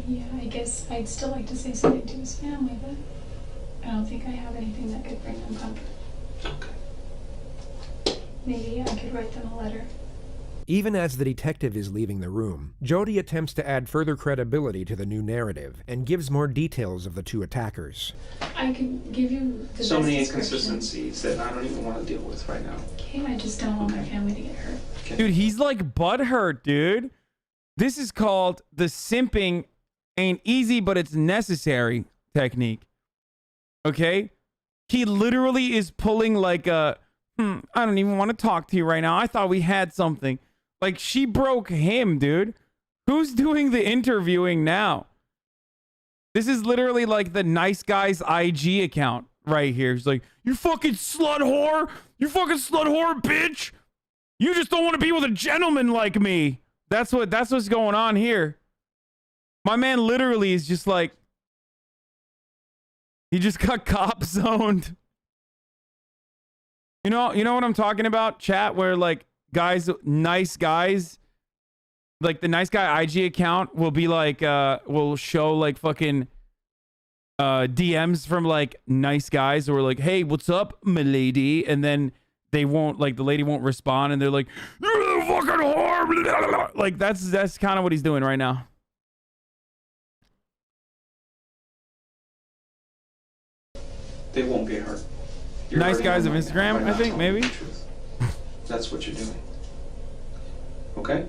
S7: Yeah, I guess I'd still like to say something to his family, but I don't think I have anything that could bring them comfort.
S8: Okay.
S7: Maybe I could write them a letter.
S2: Even as the detective is leaving the room, Jodi attempts to add further credibility to the new narrative and gives more details of the two attackers.
S7: I could give you the
S8: So
S7: best
S8: many
S7: description.
S8: inconsistencies that I don't even want to deal with right now.
S7: Okay, I just don't want my family to get hurt.
S8: Okay.
S1: Dude, he's like butthurt, dude. This is called the simping ain't easy, but it's necessary technique. Okay? He literally is pulling like a, I don't even want to talk to you right now. I thought we had something. Like, she broke him, dude. Who's doing the interviewing now? This is literally like the nice guy's IG account right here. He's like, you fucking slut whore. You fucking slut whore, bitch. You just don't want to be with a gentleman like me. That's what's going on here. My man literally is just like, he just got cop zoned. You know what I'm talking about, chat, where like guys, nice guys, like the nice guy IG account will be like, will show like fucking DMs from like nice guys who are like, hey, what's up, milady? And then they won't, like, the lady won't respond, and they're like, "You're a fucking whore." Like, that's kind of what he's doing right now.
S8: They won't get hurt.
S1: Nice guys of Instagram, I think, maybe.
S8: That's what you're doing. Okay?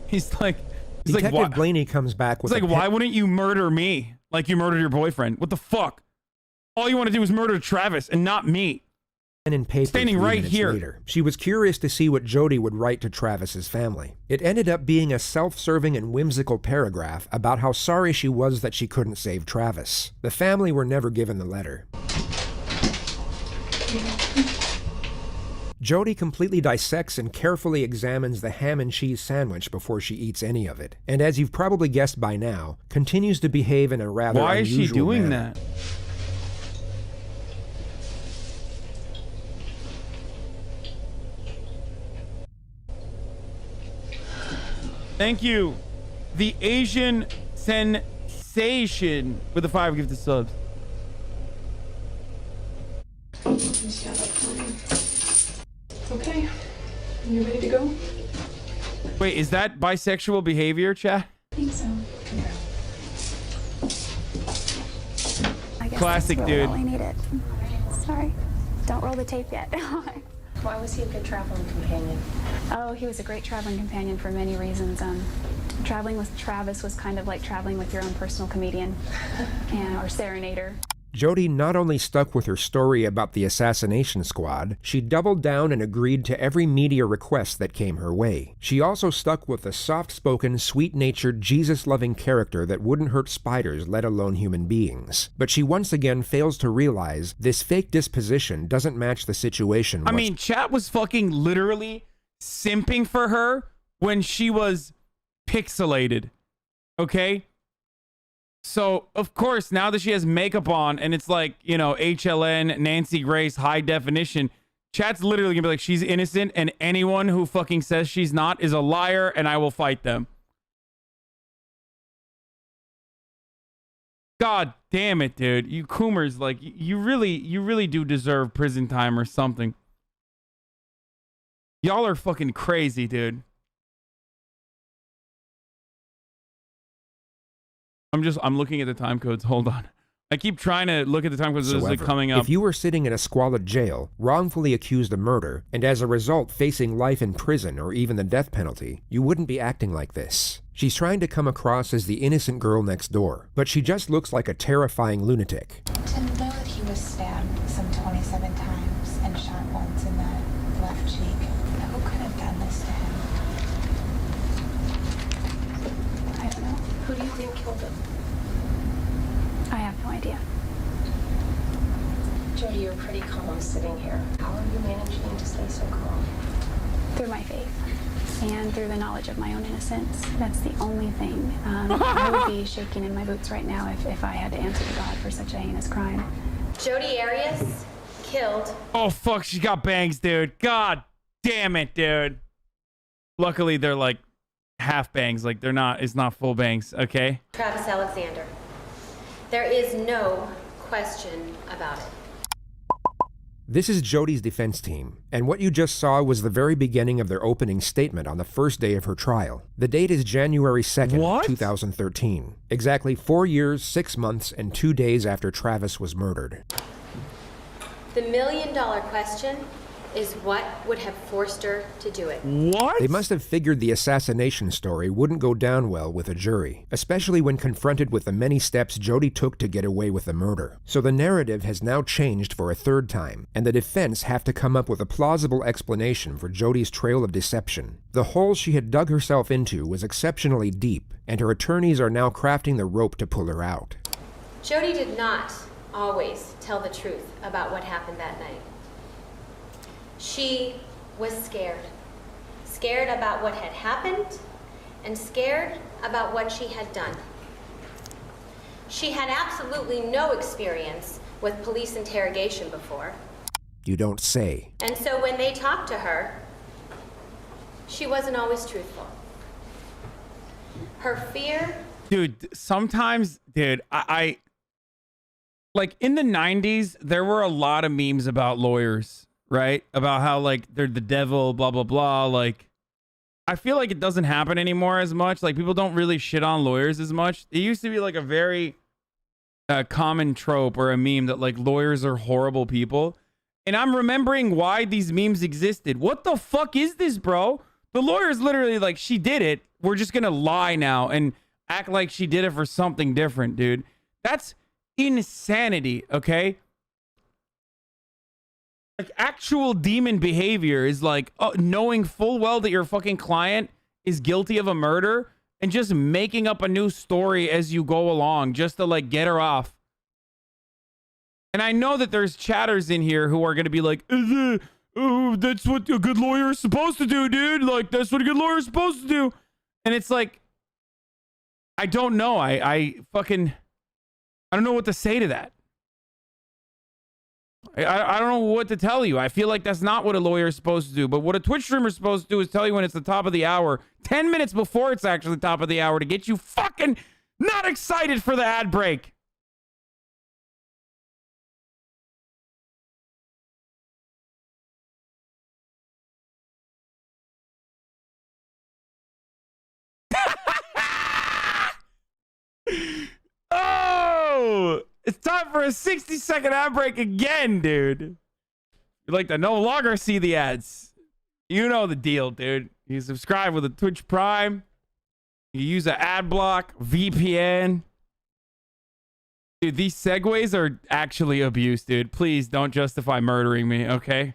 S1: He's like,
S2: Detective Blaney comes back with
S1: it's like, why wouldn't you murder me like you murdered your boyfriend? What the fuck? All you want to do is murder Travis and not me.
S2: pen and paper
S1: Standing
S2: 3
S1: right
S2: minutes
S1: here.
S2: later. She was curious to see what Jodi would write to Travis's family. It ended up being a self-serving and whimsical paragraph about how sorry she was that she couldn't save Travis. The family were never given the letter. Jodi completely dissects and carefully examines the ham and cheese sandwich before she eats any of it, and as you've probably guessed by now, continues to behave in a rather
S1: Why is she
S2: unusual
S1: doing
S2: manner.
S1: that? Thank you. The Asian sensation with the 5 gifted subs.
S9: Okay, you ready to go?
S1: Wait, is that bisexual behavior, chat?
S7: I think so.
S10: I guess
S1: Classic,
S10: that's really
S1: dude.
S10: all I needed. Sorry. Don't roll the tape yet.
S11: Why was he a good traveling companion?
S10: Oh, he was a great traveling companion for many reasons. Traveling with Travis was kind of like traveling with your own personal comedian or serenader.
S2: Jodi not only stuck with her story about the assassination squad, she doubled down and agreed to every media request that came her way. She also stuck with the soft-spoken, sweet-natured, Jesus-loving character that wouldn't hurt spiders, let alone human beings. But she once again fails to realize this fake disposition doesn't match the situation.
S1: I mean, chat was fucking literally simping for her when she was pixelated. Okay? So, of course, now that she has makeup on and it's like, you know, HLN, Nancy Grace, high definition, chat's literally gonna be like, she's innocent, and anyone who fucking says she's not is a liar, and I will fight them. God damn it, dude. You Coomers, like, you really do deserve prison time or something. Y'all are fucking crazy, dude. I'm looking at the time codes. Hold on. I keep trying to look at the time codes as they're coming up.
S2: If you were sitting in a squalid jail, wrongfully accused of murder, and as a result facing life in prison or even the death penalty, you wouldn't be acting like this. She's trying to come across as the innocent girl next door, but she just looks like a terrifying lunatic.
S11: To know that he was stabbed some 27 times and shot once in the left cheek, who could have done this to him?
S10: I don't know.
S11: Who do you think killed him?
S10: I have no idea.
S11: Jodi, you're pretty calm sitting here. How are you managing to stay so calm?
S10: Through my faith and through the knowledge of my own innocence. That's the only thing. I would be shaking in my boots right now if I had to answer to God for such a heinous crime.
S6: Jodi Arias killed.
S1: Oh, fuck. She got bangs, dude. God damn it, dude. Luckily, they're like half bangs. Like, it's not full bangs, okay?
S6: Travis Alexander. There is no question about it.
S2: This is Jodi's defense team, and what you just saw was the very beginning of their opening statement on the first day of her trial. The date is January 2nd, 2013. Exactly 4 years, 6 months, and 2 days after Travis was murdered.
S6: The $1 million question is what would have forced her to do it.
S1: What?
S2: They must have figured the assassination story wouldn't go down well with a jury, especially when confronted with the many steps Jodi took to get away with the murder. So the narrative has now changed for a third time, and the defense have to come up with a plausible explanation for Jodi's trail of deception. The hole she had dug herself into was exceptionally deep, and her attorneys are now crafting the rope to pull her out.
S6: Jodi did not always tell the truth about what happened that night. She was scared. Scared about what had happened and scared about what she had done. She had absolutely no experience with police interrogation before.
S2: You don't say.
S12: And so when they talked to her, she wasn't always truthful. Her fear...
S1: Dude, sometimes, dude, I like in the 90s, there were a lot of memes about lawyers, right? About how like they're the devil, blah, blah, blah. Like, I feel like it doesn't happen anymore as much. Like, people don't really shit on lawyers as much. It used to be like a very common trope or a meme that like lawyers are horrible people. And I'm remembering why these memes existed. What the fuck is this, bro? The lawyer's literally like, she did it. We're just gonna lie now and act like she did it for something different, dude. That's insanity, okay? Like, actual demon behavior is like knowing full well that your fucking client is guilty of a murder and just making up a new story as you go along just to like get her off. And I know that there's chatters in here who are going to be like, oh, that's what a good lawyer is supposed to do, dude. Like, that's what a good lawyer is supposed to do. And it's like, I don't know. I don't know what to say to that. I don't know what to tell you. I feel like that's not what a lawyer is supposed to do. But what a Twitch streamer is supposed to do is tell you when it's the top of the hour, 10 minutes before it's actually the top of the hour to get you fucking not excited for the ad break. Oh, it's time for a 60-second ad break again, dude. You'd like to no longer see the ads. You know the deal, dude. You subscribe with a Twitch Prime. You use an ad block, VPN. Dude, these segues are actually abuse, dude. Please don't justify murdering me, okay?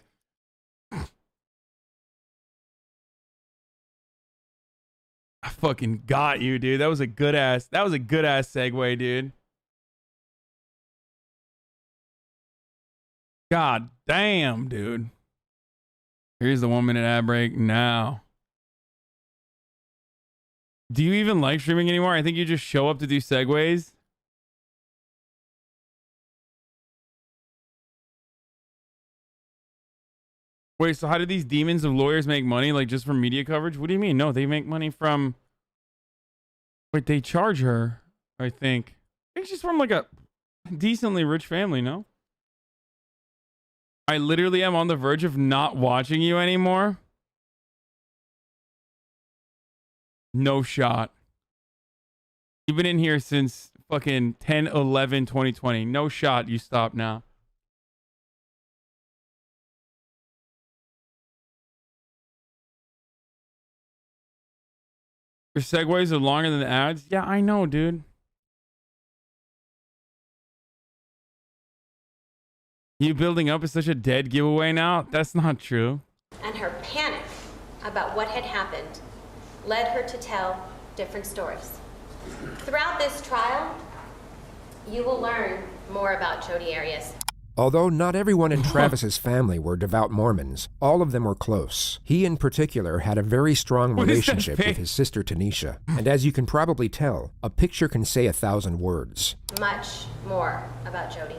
S1: I fucking got you, dude. That was a good ass segue, dude. God damn, dude. Here's the 1 minute ad break now. Do you even like streaming anymore? I think you just show up to do segues. Wait, so how do these demons of lawyers make money? Like just from media coverage? What do you mean? No, they make money from... Wait, they charge her, I think. I think she's from like a decently rich family, no? I literally am on the verge of not watching you anymore. No shot. You've been in here since fucking 10/11/2020. No shot you stop now. Your segues are longer than the ads? Yeah, I know, dude. You building up is such a dead giveaway now? That's not true.
S12: And her panic about what had happened led her to tell different stories. Throughout this trial, you will learn more about Jodi Arias.
S2: Although not everyone in Travis's family were devout Mormons, all of them were close. He in particular had a very strong relationship with his sister Tanisha. And as you can probably tell, a picture can say 1,000 words.
S12: Much more about Jodi.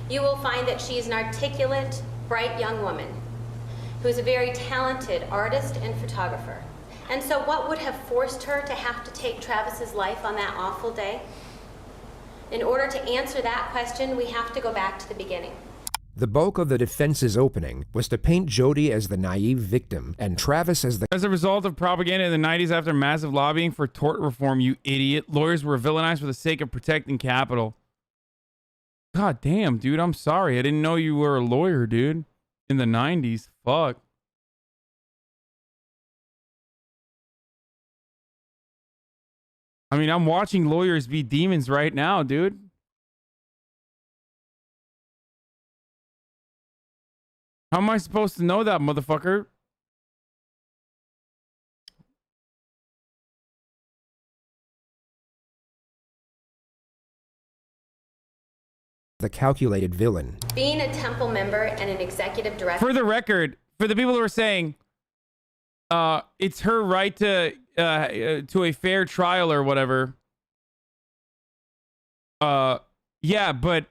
S12: You will find that she is an articulate, bright young woman who's a very talented artist and photographer. And so what would have forced her to have to take Travis's life on that awful day? In order to answer that question, we have to go back to the beginning.
S2: The bulk of the defense's opening was to paint Jodi as the naive victim and Travis as the...
S1: As a result of propaganda in the 90s after massive lobbying for tort reform, you idiot, lawyers were villainized for the sake of protecting capital. God damn, dude, I'm sorry. I didn't know you were a lawyer, dude. In the 90s. Fuck. I mean, I'm watching lawyers be demons right now, dude. How am I supposed to know that, motherfucker?
S2: The calculated villain.
S12: Being a temple member and an executive director...
S1: For the record, for the people who are saying, it's her right to a fair trial or whatever. Yeah, but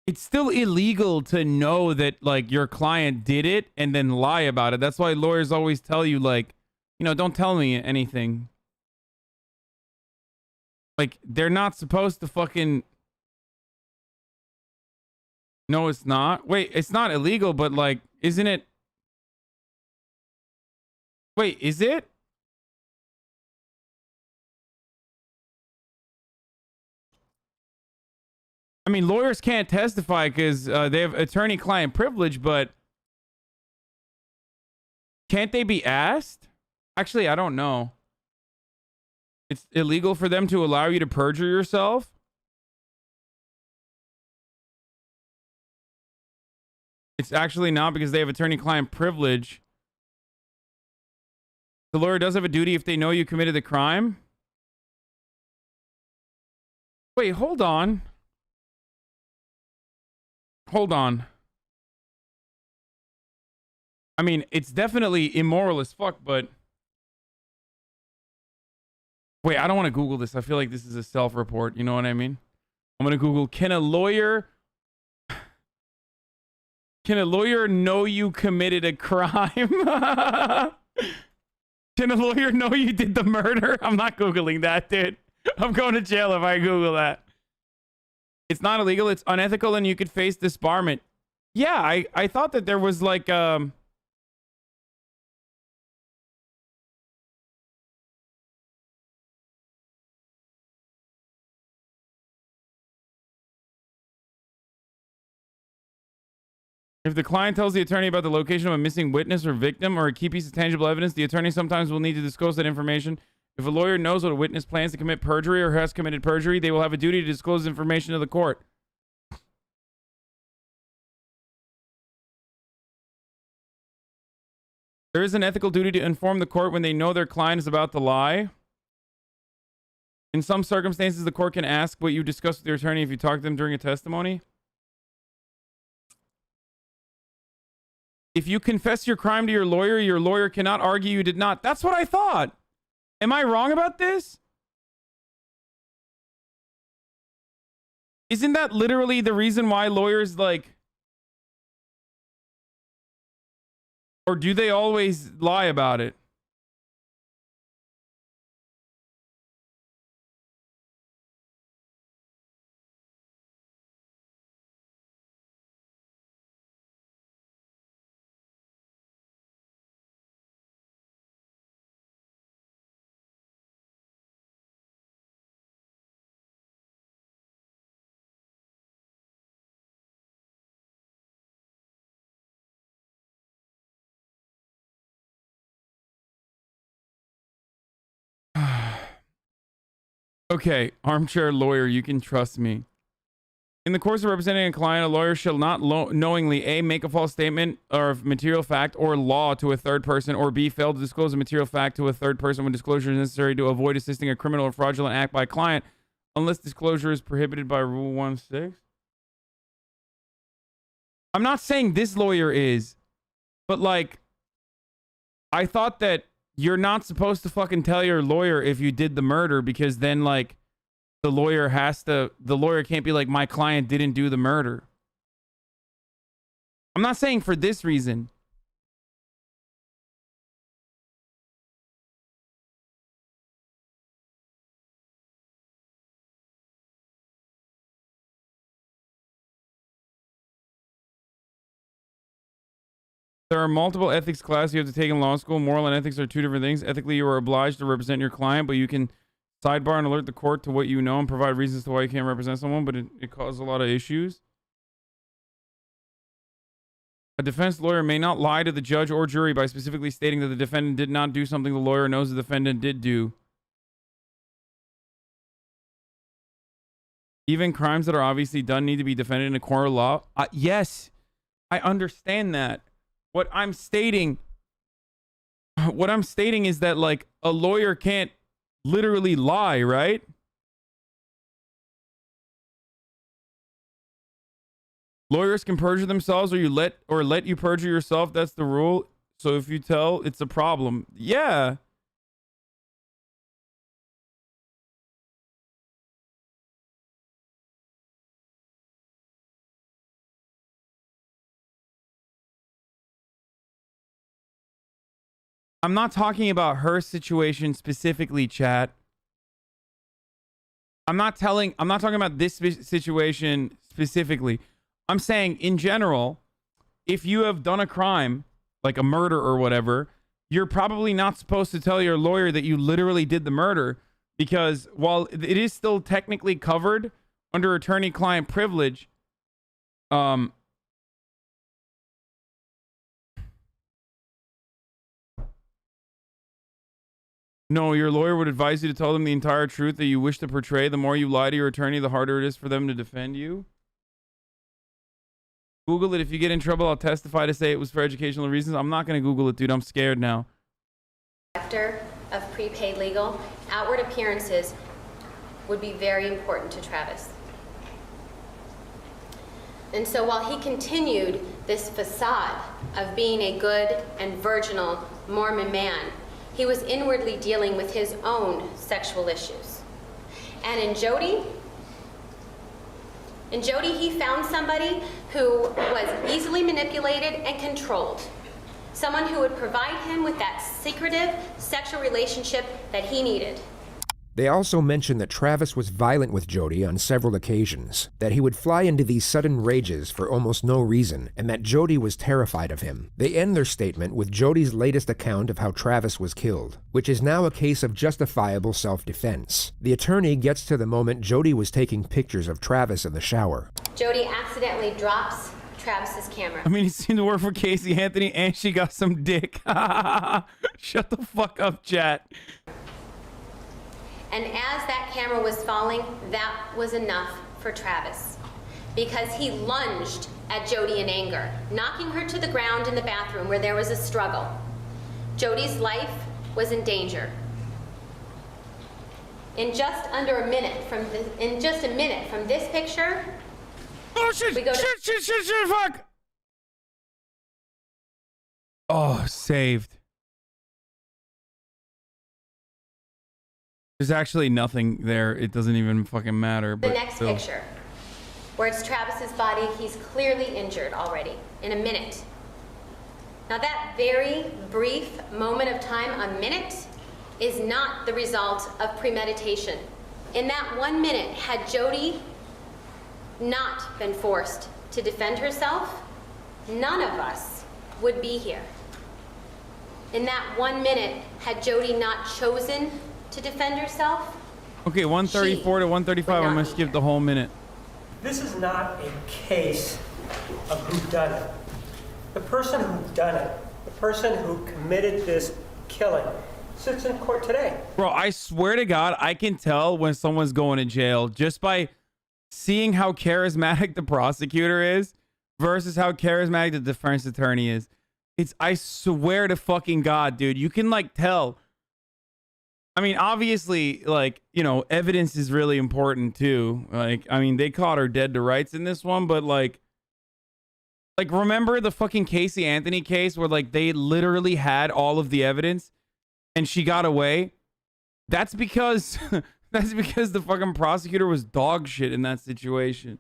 S1: It's still illegal to know that like your client did it and then lie about it. That's why lawyers always tell you like, you know, don't tell me anything. Like they're not supposed to fucking. No, it's not. Wait, it's not illegal, but like, isn't it? Wait, is it? I mean, lawyers can't testify because they have attorney-client privilege, but can't they be asked? Actually, I don't know. It's illegal for them to allow you to perjure yourself? It's actually not because they have attorney-client privilege. The lawyer does have a duty if they know you committed the crime. Wait, hold on. Hold on. I mean, it's definitely immoral as fuck, but... Wait, I don't want to Google this. I feel like this is a self-report. You know what I mean? I'm going to Google, can a lawyer know you committed a crime? Can a lawyer know you did the murder? I'm not Googling that, dude. I'm going to jail if I Google that. It's not illegal. It's unethical and you could face disbarment. Yeah, I thought that there was like... If the client tells the attorney about the location of a missing witness or victim or a key piece of tangible evidence, the attorney sometimes will need to disclose that information. If a lawyer knows what a witness plans to commit perjury or has committed perjury, they will have a duty to disclose information to the court. There is an ethical duty to inform the court when they know their client is about to lie. In some circumstances, the court can ask what you discussed with your attorney if you talk to them during a testimony. If you confess your crime to your lawyer cannot argue you did not. That's what I thought. Am I wrong about this? Isn't that literally the reason why lawyers like... Or do they always lie about it? Okay, armchair lawyer, you can trust me. In the course of representing a client, a lawyer shall not knowingly A, make a false statement of material fact or law to a third person, or B, fail to disclose a material fact to a third person when disclosure is necessary to avoid assisting a criminal or fraudulent act by a client, unless disclosure is prohibited by Rule 16. I'm not saying this lawyer is, but like, I thought that you're not supposed to fucking tell your lawyer if you did the murder, because then like the lawyer can't be like, my client didn't do the murder. I'm not saying for this reason. There are multiple ethics classes you have to take in law school. Moral and ethics are two different things. Ethically, you are obliged to represent your client, but you can sidebar and alert the court to what you know and provide reasons to why you can't represent someone, but it causes a lot of issues. A defense lawyer may not lie to the judge or jury by specifically stating that the defendant did not do something the lawyer knows the defendant did do. Even crimes that are obviously done need to be defended in a court of law. Yes, I understand that. What I'm stating is that like a lawyer can't literally lie, right? Lawyers can perjure themselves, or let you perjure yourself. That's the rule. So if you tell, it's a problem. Yeah. I'm not talking about her situation specifically, chat. I'm not talking about this situation specifically. I'm saying in general, if you have done a crime, like a murder or whatever, you're probably not supposed to tell your lawyer that you literally did the murder, because while it is still technically covered under attorney-client privilege, no, your lawyer would advise you to tell them the entire truth that you wish to portray. The more you lie to your attorney, the harder it is for them to defend you. Google it. If you get in trouble, I'll testify to say it was for educational reasons. I'm not going to Google it, dude. I'm scared now.
S12: Director of prepaid legal, outward appearances would be very important to Travis. And so while he continued this facade of being a good and virginal Mormon man, he was inwardly dealing with his own sexual issues. And in Jodi, he found somebody who was easily manipulated and controlled. Someone who would provide him with that secretive sexual relationship that he needed.
S2: They also mention that Travis was violent with Jodi on several occasions, that he would fly into these sudden rages for almost no reason, and that Jodi was terrified of him. They end their statement with Jodi's latest account of how Travis was killed, which is now a case of justifiable self-defense. The attorney gets to the moment Jodi was taking pictures of Travis in the shower.
S12: Jodi accidentally drops Travis's camera.
S1: I mean, he seemed to work for Casey Anthony, and she got some dick. Shut the fuck up, chat.
S12: And as that camera was falling, that was enough for Travis, because he lunged at Jodi in anger, knocking her to the ground in the bathroom where there was a struggle. Jodi's life was in danger. In just a minute from this picture,
S1: oh shit!
S12: We go
S1: shit! Fuck! Oh, saved. There's actually nothing there. It doesn't even fucking matter. But
S12: the next picture, where it's Travis's body, he's clearly injured already in a minute. Now that very brief moment of time, a minute, is not the result of premeditation. In that 1 minute, had Jodi not been forced to defend herself, none of us would be here. In that 1 minute, had Jodi not chosen to defend herself?
S1: Okay, 134 to 135. I'm gonna skip the whole minute.
S5: This is not a case of whodunit. The person who done it, the person who committed this killing, sits in court today.
S1: Bro, I swear to God, I can tell when someone's going to jail just by seeing how charismatic the prosecutor is versus how charismatic the defense attorney is. I swear to fucking God, dude, you can like tell. I mean, obviously, like, you know, evidence is really important too. Like, I mean, they caught her dead to rights in this one, but like remember the fucking Casey Anthony case where like they literally had all of the evidence and she got away? That's because the fucking prosecutor was dog shit in that situation.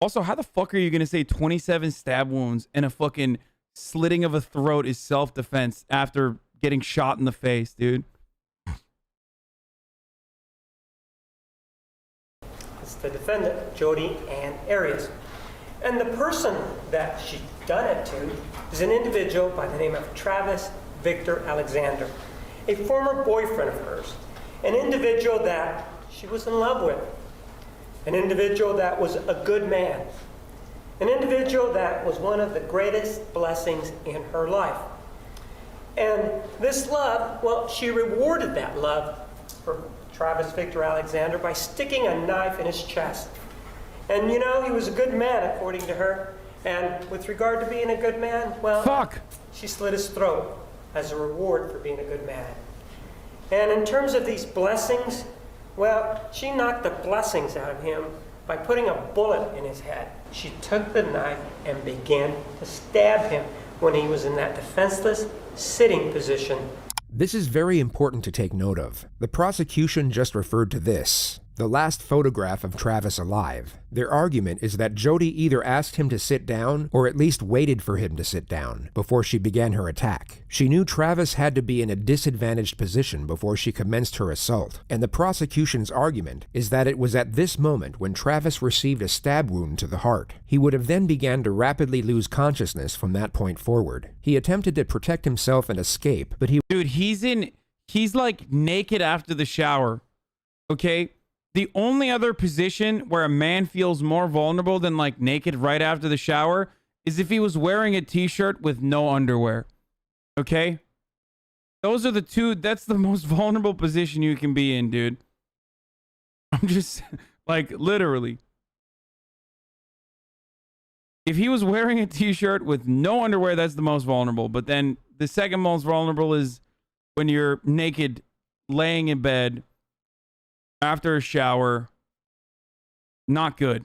S1: Also, how the fuck are you gonna say 27 stab wounds and a fucking slitting of a throat is self-defense after getting shot in the face, dude?
S5: It's the defendant, Jodi Ann Arias. And the person that she done it to is an individual by the name of Travis Victor Alexander, a former boyfriend of hers, an individual that she was in love with, an individual that was a good man, an individual that was one of the greatest blessings in her life. And this love, well, she rewarded that love for Travis Victor Alexander by sticking a knife in his chest. And you know, he was a good man, according to her. And with regard to being a good man, well, she slit his throat as a reward for being a good man. And in terms of these blessings, well, she knocked the blessings out of him by putting a bullet in his head. She took the knife and began to stab him when he was in that defenseless sitting position.
S2: This is very important to take note of. The prosecution just referred to this. the last photograph of Travis alive. Their argument is that Jodi either asked him to sit down or at least waited for him to sit down before she began her attack. She knew Travis had to be in a disadvantaged position before she commenced her assault, and the prosecution's argument is that it was at this moment when Travis received a stab wound to the heart. He would have then began to rapidly lose consciousness from that point forward. He attempted to protect himself and escape, but
S1: Dude, he's like naked after the shower. Okay? The only other position where a man feels more vulnerable than like naked right after the shower is if he was wearing a t-shirt with no underwear. Okay? Those are the two. That's the most vulnerable position you can be in, dude. I'm just like literally. If he was wearing a t-shirt with no underwear, that's the most vulnerable. But then the second most vulnerable is when you're naked, laying in bed after a shower. Not good.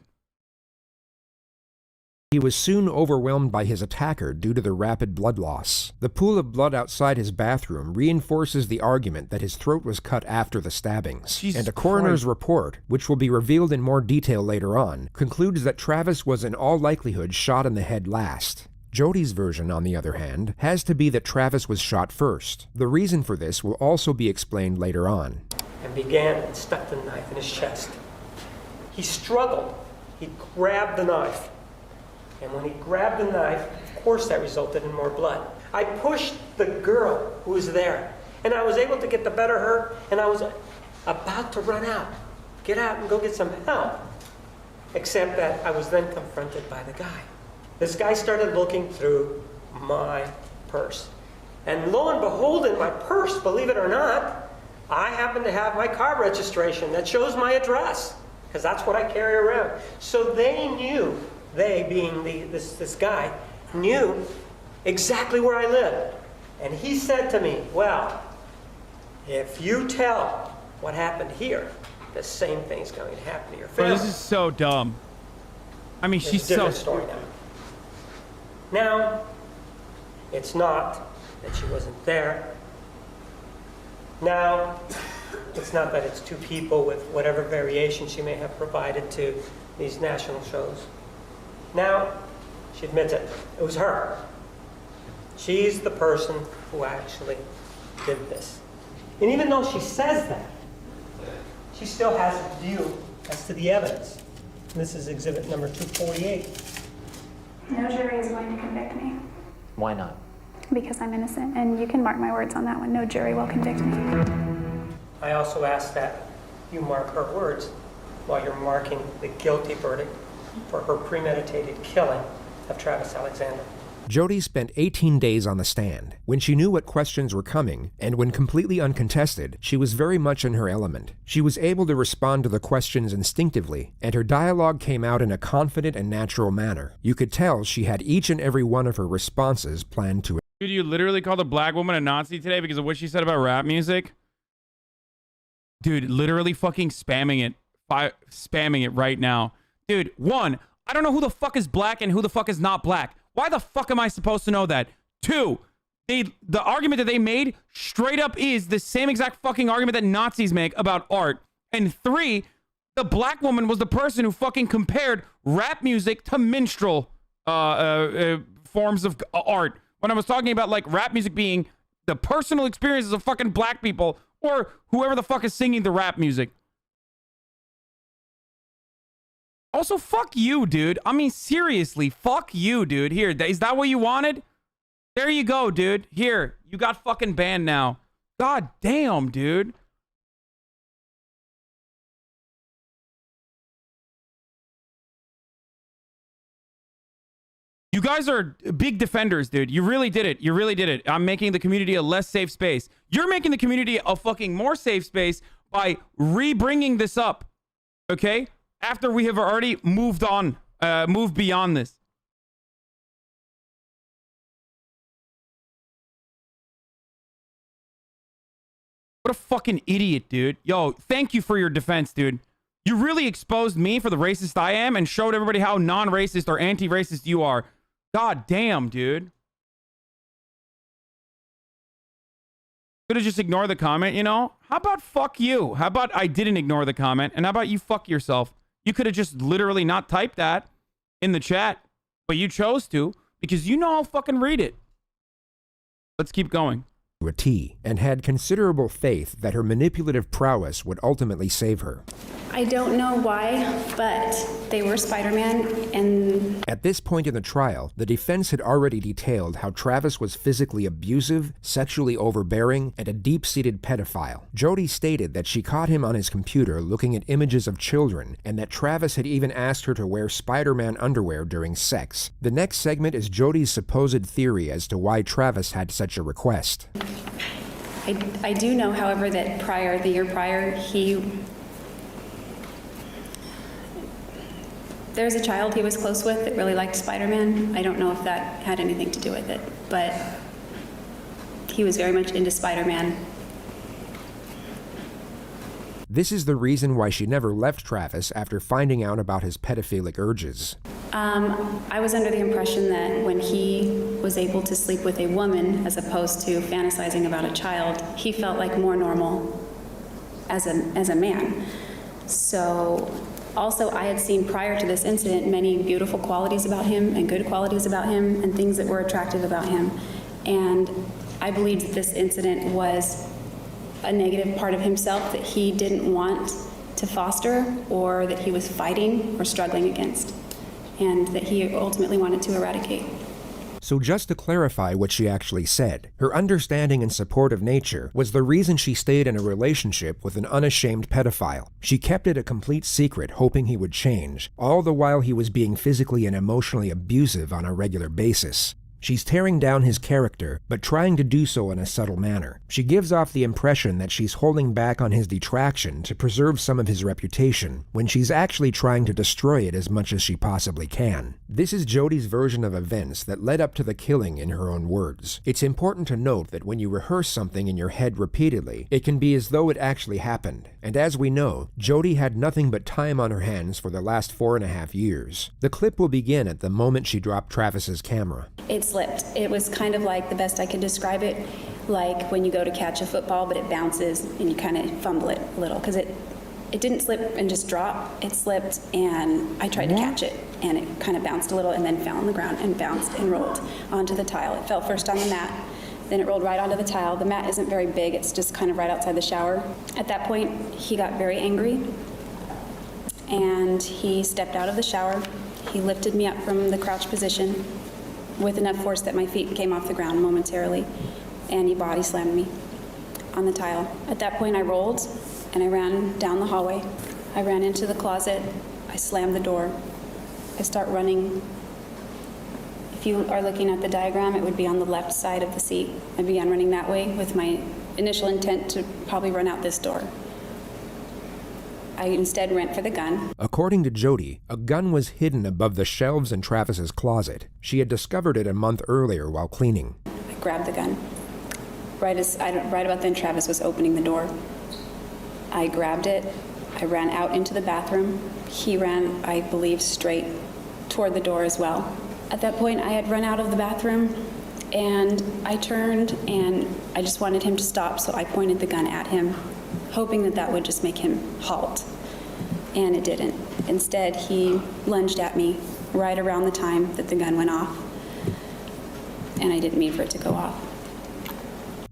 S2: He was soon overwhelmed by his attacker due to the rapid blood loss. The pool of blood outside his bathroom reinforces the argument that his throat was cut after the stabbings.
S1: Jesus
S2: and a coroner's
S1: Christ.
S2: report, which will be revealed in more detail later on, concludes that Travis was in all likelihood shot in the head last. Jodi's version, on the other hand, has to be that Travis was shot first. The reason for this will also be explained later on.
S5: And began and stuck the knife in his chest. He struggled. He grabbed the knife. And when he grabbed the knife, of course that resulted in more blood. I pushed the girl who was there, and I was able to get the better of her, and I was about to run out, get out and go get some help. Except that I was then confronted by the guy. This guy started looking through my purse. And lo and behold, in my purse, believe it or not, I happen to have my car registration that shows my address, because that's what I carry around. So they knew, they being this guy, knew exactly where I lived. And he said to me, well, if you tell what happened here, the same thing's going to happen to your family.
S1: Bro, this is so dumb. I mean, she's
S5: It's a different
S1: so...
S5: story now. Now, it's not that she wasn't there. Now, it's not that it's two people with whatever variation she may have provided to these national shows. Now, she admits it. It was her. She's the person who actually did this. And even though she says that, she still has a view as to the evidence. And this is exhibit number 248.
S10: No jury is going to convict me
S13: Why not?
S10: because I'm innocent, and you can mark my words on that one. No jury will convict me.
S5: I also ask that you mark her words while you're marking the guilty verdict for her premeditated killing of Travis Alexander.
S2: Jodi spent 18 days on the stand. When she knew what questions were coming, and when completely uncontested, she was very much in her element. She was able to respond to the questions instinctively, and her dialogue came out in a confident and natural manner. You could tell she had each and every one of her responses planned to.
S1: Dude, you literally called a black woman a Nazi today because of what she said about rap music? Dude, literally fucking spamming it. Spamming it right now. Dude, one, I don't know who the fuck is black and who the fuck is not black. Why the fuck am I supposed to know that? Two, the argument that they made straight up is the same exact fucking argument that Nazis make about art. And three, the black woman was the person who fucking compared rap music to minstrel forms of art. When I was talking about like rap music being the personal experiences of fucking black people or whoever the fuck is singing the rap music. Also, fuck you, dude. I mean, seriously, fuck you, dude. Here, is that what you wanted? There you go, dude. Here, you got fucking banned now. God damn, dude. You guys are big defenders, dude. You really did it. You really did it. I'm making the community a less safe space. You're making the community a fucking more safe space by re-bringing this up. Okay? After we have already moved on, moved beyond this. What a fucking idiot, dude. Yo, thank you for your defense, dude. You really exposed me for the racist I am and showed everybody how non-racist or anti-racist you are. God damn, dude. Could have just ignored the comment, you know? How about fuck you? How about I didn't ignore the comment? And how about you fuck yourself? You could have just literally not typed that in the chat, but you chose to because you know I'll fucking read it. Let's keep going.
S2: A T, and had considerable faith that her manipulative prowess would ultimately save her.
S10: I don't know why, but they were Spider-Man, and...
S2: At this point in the trial, the defense had already detailed how Travis was physically abusive, sexually overbearing, and a deep-seated pedophile. Jodi stated that she caught him on his computer looking at images of children, and that Travis had even asked her to wear Spider-Man underwear during sex. The next segment is Jodi's supposed theory as to why Travis had such a request.
S10: I do know, however, that the year prior, there's a child he was close with that really liked Spider-Man. I don't know if that had anything to do with it, but he was very much into Spider-Man.
S2: This is the reason why she never left Travis after finding out about his pedophilic urges.
S10: I was under the impression that when he was able to sleep with a woman as opposed to fantasizing about a child, he felt like more normal as a man. So also I had seen prior to this incident many beautiful qualities about him and good qualities about him and things that were attractive about him. And I believed that this incident was a negative part of himself that he didn't want to foster or that he was fighting or struggling against, and that he ultimately wanted to eradicate.
S2: So just to clarify what she actually said, her understanding and support of nature was the reason she stayed in a relationship with an unashamed pedophile. She kept it a complete secret, hoping he would change, all the while he was being physically and emotionally abusive on a regular basis. She's tearing down his character, but trying to do so in a subtle manner. She gives off the impression that she's holding back on his detraction to preserve some of his reputation, when she's actually trying to destroy it as much as she possibly can. This is Jodi's version of events that led up to the killing in her own words. It's important to note that when you rehearse something in your head repeatedly, it can be as though it actually happened. And as we know, Jodi had nothing but time on her hands for the last 4.5 years. The clip will begin at the moment she dropped Travis's camera.
S10: It slipped. It was kind of like, the best I could describe it, like when you go to catch a football but it bounces and you kind of fumble it a little, because it didn't slip and just drop. It slipped and I tried to catch it and it kind of bounced a little and then fell on the ground and bounced and rolled onto the tile. It fell first on the mat, then it rolled right onto the tile. The mat isn't very big, it's just kind of right outside the shower. At that point, he got very angry and he stepped out of the shower. He lifted me up from the crouch position with enough force that my feet came off the ground momentarily, and he body slammed me on the tile. At that point, I rolled and I ran down the hallway. I ran into the closet. I slammed the door. I start running. If you are looking at the diagram, it would be on the left side of the seat. I began running that way with my initial intent to probably run out this door. I instead went for the gun.
S2: According to Jodi, a gun was hidden above the shelves in Travis's closet. She had discovered it a month earlier while cleaning.
S10: I grabbed the gun. Right about then, Travis was opening the door. I grabbed it. I ran out into the bathroom. He ran, I believe, straight toward the door as well. At that point, I had run out of the bathroom, and I turned, and I just wanted him to stop, so I pointed the gun at him, hoping that that would just make him halt. And it didn't. Instead, he lunged at me right around the time that the gun went off, and I didn't mean for it to go off.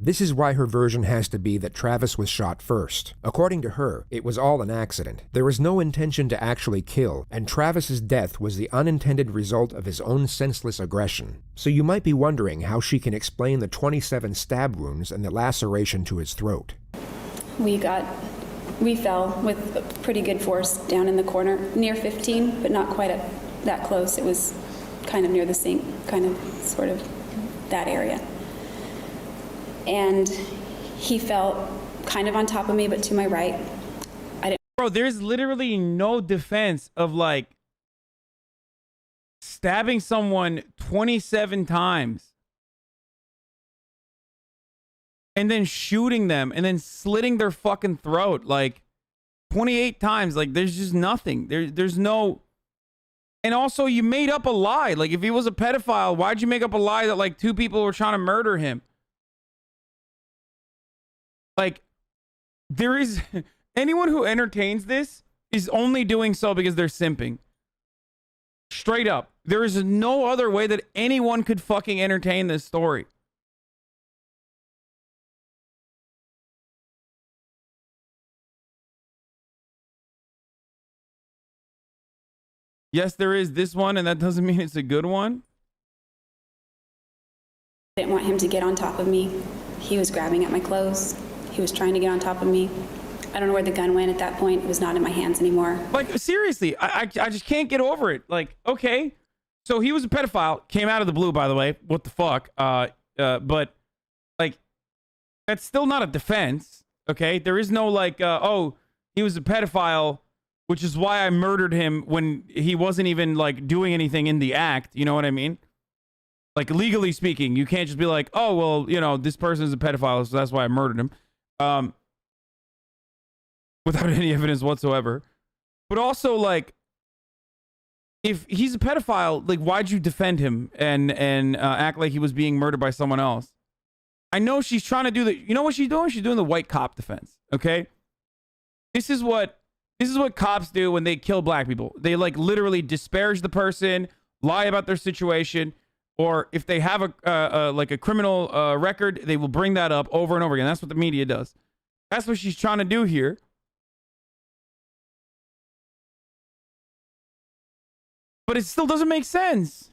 S2: This is why her version has to be that Travis was shot first. According to her, it was all an accident. There was no intention to actually kill, and Travis's death was the unintended result of his own senseless aggression. So you might be wondering how she can explain the 27 stab wounds and the laceration to his throat.
S10: We fell with pretty good force down in the corner, near 15, but not quite that close. It was kind of near the sink, kind of, sort of that area. And he fell kind of on top of me, but to my right.
S1: Bro, there's literally no defense of like stabbing someone 27 times and then shooting them and then slitting their fucking throat like 28 times. Like, there's just nothing. There's no. And also, you made up a lie. Like, if he was a pedophile, why'd you make up a lie that like 2 people were trying to murder him? Like, there is anyone who entertains this is only doing so because they're simping. Straight up. There is no other way that anyone could fucking entertain this story. Yes, there is this one, and that doesn't mean it's a good one.
S10: I didn't want him to get on top of me. He was grabbing at my clothes. He was trying to get on top of me. I don't know where the gun went at that point. It was not in my hands anymore.
S1: Like, seriously, I just can't get over it. Like, okay, so he was a pedophile. Came out of the blue, by the way. What the fuck? But, like, that's still not a defense, okay? There is no, like, oh, he was a pedophile, which is why I murdered him when he wasn't even, like, doing anything in the act. You know what I mean? Like, legally speaking, you can't just be like, oh, well, you know, this person is a pedophile, so that's why I murdered him. Without any evidence whatsoever. But also, like, if he's a pedophile, like, why'd you defend him and act like he was being murdered by someone else? I know she's trying to do the, you know what she's doing? She's doing the white cop defense, okay? This is what cops do when they kill black people. They, like, literally disparage the person, lie about their situation, or if they have a criminal record, they will bring that up over and over again. That's what the media does. That's what she's trying to do here. But it still doesn't make sense.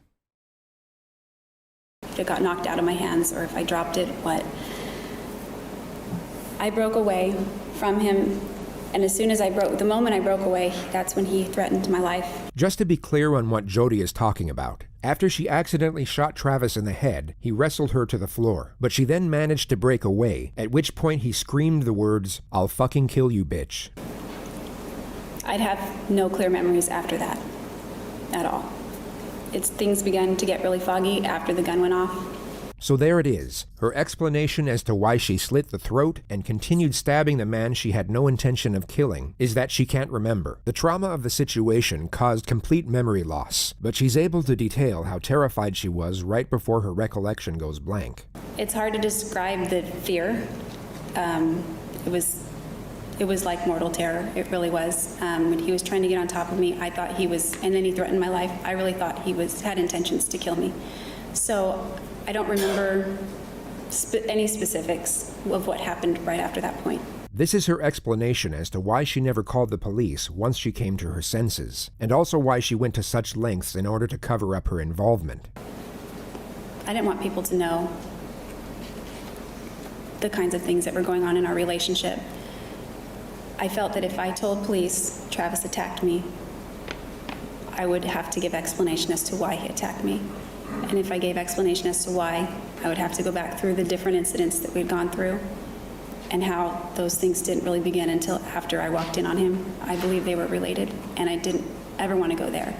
S10: It got knocked out of my hands, or if I dropped it, what? I broke away from him, and as soon as the moment I broke away, that's when he threatened my life.
S2: Just to be clear on what Jodi is talking about, after she accidentally shot Travis in the head, he wrestled her to the floor, but she then managed to break away, at which point he screamed the words, "I'll fucking kill you, bitch."
S10: I'd have no clear memories after that. At all. Things began to get really foggy after the gun went off.
S2: So there it is, her explanation as to why she slit the throat and continued stabbing the man she had no intention of killing is that she can't remember. The trauma of the situation caused complete memory loss, but she's able to detail how terrified she was right before her recollection goes blank.
S10: It's hard to describe the fear. It was like mortal terror. It really was. When he was trying to get on top of me, I thought he was, and then he threatened my life. I really thought he had intentions to kill me. So I don't remember any specifics of what happened right after that point.
S2: This is her explanation as to why she never called the police once she came to her senses, and also why she went to such lengths in order to cover up her involvement.
S10: I didn't want people to know the kinds of things that were going on in our relationship. I felt that if I told police Travis attacked me, I would have to give explanation as to why he attacked me. And if I gave explanation as to why, I would have to go back through the different incidents that we'd gone through and how those things didn't really begin until after I walked in on him. I believe they were related, and I didn't ever want to go there.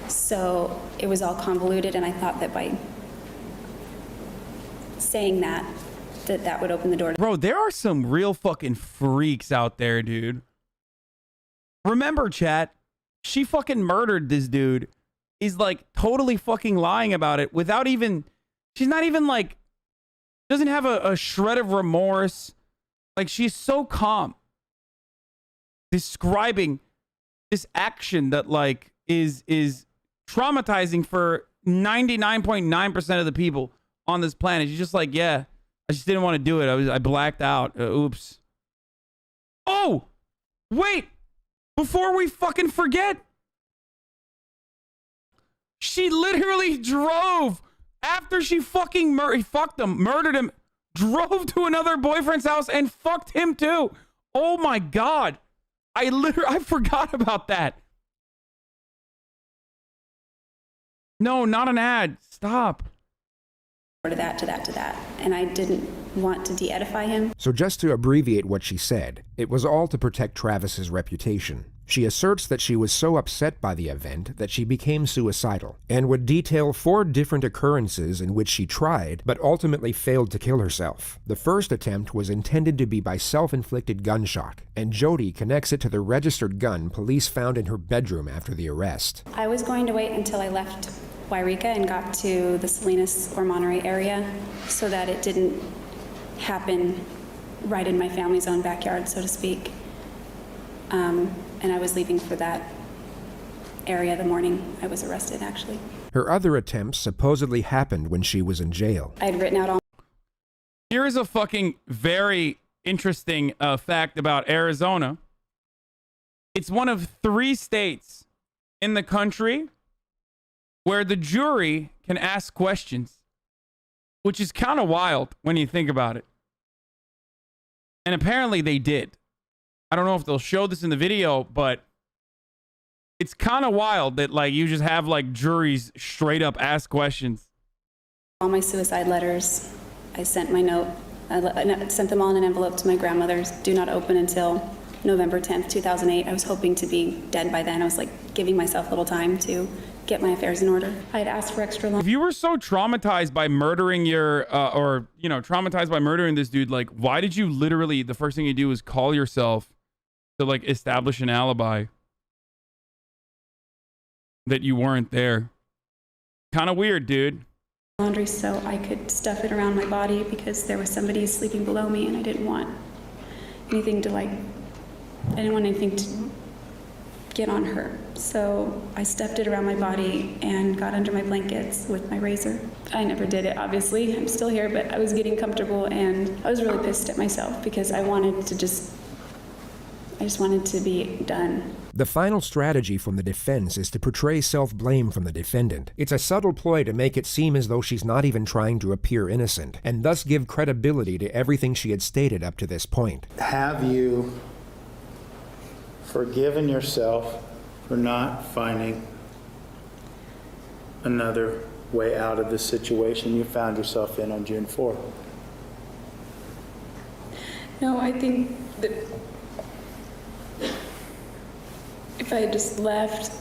S10: So it was all convoluted, and I thought that by saying that would open the door.
S1: Bro, there are some real fucking freaks out there, dude. Remember, chat, she fucking murdered this dude. Is like totally fucking lying about it without even, she's not even like, doesn't have a shred of remorse. Like, she's so calm describing this action that like is traumatizing for 99.9% of the people on this planet. She's just like, yeah, I just didn't want to do it. I blacked out. Oops. Oh, wait. Before we fucking forget, she literally drove after she fucking murdered him, drove to another boyfriend's house and fucked him too. Oh my God. I forgot about that. No, not an ad. Stop.
S10: To that. And I didn't want to de-edify him.
S2: So just to abbreviate what she said, it was all to protect Travis's reputation. She asserts that she was so upset by the event that she became suicidal, and would detail 4 different occurrences in which she tried, but ultimately failed to kill herself. The first attempt was intended to be by self-inflicted gunshot, and Jodi connects it to the registered gun police found in her bedroom after the arrest.
S10: I was going to wait until I left Wairika and got to the Salinas or Monterey area so that it didn't happen right in my family's own backyard, so to speak. And I was leaving for that area the morning I was arrested, actually.
S2: Her other attempts supposedly happened when she was in jail.
S10: I had written out all...
S1: Here is a fucking very interesting fact about Arizona. It's one of 3 states in the country where the jury can ask questions, which is kind of wild when you think about it. And apparently they did. I don't know if they'll show this in the video, but it's kind of wild that like you just have like juries straight up ask questions.
S10: All my suicide letters, I sent my note. I sent them all in an envelope to my grandmother's. Do not open until November 10th, 2008. I was hoping to be dead by then. I was like giving myself a little time to get my affairs in order. I had asked for extra long.
S1: If you were so traumatized by murdering your, traumatized by murdering this dude, like, why did you literally, the first thing you do is call yourself to, like, establish an alibi that you weren't there? Kind of weird, dude.
S10: Laundry so I could stuff it around my body because there was somebody sleeping below me and I didn't want anything to, like, I didn't want anything to get on her. So I stuffed it around my body and got under my blankets with my razor. I never did it, obviously. I'm still here, but I was getting comfortable and I was really pissed at myself because I just wanted to be done.
S2: The final strategy from the defense is to portray self-blame from the defendant. It's a subtle ploy to make it seem as though she's not even trying to appear innocent, and thus give credibility to everything she had stated up to this point.
S13: Have you forgiven yourself for not finding another way out of the situation you found yourself in on June 4th?
S10: No, I think that if I had just left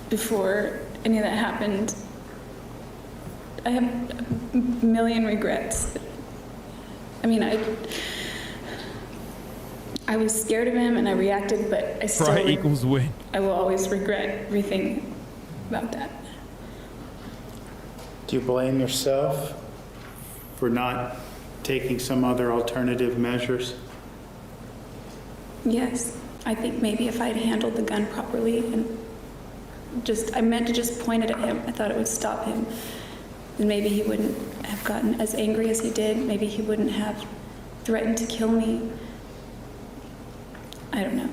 S10: before any of that happened, I have a million regrets. I mean, I was scared of him and I reacted, but I still...
S1: Right equals win.
S10: I will always regret everything about that.
S13: Do you blame yourself for not taking some other alternative measures?
S10: Yes. I think maybe if I had handled the gun properly and I meant to just point it at him. I thought it would stop him. And maybe he wouldn't have gotten as angry as he did. Maybe he wouldn't have threatened to kill me. I don't know.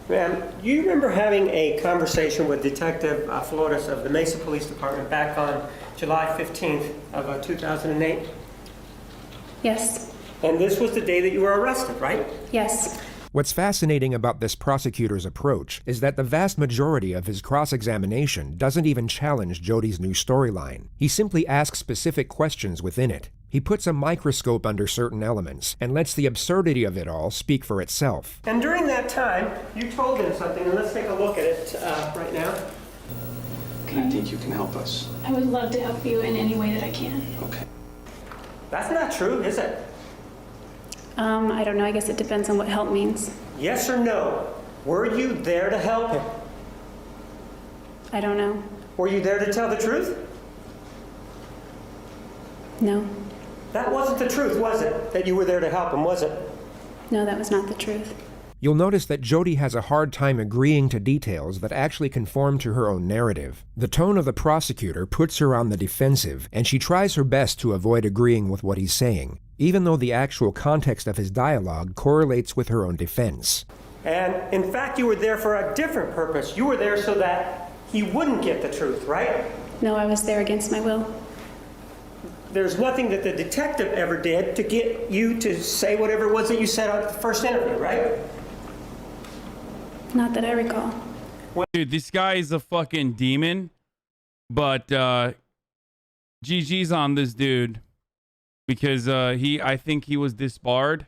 S5: Ma'am, you remember having a conversation with Detective Flores of the Mesa Police Department back on July 15th of 2008?
S10: Yes.
S5: And this was the day that you were arrested, right?
S10: Yes.
S2: What's fascinating about this prosecutor's approach is that the vast majority of his cross-examination doesn't even challenge Jodi's new storyline. He simply asks specific questions within it. He puts a microscope under certain elements and lets the absurdity of it all speak for itself.
S5: And during that time, you told him something, and let's take a look at it right now.
S8: Okay. I think you can help us.
S7: I would love to help you in any way that I can.
S8: Okay.
S5: That's not true, is it?
S10: I don't know. I guess it depends on what help means.
S5: Yes or no? Were you there to help him?
S10: I don't know.
S5: Were you there to tell the truth?
S10: No.
S5: That wasn't the truth, was it? That you were there to help him, was it?
S10: No, that was not the truth.
S2: You'll notice that Jodi has a hard time agreeing to details that actually conform to her own narrative. The tone of the prosecutor puts her on the defensive, and she tries her best to avoid agreeing with what he's saying, even though the actual context of his dialogue correlates with her own defense.
S5: And in fact, you were there for a different purpose. You were there so that he wouldn't get the truth, right?
S10: No, I was there against my will.
S5: There's nothing that the detective ever did to get you to say whatever it was that you said at the first interview, right?
S10: Not that I recall.
S1: Dude, this guy is a fucking demon, but GG's on this dude because I think he was disbarred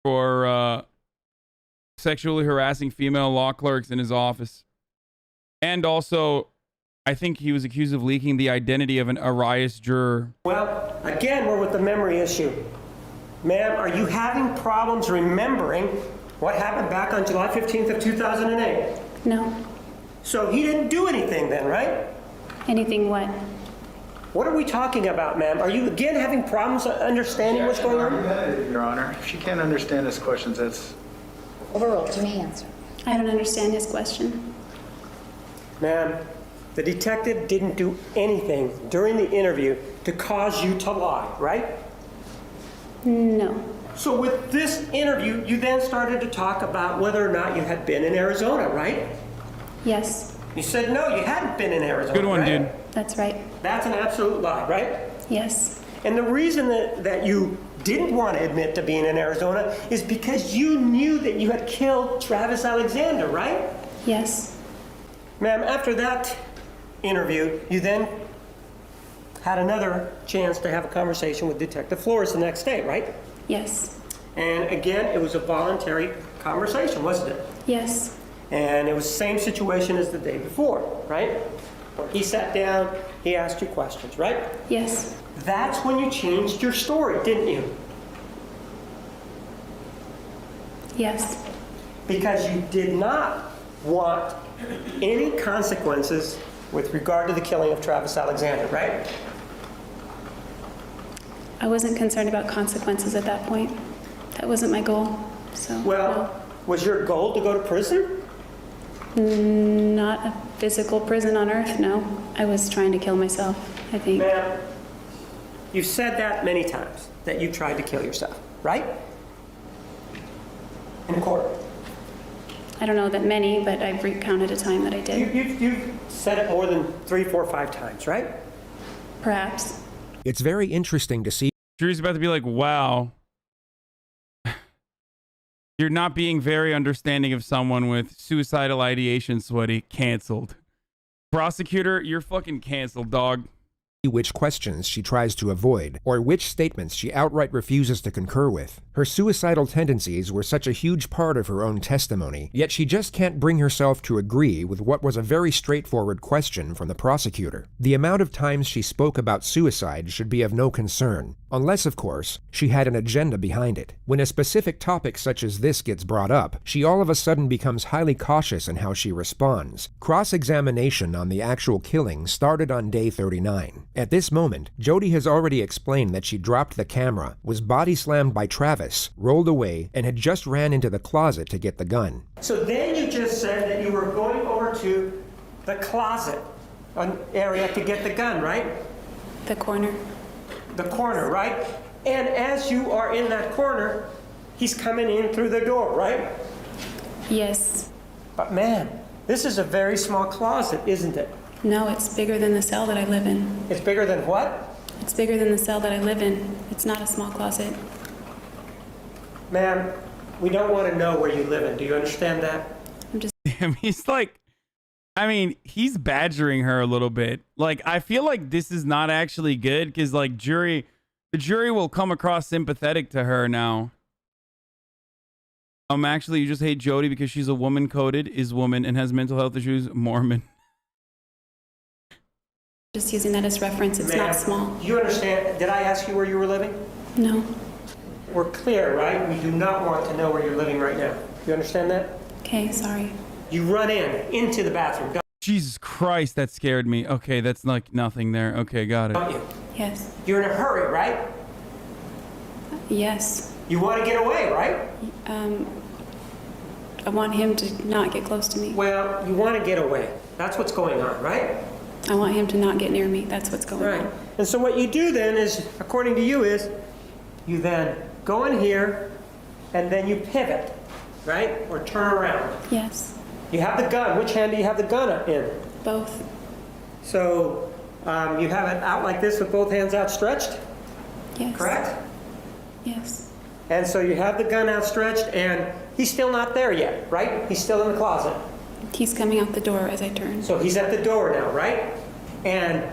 S1: for sexually harassing female law clerks in his office. And also, I think he was accused of leaking the identity of an Arias juror.
S5: Well, again, we're with the memory issue. Ma'am, are you having problems remembering what happened back on July 15th of 2008?
S10: No.
S5: So he didn't do anything then, right?
S10: Anything what?
S5: What are we talking about, ma'am? Are you again having problems understanding what's going on?
S13: Your Honor, if she can't understand his questions, that's...
S11: Overruled. You may answer.
S10: I don't understand his question.
S5: Ma'am, the detective didn't do anything during the interview to cause you to lie, right?
S10: No.
S5: So with this interview, you then started to talk about whether or not you had been in Arizona, right?
S10: Yes.
S5: You said no, you hadn't been in Arizona.
S1: Good one,
S5: right?
S1: dude.
S10: That's right.
S5: That's an absolute lie, right?
S10: Yes.
S5: And the reason that you didn't want to admit to being in Arizona is because you knew that you had killed Travis Alexander, right?
S10: Yes.
S5: Ma'am, after that interview, you then had another chance to have a conversation with Detective Flores the next day, right?
S10: Yes.
S5: And again, it was a voluntary conversation, wasn't it?
S10: Yes.
S5: And it was the same situation as the day before, right? He sat down, he asked you questions, right?
S10: Yes.
S5: That's when you changed your story, didn't you?
S10: Yes.
S5: Because you did not want any consequences with regard to the killing of Travis Alexander, right?
S10: I wasn't concerned about consequences at that point. That wasn't my goal. So,
S5: Well, was your goal to go to prison?
S10: not a physical prison on Earth, no. I was trying to kill myself, I think.
S5: Ma'am, you've said that many times, that you tried to kill yourself, right? In court.
S10: I don't know that many, but I've recounted a time that I did.
S5: You've said it more than 3, 4, 5 times, right?
S10: Perhaps.
S2: It's very interesting to see.
S1: Drew's about to be like, wow. You're not being very understanding of someone with suicidal ideation, sweaty. Canceled. Prosecutor, you're fucking canceled, dog.
S2: Which questions she tries to avoid, or which statements she outright refuses to concur with. Her suicidal tendencies were such a huge part of her own testimony, yet she just can't bring herself to agree with what was a very straightforward question from the prosecutor. The amount of times she spoke about suicide should be of no concern, unless, of course, she had an agenda behind it. When a specific topic such as this gets brought up, she all of a sudden becomes highly cautious in how she responds. Cross-examination on the actual killing started on day 39. At this moment, Jodi has already explained that she dropped the camera, was body slammed by Travis, rolled away, and had just ran into the closet to get the gun.
S5: So then you just said that you were going over to the closet area to get the gun, right?
S10: The corner.
S5: The corner, right? And as you are in that corner, he's coming in through the door, right?
S10: Yes.
S5: But man, this is a very small closet, isn't it?
S10: No, it's bigger than the cell that I live in.
S5: It's bigger than what?
S10: It's bigger than the cell that I live in. It's not a small closet.
S5: Ma'am, we don't want to know where you live in. Do you understand that?
S10: I'm just...
S1: Damn, he's like, I mean, he's badgering her a little bit. Like, I feel like this is not actually good because, like, the jury will come across sympathetic to her now. Actually, you just hate Jodi because she's a woman coded, is woman, and has mental health issues, Mormon.
S10: Just using that as reference, it's not small.
S5: You understand? Did I ask you where you were living?
S10: No.
S5: We're clear, right? We do not want to know where you're living right now. You understand that?
S10: Okay, sorry.
S5: You run into the bathroom.
S1: Jesus Christ, that scared me. Okay, that's like nothing there. Okay, got it.
S5: Don't you?
S10: Yes.
S5: You're in a hurry, right?
S10: Yes.
S5: You want to get away, right?
S10: I want him to not get close to me.
S5: Well, you want to get away. That's what's going on, right?
S10: I want him to not get near me. That's what's going on.
S5: And so what you do then is, according to you, is you then go in here and then you pivot, right? Or turn around.
S10: Yes.
S5: You have the gun. Which hand do you have the gun in?
S10: Both.
S5: So you have it out like this with both hands outstretched?
S10: Yes.
S5: Correct?
S10: Yes.
S5: And so you have the gun outstretched and he's still not there yet, right? He's still in the closet.
S10: He's coming out the door as I turn.
S5: So he's at the door now, right? And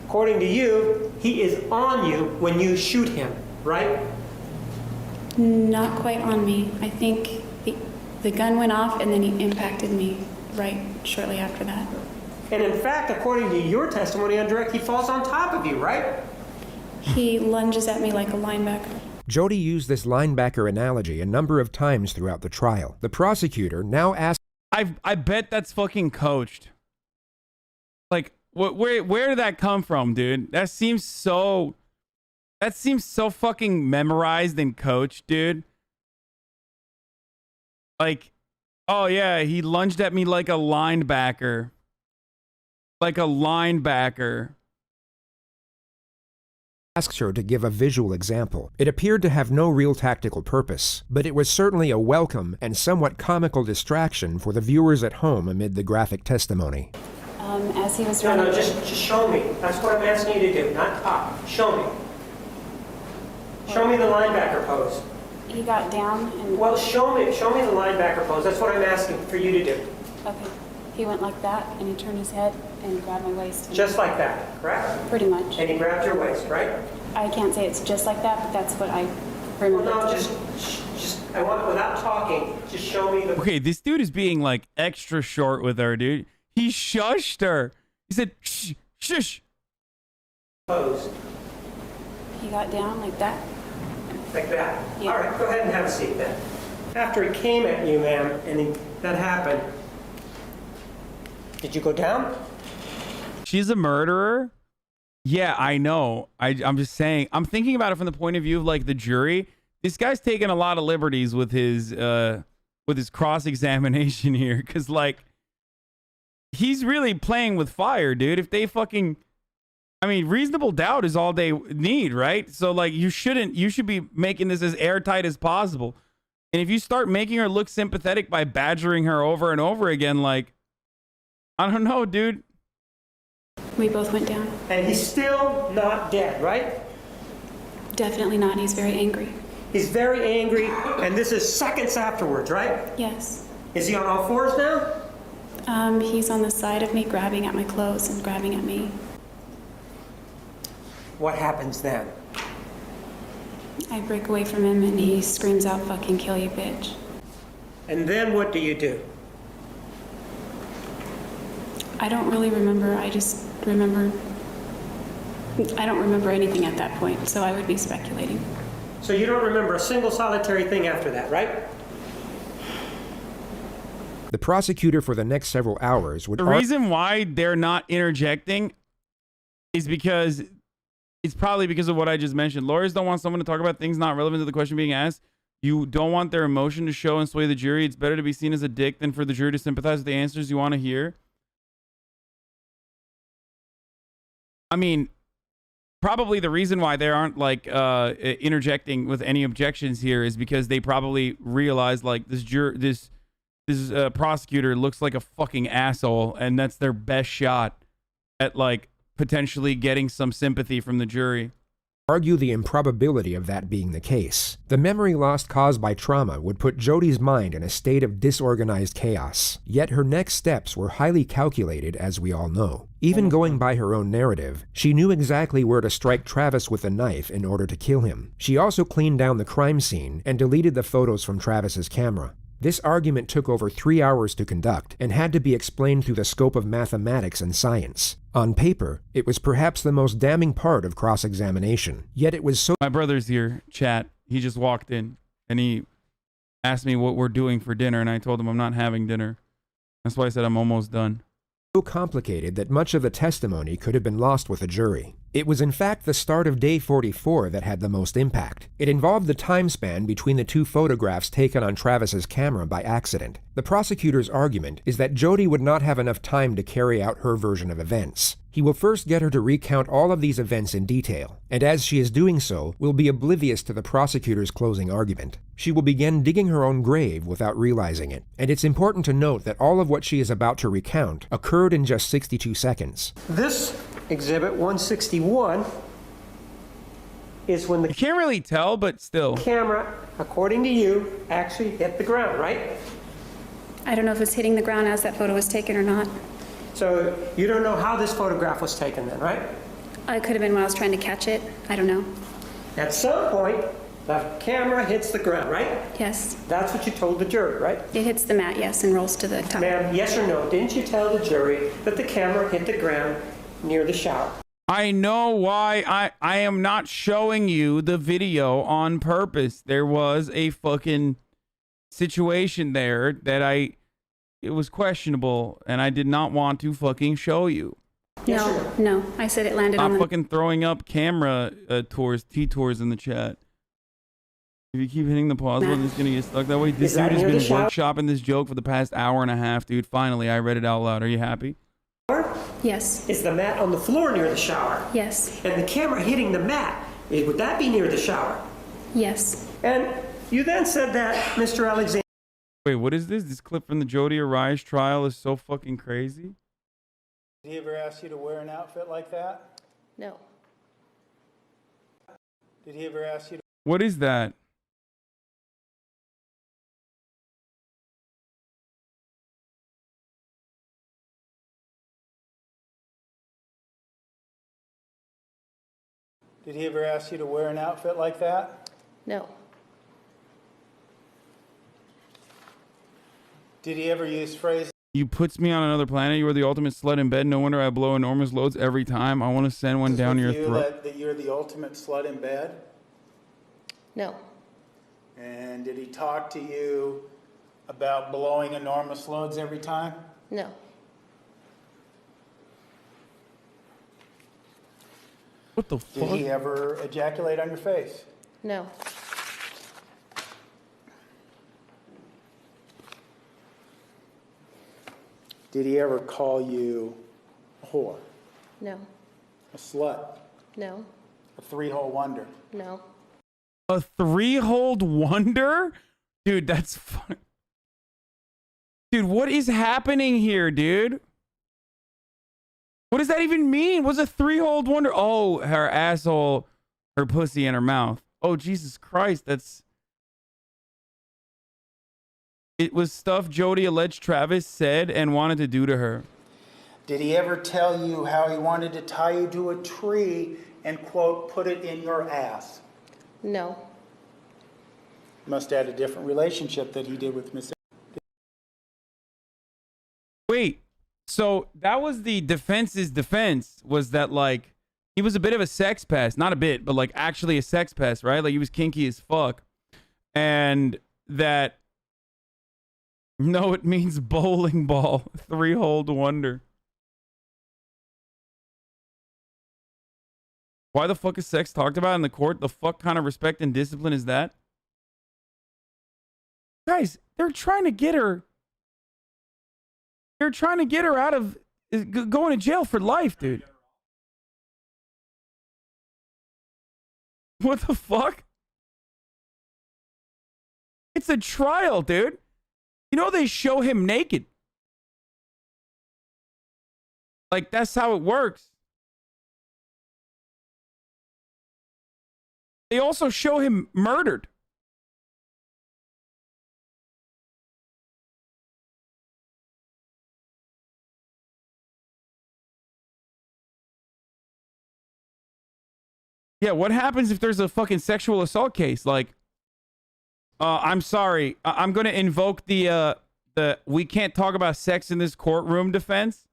S5: according to you, he is on you when you shoot him, right?
S10: Not quite on me. I think the gun went off and then he impacted me right shortly after that.
S5: And in fact, according to your testimony on direct, he falls on top of you, right?
S10: He lunges at me like a linebacker.
S2: Jodi used this linebacker analogy a number of times throughout the trial. The prosecutor now asked,
S1: I bet that's fucking coached. Like, Where did that come from, dude? That seems so fucking memorized and coached, dude. Like, oh yeah, he lunged at me like a linebacker. Like a linebacker.
S2: Asked her to give a visual example. It appeared to have no real tactical purpose, but it was certainly a welcome and somewhat comical distraction for the viewers at home amid the graphic testimony.
S10: As he was
S5: No, just show me. That's what I'm asking you to do, not talk. Show me. Show me the linebacker pose.
S10: He got down and...
S5: Well, show me the linebacker pose. That's what I'm asking for you to do.
S10: Okay. He went like that, and he turned his head and grabbed my waist.
S5: Just like that, correct?
S10: Pretty much.
S5: And he grabbed your waist, right?
S10: I can't say it's just like that, but that's what I remember.
S5: Well, no, just I want, without talking, just show me the...
S1: Okay, this dude is being like extra short with her, dude. He shushed her. He said, shh, shush.
S5: Pose.
S10: He got down like that.
S5: Like that?
S10: Yeah.
S5: All right, go ahead and have a seat then. After he came at you, ma'am, and that happened, did you go down?
S1: She's a murderer? Yeah, I know. I'm just saying. I'm thinking about it from the point of view of like the jury. This guy's taking a lot of liberties with his cross-examination here, because like he's really playing with fire, dude. If they fucking, I mean, reasonable doubt is all they need, right? So like you should be making this as airtight as possible. And if you start making her look sympathetic by badgering her over and over again, like, I don't know, dude.
S10: We both went down.
S5: And he's still not dead, right?
S10: Definitely not. He's very angry.
S5: He's very angry, and this is seconds afterwards, right?
S10: Yes.
S5: Is he on all fours now?
S10: He's on the side of me, grabbing at my clothes and grabbing at me.
S5: What happens then?
S10: I break away from him and he screams out, "Fucking kill you, bitch."
S5: And then what do you do?
S10: I don't really remember. I just remember... I don't remember anything at that point, so I would be speculating.
S5: So you don't remember a single solitary thing after that, right?
S2: The prosecutor for the next several hours would...
S1: The reason why they're not interjecting is because it's probably because of what I just mentioned. Lawyers don't want someone to talk about things not relevant to the question being asked. You don't want their emotion to show and sway the jury. It's better to be seen as a dick than for the jury to sympathize with the answers you want to hear. I mean, probably the reason why they aren't like interjecting with any objections here is because they probably realize like this prosecutor looks like a fucking asshole, and that's their best shot at like potentially getting some sympathy from the jury.
S2: Argue the improbability of that being the case. The memory loss caused by trauma would put Jodi's mind in a state of disorganized chaos. Yet her next steps were highly calculated, as we all know. Even going by her own narrative, she knew exactly where to strike Travis with a knife in order to kill him. She also cleaned down the crime scene and deleted the photos from Travis's camera. This argument took over 3 hours to conduct and had to be explained through the scope of mathematics and science. On paper, it was perhaps the most damning part of cross-examination, yet it was so...
S1: My brother's here, chat. He just walked in and he asked me what we're doing for dinner, and I told him I'm not having dinner. That's why I said I'm almost done.
S2: So complicated that much of the testimony could have been lost with a jury. It was in fact the start of day 44 that had the most impact. It involved the time span between the two photographs taken on Travis's camera by accident. The prosecutor's argument is that Jodi would not have enough time to carry out her version of events. He will first get her to recount all of these events in detail, and as she is doing so, will be oblivious to the prosecutor's closing argument. She will begin digging her own grave without realizing it, and it's important to note that all of what she is about to recount occurred in just 62 seconds.
S5: This exhibit 161 is when the...
S1: You can't really tell, but still.
S5: Camera, according to you, actually hit the ground, right?
S10: I don't know if it's hitting the ground as that photo was taken or not.
S5: So you don't know how this photograph was taken then, right?
S10: It could have been when I was trying to catch it. I don't know.
S5: At some point, the camera hits the ground, right?
S10: Yes.
S5: That's what you told the jury, right?
S10: It hits the mat, yes, and rolls to the top.
S5: Ma'am, yes or no, didn't you tell the jury that the camera hit the ground near the shower?
S1: I know why I am not showing you the video on purpose. There was a fucking situation there that it was questionable, and I did not want to fucking show you.
S5: Yes or
S10: No, I said it landed on
S1: I'm
S10: the...
S1: fucking throwing up camera tours in the chat. If you keep hitting the pause button, it's gonna get stuck that way. This
S5: Is that
S1: dude has
S5: near
S1: been
S5: the shower?
S1: workshopping this joke for the past hour and a half, dude. Finally, I read it out loud. Are you happy?
S10: Yes.
S5: Is the mat on the floor near the shower?
S10: Yes.
S5: And the camera hitting the mat, would that be near the shower?
S10: Yes.
S5: And you then said that Mr. Alexander...
S1: Wait, what is this? This clip from the Jodi Arias trial is so fucking crazy.
S13: Did he ever ask you to wear an outfit like that?
S6: No.
S13: Did he ever ask you to...
S1: What is that?
S13: Did he ever ask you to wear an outfit like that?
S6: No.
S13: Did he ever use phrases?
S1: You puts me on another planet. You are the ultimate slut in bed. No wonder I blow enormous loads every time. I want to send one down your throat.
S13: That you're the ultimate slut in bed?
S6: No.
S13: And did he talk to you about blowing enormous loads every time?
S6: No.
S1: What the fuck?
S13: Did he ever ejaculate on your face?
S6: No.
S13: Did he ever call you a whore,
S6: No.
S13: a slut,
S6: No.
S13: a three-hole wonder?
S6: No.
S1: A three-holed wonder? Dude, that's fun. Dude, what is happening here, dude? What does that even mean? What's a three-holed wonder? Oh, her asshole, her pussy, and her mouth. Oh, Jesus Christ, that's... It was stuff Jodi alleged Travis said and wanted to do to her.
S13: Did he ever tell you how he wanted to tie you to a tree and, quote, put it in your ass?
S6: No.
S13: Must have had a different relationship that he did with Miss.
S1: Wait, so that was the defense's defense, was that, like, he was a bit of a sex pest. Not a bit, but, like, actually a sex pest, right? Like, he was kinky as fuck. And that... No, it means bowling ball. Three-holed wonder. Why the fuck is sex talked about in the court? The fuck kind of respect and discipline is that? Guys, they're trying to get her. They're trying to get her out of going to jail for life, dude. What the fuck? It's a trial, dude. You know they show him naked. Like, that's how it works. They also show him murdered. Yeah, what happens if there's a fucking sexual assault case? Like, I'm sorry. I'm going to invoke the we can't talk about sex in this courtroom defense.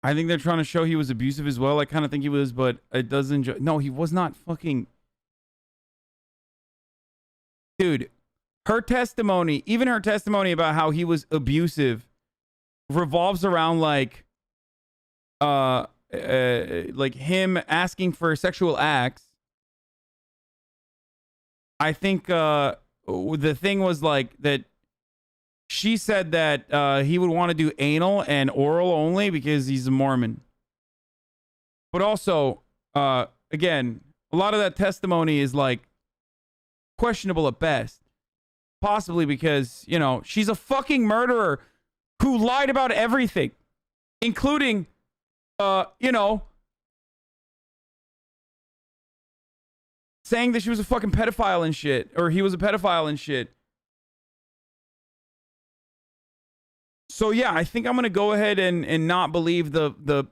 S1: I think they're trying to show he was abusive as well. I kind of think he was, but it doesn't. No, he was not fucking. Dude, her testimony, even her testimony about how he was abusive, revolves around like him asking for sexual acts. I think the thing was like that. She said that he would want to do anal and oral only because he's a Mormon. But also, again, a lot of that testimony is like questionable at best. Possibly because, you know, she's a fucking murderer who lied about everything, including, you know, saying that she was a fucking pedophile and shit, or he was a pedophile and shit. So yeah, I think I'm gonna go ahead and not believe the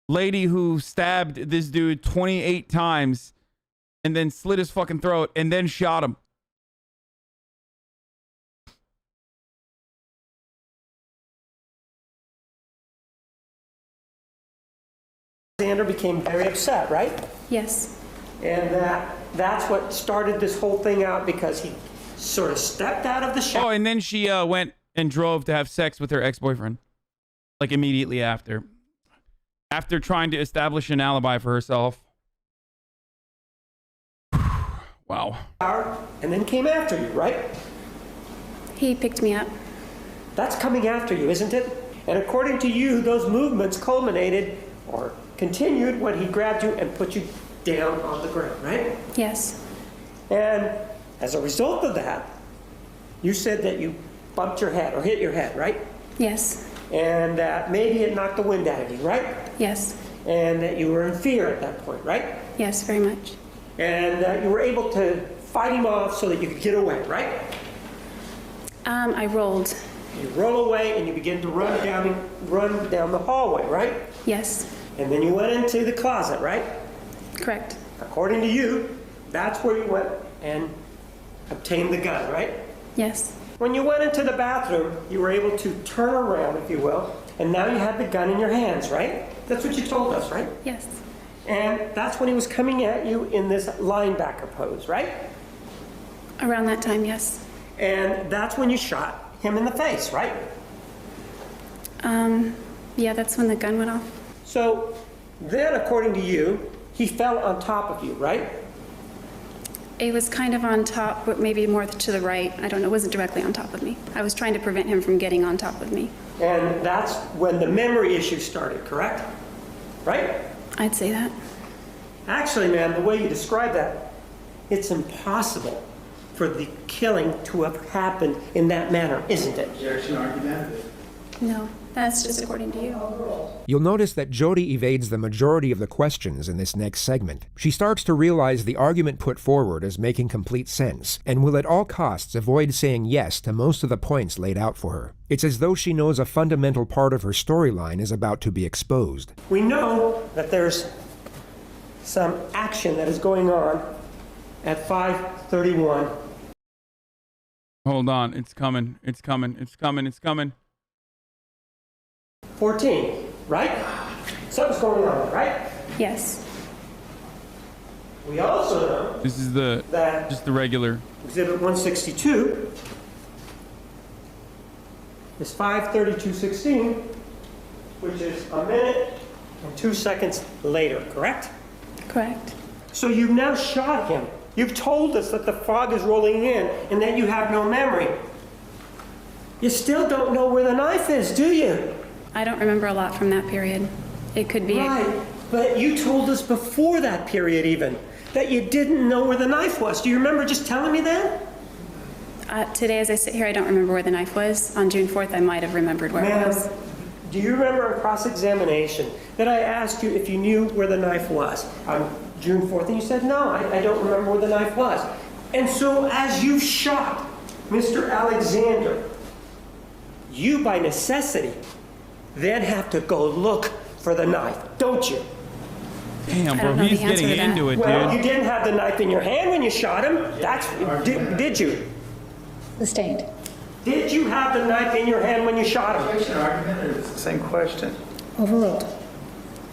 S1: lady who stabbed this dude 28 times and then slit his fucking throat and then shot him.
S5: Alexander became very upset, right?
S10: Yes.
S5: And that's what started this whole thing out, because he sort of stepped out of the shower.
S1: Oh, and then she went and drove to have sex with her ex-boyfriend. Like immediately after. After trying to establish an alibi for herself. Wow.
S5: And then came after you, right?
S10: He picked me up.
S5: That's coming after you, isn't it? And according to you, those movements culminated or continued when he grabbed you and put you down on the ground, right?
S10: Yes.
S5: And as a result of that, you said that you bumped your head or hit your head, right?
S10: Yes.
S5: And maybe it knocked the wind out of you, right?
S10: Yes.
S5: And that you were in fear at that point, right?
S10: Yes, very much.
S5: And you were able to fight him off so that you could get away, right?
S10: I rolled.
S5: You roll away and you begin to run down the hallway, right?
S10: Yes.
S5: And then you went into the closet, right?
S10: Correct.
S5: According to you, that's where you went and obtained the gun, right?
S10: Yes.
S5: When you went into the bathroom, you were able to turn around, if you will, and now you had the gun in your hands, right? That's what you told us, right?
S10: Yes.
S5: And that's when he was coming at you in this linebacker pose, right?
S10: Around that time, yes.
S5: And that's when you shot him in the face, right?
S10: Yeah, that's when the gun went off.
S5: So then, according to you, he fell on top of you, right?
S10: It was kind of on top, but maybe more to the right. I don't know. It wasn't directly on top of me. I was trying to prevent him from getting on top of me.
S5: And that's when the memory issue started, correct? Right?
S10: I'd say that.
S5: Actually, ma'am, the way you describe that, it's impossible for the killing to have happened in that manner, isn't it?
S13: Objection, argumentative.
S10: No, that's just according to you.
S2: You'll notice that Jodi evades the majority of the questions in this next segment. She starts to realize the argument put forward is making complete sense, and will at all costs avoid saying yes to most of the points laid out for her. It's as though she knows a fundamental part of her storyline is about to be exposed.
S5: We know that there's some action that is going on at 5:31.
S1: Hold on. It's coming. It's coming. It's coming. It's coming.
S5: 14, right? Something's going on, right?
S10: Yes.
S5: We also know
S1: This is
S5: that
S1: just the regular.
S5: Exhibit 162 is 5:32:16, which is a minute and 2 seconds later, correct?
S10: Correct.
S5: So you've now shot him. You've told us that the fog is rolling in and that you have no memory. You still don't know where the knife is, do you?
S10: I don't remember a lot from that period. It could be.
S5: Right, but you told us before that period even that you didn't know where the knife was. Do you remember just telling me that?
S10: Today, as I sit here, I don't remember where the knife was. On June 4th, I might have remembered where it was.
S5: Do you remember in cross-examination that I asked you if you knew where the knife was on June 4th, and you said, no, I don't remember where the knife was. And so as you shot Mr. Alexander, you by necessity then have to go look for the knife, don't you?
S1: Damn, bro, he's getting into it,
S5: Well,
S1: dude.
S5: you didn't have the knife in your hand when you shot him. Did you?
S11: Sustained.
S5: Did you have the knife in your hand when you shot him?
S13: Objection, argumentative. It's the same question.
S11: Overruled.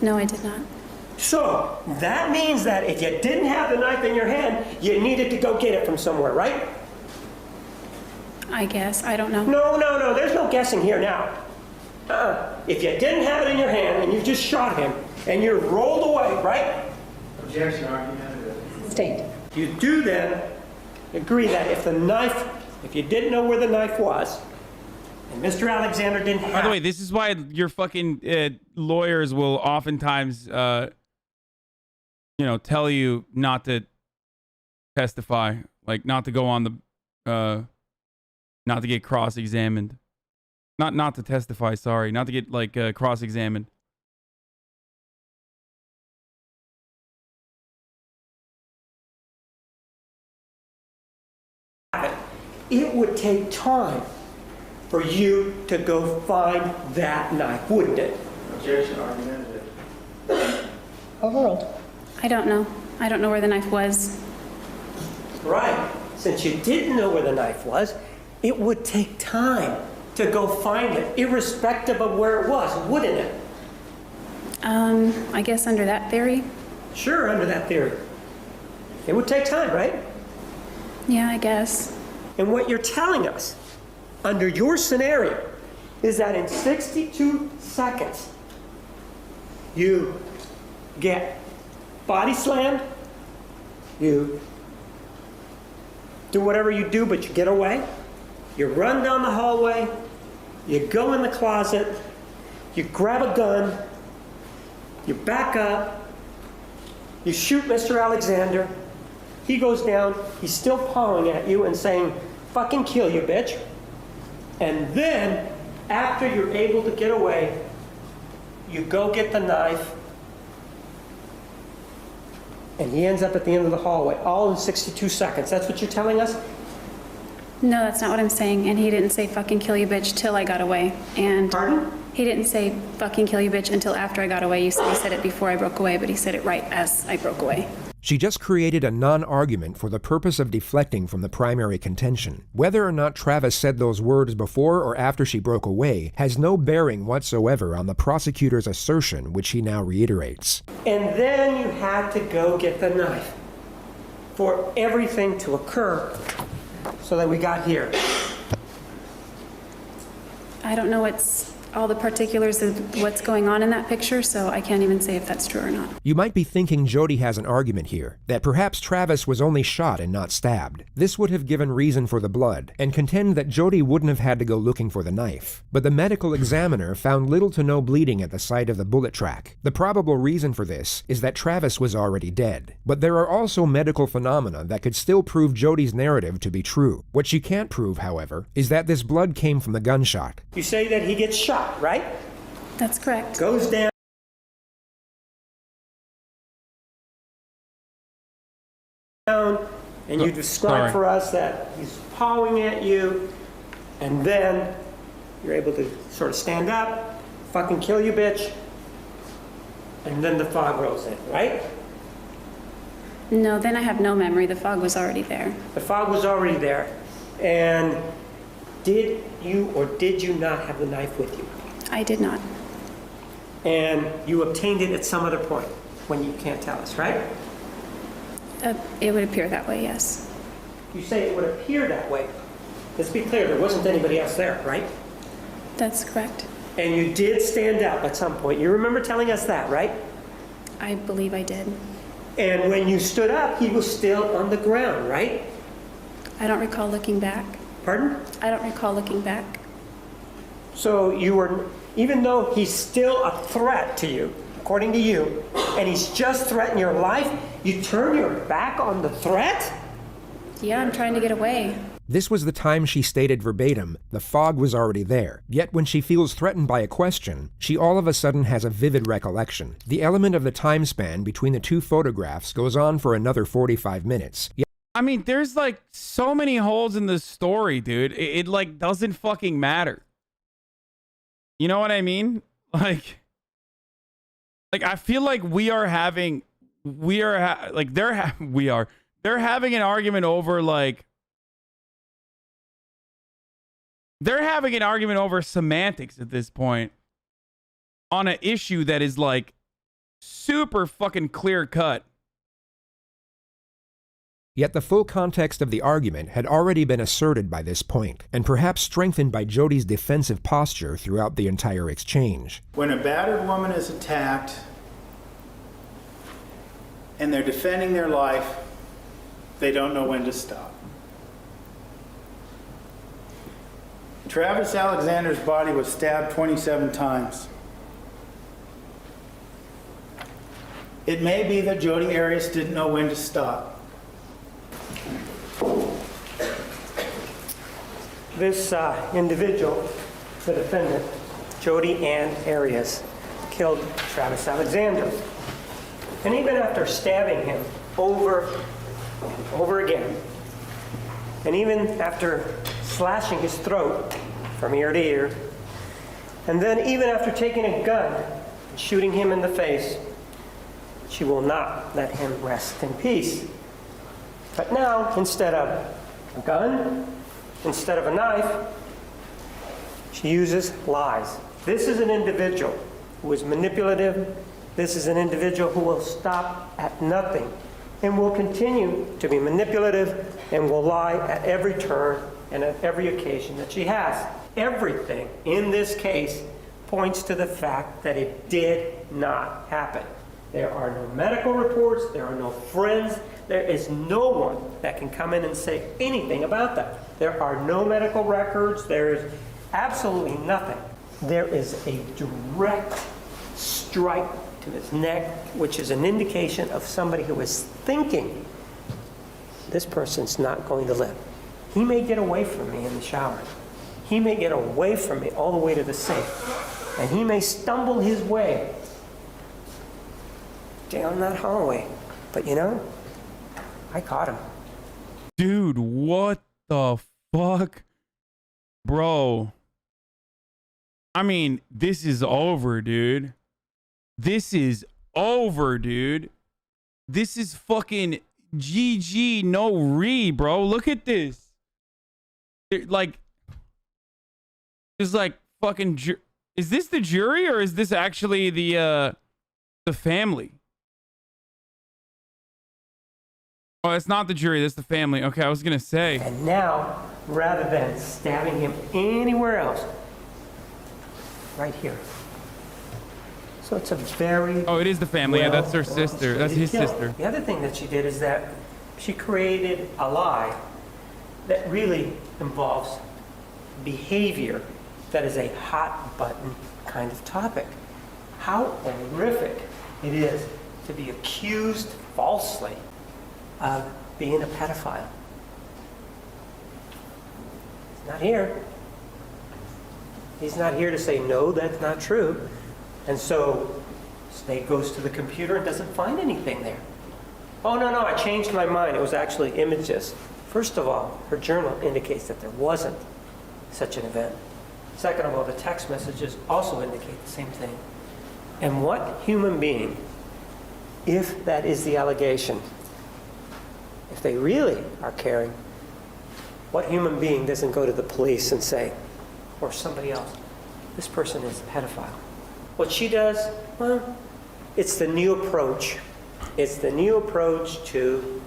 S10: No, I did not.
S5: So that means that if you didn't have the knife in your hand, you needed to go get it from somewhere, right?
S10: I guess. I don't know.
S5: No. There's no guessing here now. If you didn't have it in your hand and you just shot him and you rolled away, right?
S13: Objection, argumentative.
S11: Sustained.
S5: You do then agree that if you didn't know where the knife was, and Mr. Alexander didn't have...
S1: By the way, this is why your fucking lawyers will oftentimes, tell you not to testify, like not to go on the, not to get cross-examined. Not to testify, sorry. Not to get, cross-examined.
S5: It would take time for you to go find that knife, wouldn't it?
S13: Objection, argumentative.
S11: Overruled.
S10: I don't know. I don't know where the knife was.
S5: Right. Since you didn't know where the knife was, it would take time to go find it, irrespective of where it was, wouldn't it?
S10: I guess under that theory?
S5: Sure, under that theory. It would take time, right?
S10: Yeah, I guess.
S5: And what you're telling us, under your scenario, is that in 62 seconds, you get body slammed, you do whatever you do, but you get away, you run down the hallway, you go in the closet, you grab a gun, you back up, you shoot Mr. Alexander, he goes down, he's still pawing at you and saying, fucking kill you, bitch. And then, after you're able to get away, you go get the knife, and he ends up at the end of the hallway, all in 62 seconds. That's what you're telling us?
S10: No, that's not what I'm saying. And he didn't say fucking kill you, bitch, till I got away. And
S5: Pardon?
S10: He didn't say fucking kill you, bitch, until after I got away. You said he said it before I broke away, but he said it right as I broke away.
S2: She just created a non-argument for the purpose of deflecting from the primary contention. Whether or not Travis said those words before or after she broke away has no bearing whatsoever on the prosecutor's assertion, which he now reiterates.
S5: And then you had to go get the knife for everything to occur so that we got here.
S10: I don't know all the particulars of what's going on in that picture, so I can't even say if that's true or not.
S2: You might be thinking Jodi has an argument here, that perhaps Travis was only shot and not stabbed. This would have given reason for the blood, and contend that Jodi wouldn't have had to go looking for the knife. But the medical examiner found little to no bleeding at the site of the bullet track. The probable reason for this is that Travis was already dead. But there are also medical phenomena that could still prove Jodi's narrative to be true. What she can't prove, however, is that this blood came from the gunshot.
S5: You say that he gets shot, right?
S10: That's correct.
S5: Goes down. And you describe for us that he's pawing at you, and then you're able to sort of stand up, fucking kill you, bitch, and then the fog rolls in, right?
S10: No, then I have no memory. The fog was already there.
S5: The fog was already there. And did you or did you not have the knife with you?
S10: I did not.
S5: And you obtained it at some other point when you can't tell us, right?
S10: It would appear that way, yes.
S5: You say it would appear that way. Let's be clear, there wasn't anybody else there, right?
S10: That's correct.
S5: And you did stand up at some point. You remember telling us that, right?
S10: I believe I did.
S5: And when you stood up, he was still on the ground, right?
S10: I don't recall looking back.
S5: Pardon?
S10: I don't recall looking back.
S5: So you were, even though he's still a threat to you, according to you, and he's just threatened your life, you turn your back on the threat?
S10: Yeah, I'm trying to get away.
S2: This was the time she stated verbatim, the fog was already there. Yet when she feels threatened by a question, she all of a sudden has a vivid recollection. The element of the time span between the two photographs goes on for another 45 minutes.
S1: I mean, there's like so many holes in this story, dude. It like doesn't fucking matter. You know what I mean? Like I feel like they're having an argument over they're having an argument over semantics at this point on an issue that is like super fucking clear cut.
S2: Yet the full context of the argument had already been asserted by this point, and perhaps strengthened by Jodi's defensive posture throughout the entire exchange.
S13: When a battered woman is attacked and they're defending their life, they don't know when to stop. Travis Alexander's body was stabbed 27 times. It may be that Jodi Arias didn't know when to stop.
S5: This individual, the defendant, Jodi Ann Arias, killed Travis Alexander. And even after stabbing him over and over again, and even after slashing his throat from ear to ear, and then even after taking a gun and shooting him in the face, she will not let him rest in peace. But now, instead of a gun, instead of a knife, she uses lies. This is an individual who is manipulative. This is an individual who will stop at nothing and will continue to be manipulative and will lie at every turn and at every occasion that she has. Everything in this case points to the fact that it did not happen. There are no medical reports, there are no friends, there is no one that can come in and say anything about that. There are no medical records, there is absolutely nothing. There is a direct strike to his neck, which is an indication of somebody who is thinking, this person's not going to live. He may get away from me in the shower. He may get away from me all the way to the sink. And he may stumble his way down that hallway. But you know, I caught him.
S1: Dude, what the fuck? Bro. I mean, this is over, dude. This is over, dude. This is fucking GG, no re, bro. Look at this. Like, it's like fucking. Is this the jury or is this actually the family? Oh, it's not the jury. That's the family. Okay, I was gonna say.
S5: And now, rather than stabbing him anywhere else, right here. So it's a very...
S1: Oh, it is the family. Yeah, that's her sister. That's his sister.
S5: The other thing that she did is that she created a lie that really involves behavior that is a hot button kind of topic. How horrific it is to be accused falsely of being a pedophile. He's not here. He's not here to say, no, that's not true. And so Snake goes to the computer and doesn't find anything there. Oh, no, I changed my mind. It was actually images. First of all, her journal indicates that there wasn't such an event. Second of all, the text messages also indicate the same thing. And what human being, if that is the allegation, if they really are caring, what human being doesn't go to the police and say, or somebody else, this person is a pedophile? What she does, well, it's the new approach. It's the new approach to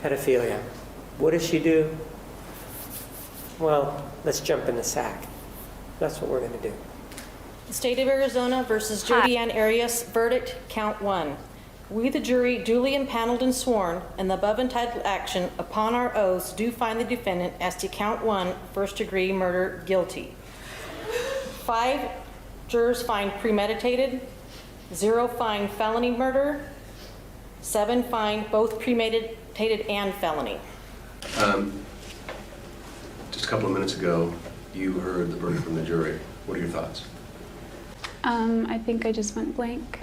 S5: pedophilia. What does she do? Well, let's jump in the sack. That's what we're going to do.
S14: The State of Arizona versus Jodi Ann Arias, verdict, count 1. We, the jury, duly impaneled and sworn, in the above entitled action, upon our oaths, do find the defendant as to count 1, first-degree murder, guilty. 5 jurors find premeditated, 0 find felony murder, 7 find both premeditated and felony.
S15: Just a couple of minutes ago, you heard the verdict from the jury. What are your thoughts?
S10: I think I just went blank.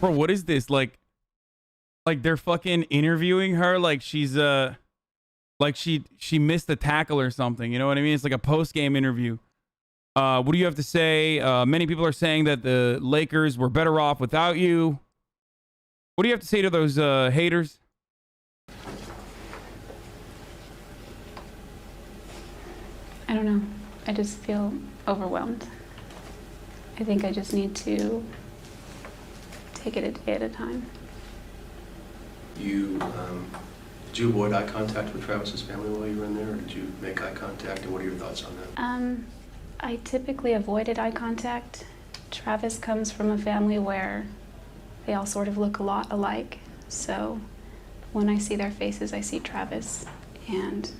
S1: Bro, what is this? Like they're fucking interviewing her like she's like she missed a tackle or something. You know what I mean? It's like a post-game interview. What do you have to say? Many people are saying that the Lakers were better off without you. What do you have to say to those haters?
S10: I don't know. I just feel overwhelmed. I think I just need to take it a day at a time.
S15: Did you avoid eye contact with Travis's family while you were in there, or did you make eye contact, and what are your thoughts on that?
S10: I typically avoided eye contact. Travis comes from a family where they all sort of look a lot alike, so when I see their faces, I see Travis, and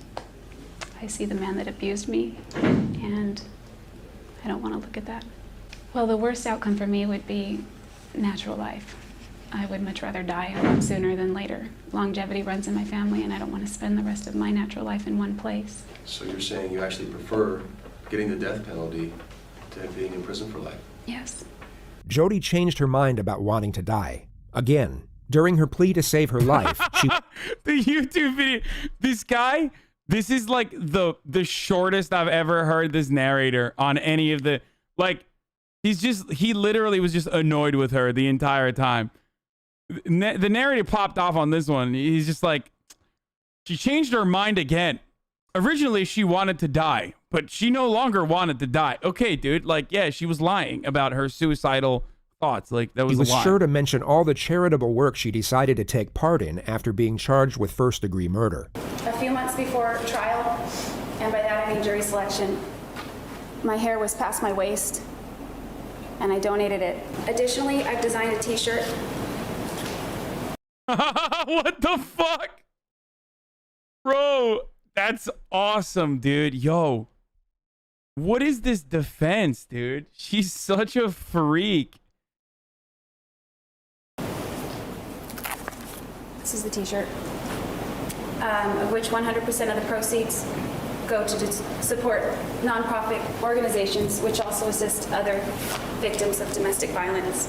S10: I see the man that abused me, and I don't want to look at that. Well, the worst outcome for me would be natural life. I would much rather die a lot sooner than later. Longevity runs in my family, and I don't want to spend the rest of my natural life in one place.
S15: So you're saying you actually prefer getting the death penalty to being in prison for life?
S10: Yes.
S2: Jodi changed her mind about wanting to die. Again, during her plea to save her life, she...
S1: The YouTube video. This guy, this is like the shortest I've ever heard this narrator on any of the... Like, He literally was just annoyed with her the entire time. The narrative popped off on this one. He's just like, she changed her mind again. Originally, she wanted to die, but she no longer wanted to die. Okay, dude. Like, yeah, she was lying about her suicidal thoughts. Like, that was
S2: He was
S1: a lie.
S2: sure to mention all the charitable work she decided to take part in after being charged with first-degree murder.
S10: A few months before trial, and by that I mean jury selection, my hair was past my waist, and I donated it. Additionally, I've designed a t-shirt.
S1: What the fuck? Bro, that's awesome, dude. Yo, what is this defense, dude? She's such a freak.
S10: This is the t-shirt, of which 100% of the proceeds go to support nonprofit organizations, which also assist other victims of domestic violence.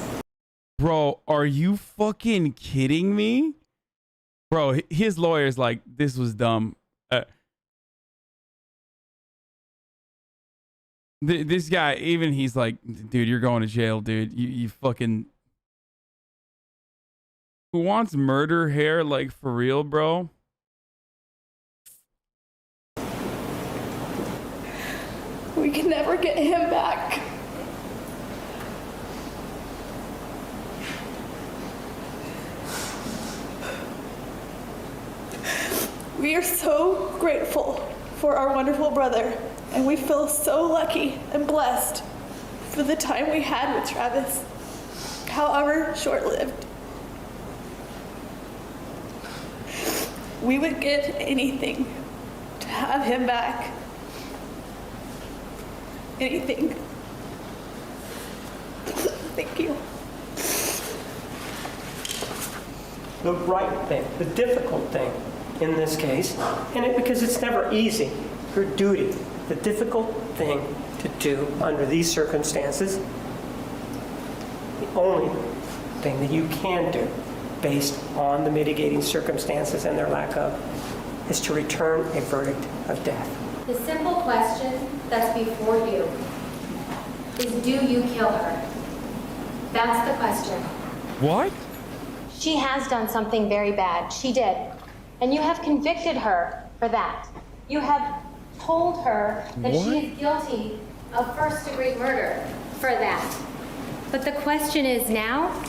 S1: Bro, are you fucking kidding me? Bro, his lawyer's like, this was dumb. This guy, even he's like, dude, you're going to jail, dude. You fucking... Who wants murder hair, like, for real, bro?
S16: We can never get him back. We are so grateful for our wonderful brother, and we feel so lucky and blessed for the time we had with Travis, however short-lived. We would give anything to have him back. Anything. Thank you.
S5: The right thing, the difficult thing in this case, because it's never easy, your duty, the difficult thing to do under these circumstances, the only thing that you can do based on the mitigating circumstances and their lack of, is to return a verdict of death.
S12: The simple question that's before you is, do you kill her? That's the question.
S1: What?
S12: She has done something very bad. She did. And you have convicted her for that. You have told her that she is guilty of first-degree murder for that. But the question is now,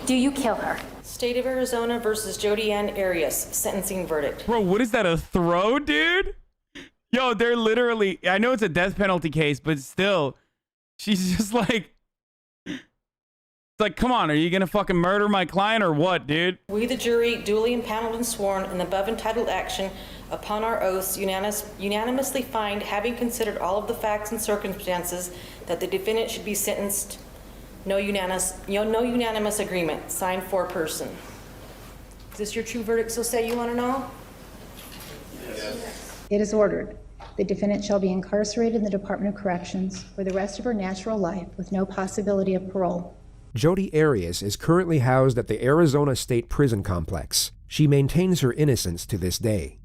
S12: do you kill her?
S14: State of Arizona versus Jodi Ann Arias, sentencing verdict.
S1: Bro, what is that, a throw, dude? Yo, they're literally... I know it's a death penalty case, but still, she's just like... It's like, come on, are you gonna fucking murder my client or what, dude?
S14: We, the jury, duly impaneled and sworn in the above entitled action, upon our oaths, unanimously find, having considered all of the facts and circumstances, that the defendant should be sentenced. No unanimous agreement. Signed, foreperson. Is this your true verdict, so say you want to know?
S17: Yes. It is ordered. The defendant shall be incarcerated in the Department of Corrections for the rest of her natural life with no possibility of parole.
S2: Jodi Arias is currently housed at the Arizona State Prison Complex. She maintains her innocence to this day.